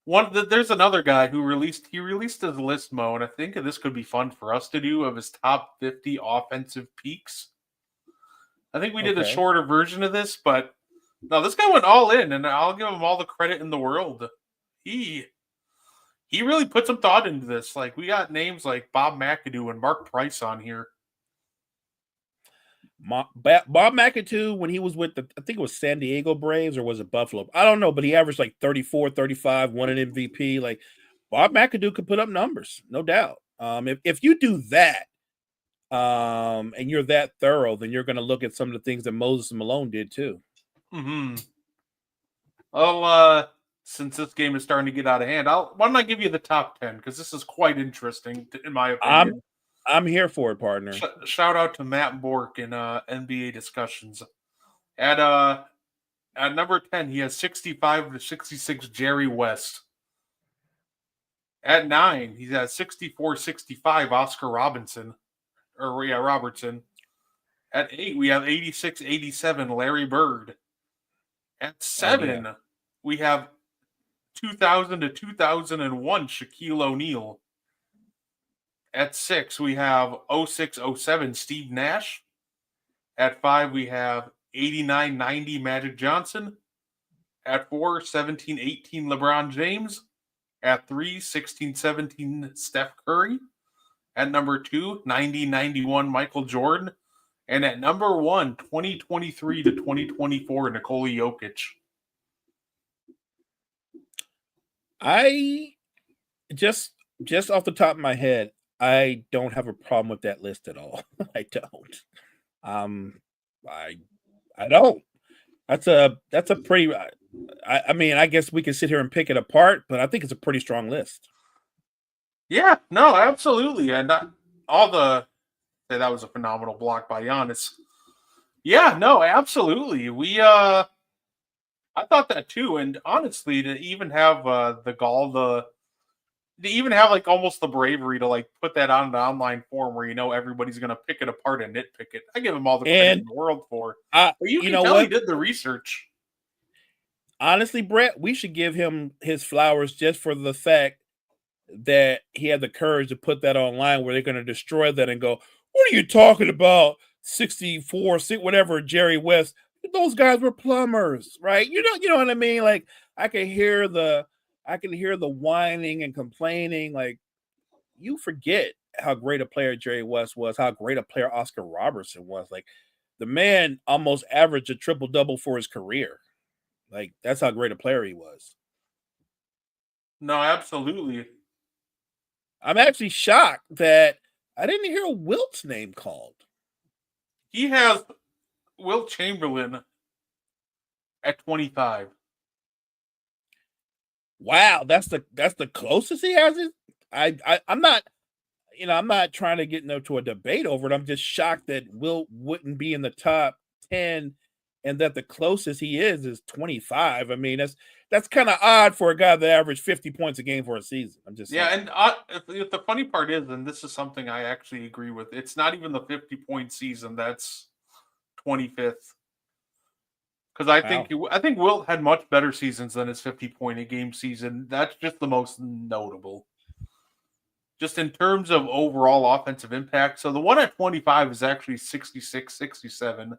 there's another guy who released his list, Mo, and I think this could be fun for us to do of his top 50 offensive peaks. I think we did a Okay. shorter version of this, but no, this guy went all in, and I'll give him all the credit in the world. He really put some thought into this. Like, we got names like Bob McAdoo and Mark Price on here. Bob McAdoo, when he was with I think it was San Diego Braves, or was it Buffalo? I don't know, but he averaged like 34, 35, won an MVP. Like, Bob McAdoo could put up numbers, no doubt. If you do that, and you're that thorough, then you're going to look at some of the things that Moses Malone did too. Mm-hmm. Well, since this game is starting to get out of hand, why don't I give you the top 10, because this is quite interesting, in my opinion. I'm here for it, partner. Shout out to Matt Bork in NBA discussions. At number 10, he has 65 to 66 Jerry West. At 9, he has 64-65 Oscar Robertson. Robertson. At 8, we have 86-87 Larry Bird. At 7, we have 2000 to 2001 Shaquille O'Neal. At 6, we have 06-07 Steve Nash. At 5, we have 89-90 Magic Johnson. At 4, 17-18 LeBron James. At 3, 16-17 Steph Curry. At number 2, 90-91 Michael Jordan. And at number 1, 2023 to 2024 Nikola Jokic. I just off the top of my head, I don't have a problem with that list at all. I don't. I don't. That's a pretty. I mean, I guess we can sit here and pick it apart, but I think it's a pretty strong list. Yeah, no, absolutely, and that was a phenomenal block by Giannis. Yeah, no, absolutely. I thought that too, and honestly, to even have the gall, to even have like almost the bravery to like put that on an online forum where everybody's gonna pick it apart and nitpick it, I give him all the credit in the world for. But you can tell he did the research. Honestly, Brett, we should give him his flowers just for the fact that he had the courage to put that online where they're going to destroy that and go, what are you talking about? 64, whatever, Jerry West. Those guys were plumbers, right? You know what I mean? Like, I can hear the whining and complaining. Like, you forget how great a player Jerry West was, how great a player Oscar Robertson was. Like, the man almost averaged a triple-double for his career. Like, that's how great a player he was. No, absolutely. I'm actually shocked that I didn't hear Wilt's name called. He has Wilt Chamberlain at 25. Wow, that's the closest he has it. I'm not, I'm not trying to get into a debate over it. I'm just shocked that Wilt wouldn't be in the top 10 and that the closest he is 25. I mean, that's kind of odd for a guy that averaged 50 points a game for a season. I'm just saying. And the funny part is, and this is something I actually agree with, it's not even the 50-point season that's 25th. Because I think Wilt had much better seasons than his 50-point a game season. That's just the most notable. Just in terms of overall offensive impact. So the one at 25 is actually 66-67.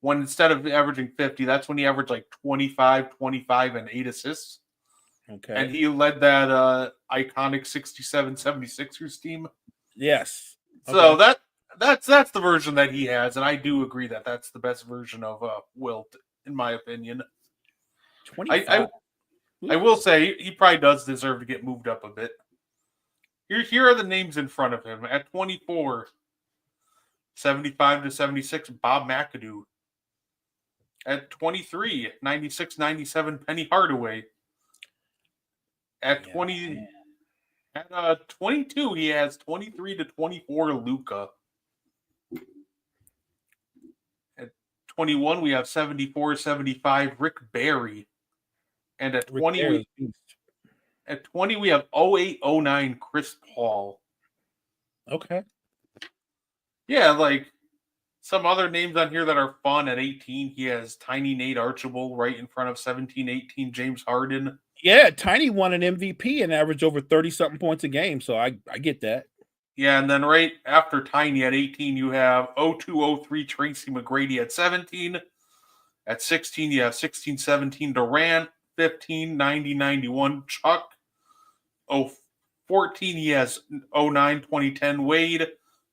When instead of averaging 50, that's when he averaged like 25, 25, and 8 assists. Okay. And he led that iconic 67-76ers team. Yes. Okay. So that's the version that he has, and I do agree that that's the best version of Wilt, in my opinion. 25. I will say he probably does deserve to get moved up a bit. Here are the names in front of him. At 24, 75-76, Bob McAdoo. At 23, 96-97, Penny Hardaway. At 22, he has 23-24, Luka. At 21, we have 74-75, Rick Barry. And at 20, we have 08-09, Chris Paul. Okay. Yeah, like some other names on here that are fun. At 18, he has Tiny Nate Archibald right in front of 17-18 James Harden. Yeah, Tiny won an MVP and averaged over 30-something points a game, so I get that. Yeah, and then right after Tiny at 18, you have 0203 Tracy McGrady at 17. At 16, you have 1617 Durant, 15 90 91 Chuck. 14, he has 09 2010 Wade,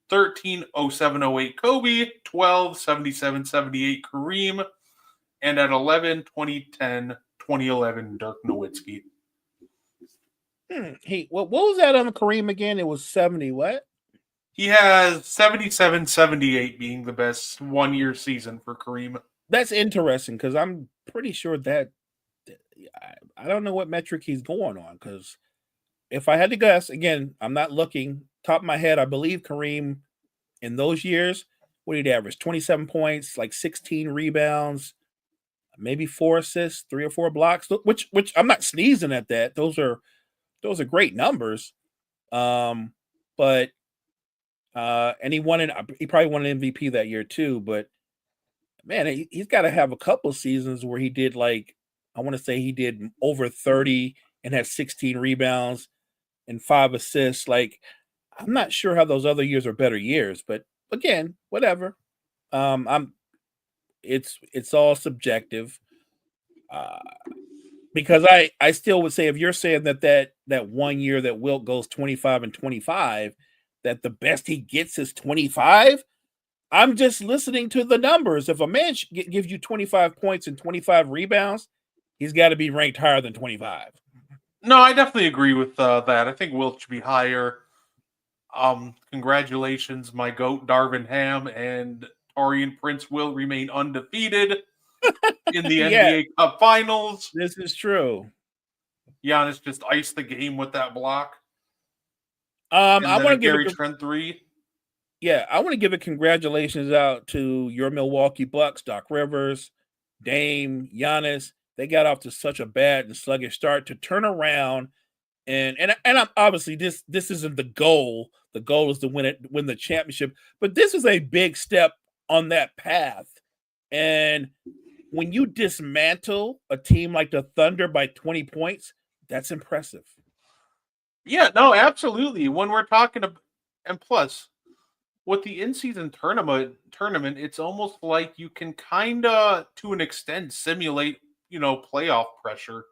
13 07 08 Kobe, 12 77 78 Kareem, and at 11 2010 2011 Dirk Nowitzki. What was that on Kareem again? It was 70 what? He has 77 78 being the best 1 year season for Kareem. That's interesting because I'm pretty sure that I don't know what metric he's going on, because if I had to guess, again, I'm not looking, top of my head, I believe Kareem in those years, what did he average? 27 points, like 16 rebounds, maybe 4 assists, 3 or 4 blocks, which I'm not sneezing at that. Those are great numbers. But and he probably won an MVP that year too, but man, he's got to have a couple seasons where he did, like, I want to say he did over 30 and had 16 rebounds and 5 assists. Like, I'm not sure how those other years are better years, but again, whatever. It's all subjective. Because I still would say, if you're saying that 1 year that Wilt goes 25 and 25, that the best he gets is 25, I'm just listening to the numbers. If a man gives you 25 points and 25 rebounds, he's got to be ranked higher than 25. No, I definitely agree with that. I think Wilt should be higher. Congratulations, my GOAT, Darvin Ham, and Taurean Prince will remain undefeated in the NBA Cup Finals. This is true. Giannis just iced the game with that block. I want to give Gary Trent 3. Yeah, I want to give a congratulations out to your Milwaukee Bucks, Doc Rivers, Dame, Giannis. They got off to such a bad and sluggish start to turn around, and I'm, obviously this isn't the goal. The goal is to win the championship, but this is a big step on that path. And when you dismantle a team like the Thunder by 20 points, that's impressive. Yeah, no, absolutely. When we're talking about, and plus, with the in-season tournament, it's almost like you can kind of, to an extent, simulate, playoff pressure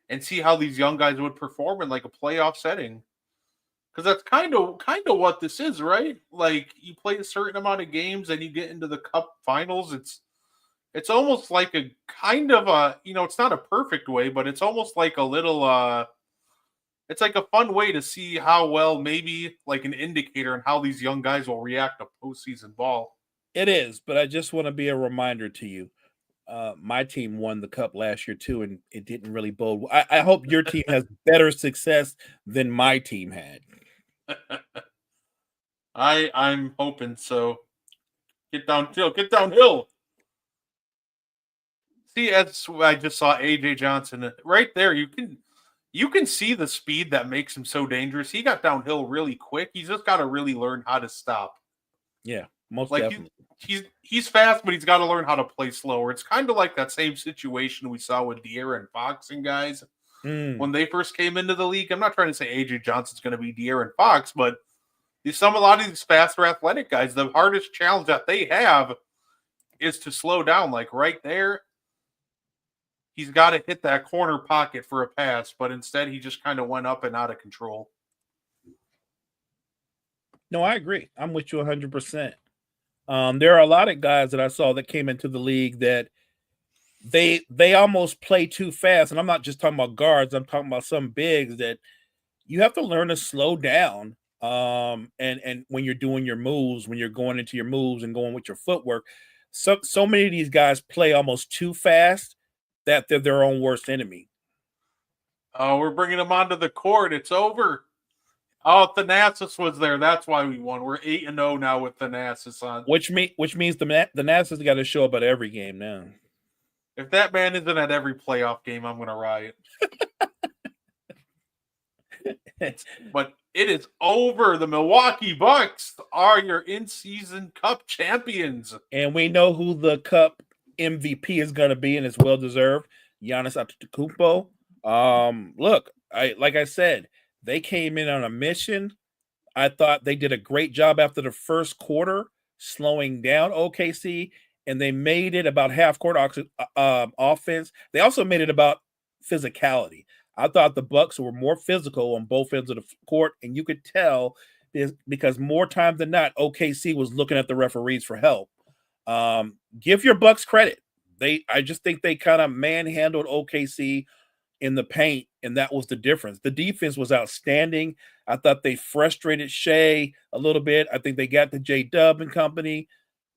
and see how these young guys would perform in like a playoff setting. Because that's kind of what this is, right? Like, you play a certain amount of games and you get into the Cup Finals. It's almost like a kind of a, it's not a perfect way, but it's almost like a little, it's like a fun way to see how well, maybe like an indicator on how these young guys will react to postseason ball. It is, but I just want to be a reminder to you. My team won the Cup last year too, and it didn't really bode. I hope your team has better success than my team had. I'm hoping so. Get downhill. See, as I just saw AJ Johnson right there. You can see the speed that makes him so dangerous. He got downhill really quick. He's just got to really learn how to stop. Yeah, most like definitely. He's fast, but he's got to learn how to play slower. It's kind of like that same situation we saw with De'Aaron Fox and guys when they first came into the league. I'm not trying to say AJ Johnson's going to be De'Aaron Fox, but a lot of these faster athletic guys, the hardest challenge that they have is to slow down. Like right there, he's got to hit that corner pocket for a pass, but instead he just kind of went up and out of control. No, I agree. I'm with you 100%. There are a lot of guys that I saw that came into the league that they almost play too fast. And I'm not just talking about guards. I'm talking about some bigs that you have to learn to slow down. And when you're doing your moves, when you're going into your moves and going with your footwork, so many of these guys play almost too fast that they're their own worst enemy. Oh, we're bringing them onto the court. It's over. Oh, Thanasis was there. That's why we won. We're 8-0 now with Thanasis on. Which means the Thanasis got to show up at every game now. If that man isn't at every playoff game, I'm going to riot. But it is over. The Milwaukee Bucks are your in-season Cup champions. And we know who the Cup MVP is going to be, and it's well-deserved. Giannis Antetokounmpo. Look, like I said, they came in on a mission. I thought they did a great job after the first quarter slowing down OKC, and they made it about half court offense. They also made it about physicality. I thought the Bucks were more physical on both ends of the court, and you could tell because more times than not, OKC was looking at the referees for help. Give your Bucks credit. I just think they kind of manhandled OKC in the paint, and that was the difference. The defense was outstanding. I thought they frustrated Shea a little bit. I think they got the J-Dub and company.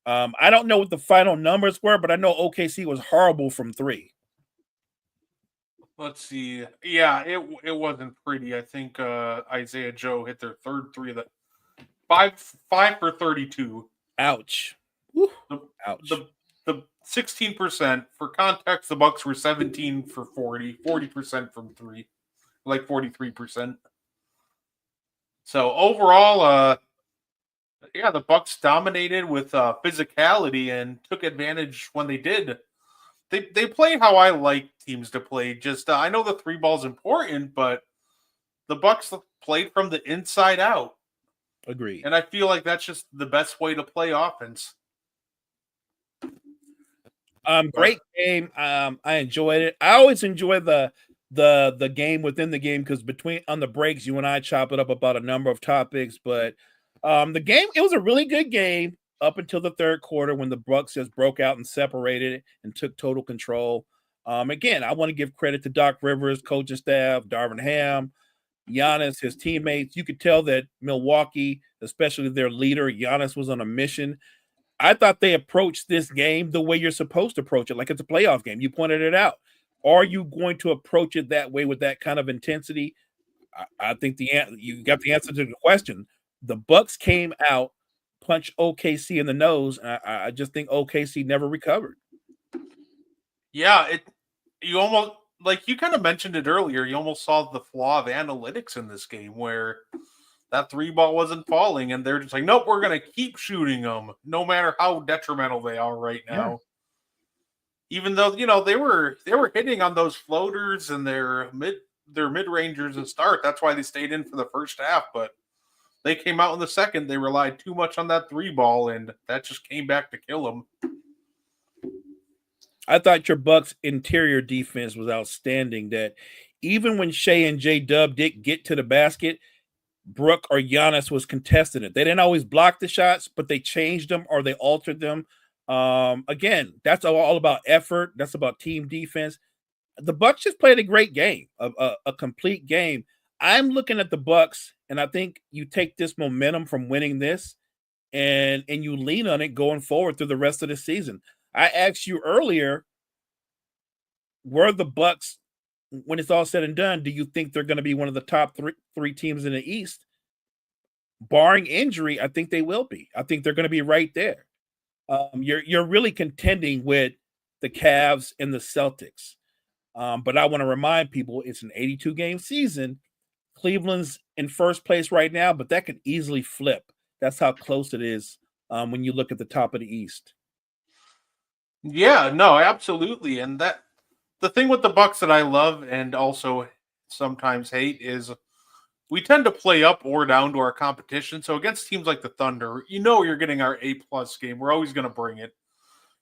I don't know what the final numbers were, but I know OKC was horrible from three. Let's see. Yeah, it wasn't pretty. I think Isaiah Joe hit their third three of the five for 32. Ouch. Ouch. The 16%. For context, the Bucks were 17 for 40% from three, like 43%. So overall, yeah, the Bucks dominated with physicality and took advantage when they did. They played how I like teams to play. Just I know the three ball is important, but the Bucks played from the inside out. Agreed. And I feel like that's just the best way to play offense. Great game. I enjoyed it. I always enjoy the game within the game because between on the breaks, you and I chop it up about a number of topics. But the game, it was a really good game up until the third quarter when the Bucks just broke out and separated and took total control. Again, I want to give credit to Doc Rivers, coaching staff, Darvin Ham, Giannis, his teammates. You could tell that Milwaukee, especially their leader, Giannis, was on a mission. I thought they approached this game the way you're supposed to approach it, like it's a playoff game. You pointed it out. Are you going to approach it that way with that kind of intensity? I think you got the answer to the question. The Bucks came out, punched OKC in the nose, and I just think OKC never recovered. Yeah, you almost like you kind of mentioned it earlier. You almost saw the flaw of analytics in this game where that three ball wasn't falling, and they're just like, nope, we're going to keep shooting them, no matter how detrimental they are right now. Yeah. Even though they were hitting on those floaters and their mid rangers and start. That's why they stayed in for the first half. But they came out in the second. They relied too much on that three ball, and that just came back to kill them. I thought your Bucks interior defense was outstanding. That even when Shea and J-Dub did get to the basket, Brooke or Giannis was contesting it. They didn't always block the shots, but they changed them or they altered them. Again, that's all about effort. That's about team defense. The Bucks just played a great game, a complete game. I'm looking at the Bucks, and I think you take this momentum from winning this, and you lean on it going forward through the rest of the season. I asked you earlier, were the Bucks, when it's all said and done, do you think they're going to be one of the top three teams in the East? Barring injury, I think they will be. I think they're going to be right there. You're really contending with the Cavs and the Celtics. But I want to remind people it's an 82-game season. Cleveland's in first place right now, but that could easily flip. That's how close it is when you look at the top of the East. Yeah, no, absolutely. And the thing with the Bucks that I love and also sometimes hate is we tend to play up or down to our competition. So against teams like the Thunder, you're getting our A-plus game. We're always going to bring it.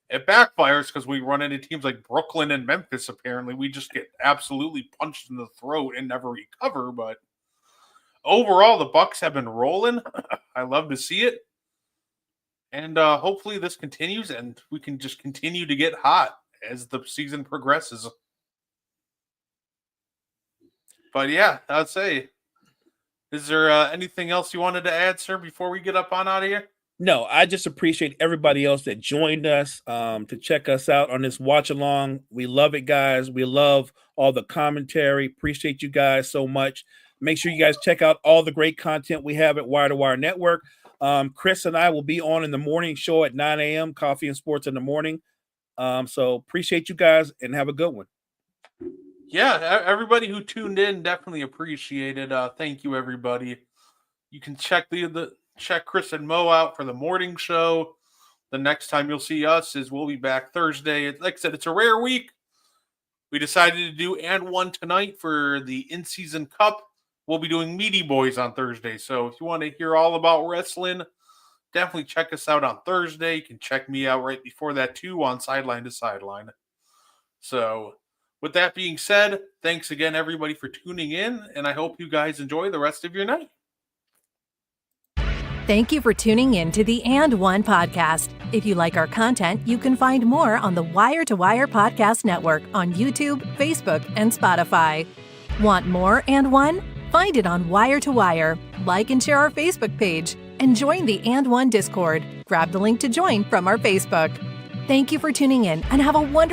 It backfires because we run into teams like Brooklyn and Memphis, apparently. We just get absolutely punched in the throat and never recover. But overall, the Bucks have been rolling. I love to see it. And hopefully this continues and we can just continue to get hot as the season progresses. But yeah, I'd say, is there anything else you wanted to add, sir, before we get up on out of here? No, I just appreciate everybody else that joined us to check us out on this watch along. We love it, guys. We love all the commentary. Appreciate you guys so much. Make sure you guys check out all the great content we have at Wire to Wire Network. Chris and I will be on in the morning show at 9 a.m. Coffee and Sports in the morning. So appreciate you guys and have a good one. Yeah, everybody who tuned in, definitely appreciated. Thank you, everybody. You can check check Chris and Mo out for the morning show. The next time you'll see us we'll be back Thursday. Like I said, it's a rare week. We decided to do and one tonight for the in-season cup. we'll be doing Meaty Boys on Thursday. So if you want to hear all about wrestling, definitely check us out on Thursday. You can check me out right before that too on Sideline to Sideline. So with that being said, thanks again everybody for tuning in, and I hope you guys enjoy the rest of your night. Thank you for tuning in to the And One podcast. If you like our content, you can find more on the Wire to Wire Podcast Network on YouTube, Facebook, and Spotify. Want more And One? Find it on Wire to Wire. Like and share our Facebook page and join the And One Discord. Grab the link to join from our Facebook. Thank you for tuning in and have a wonderful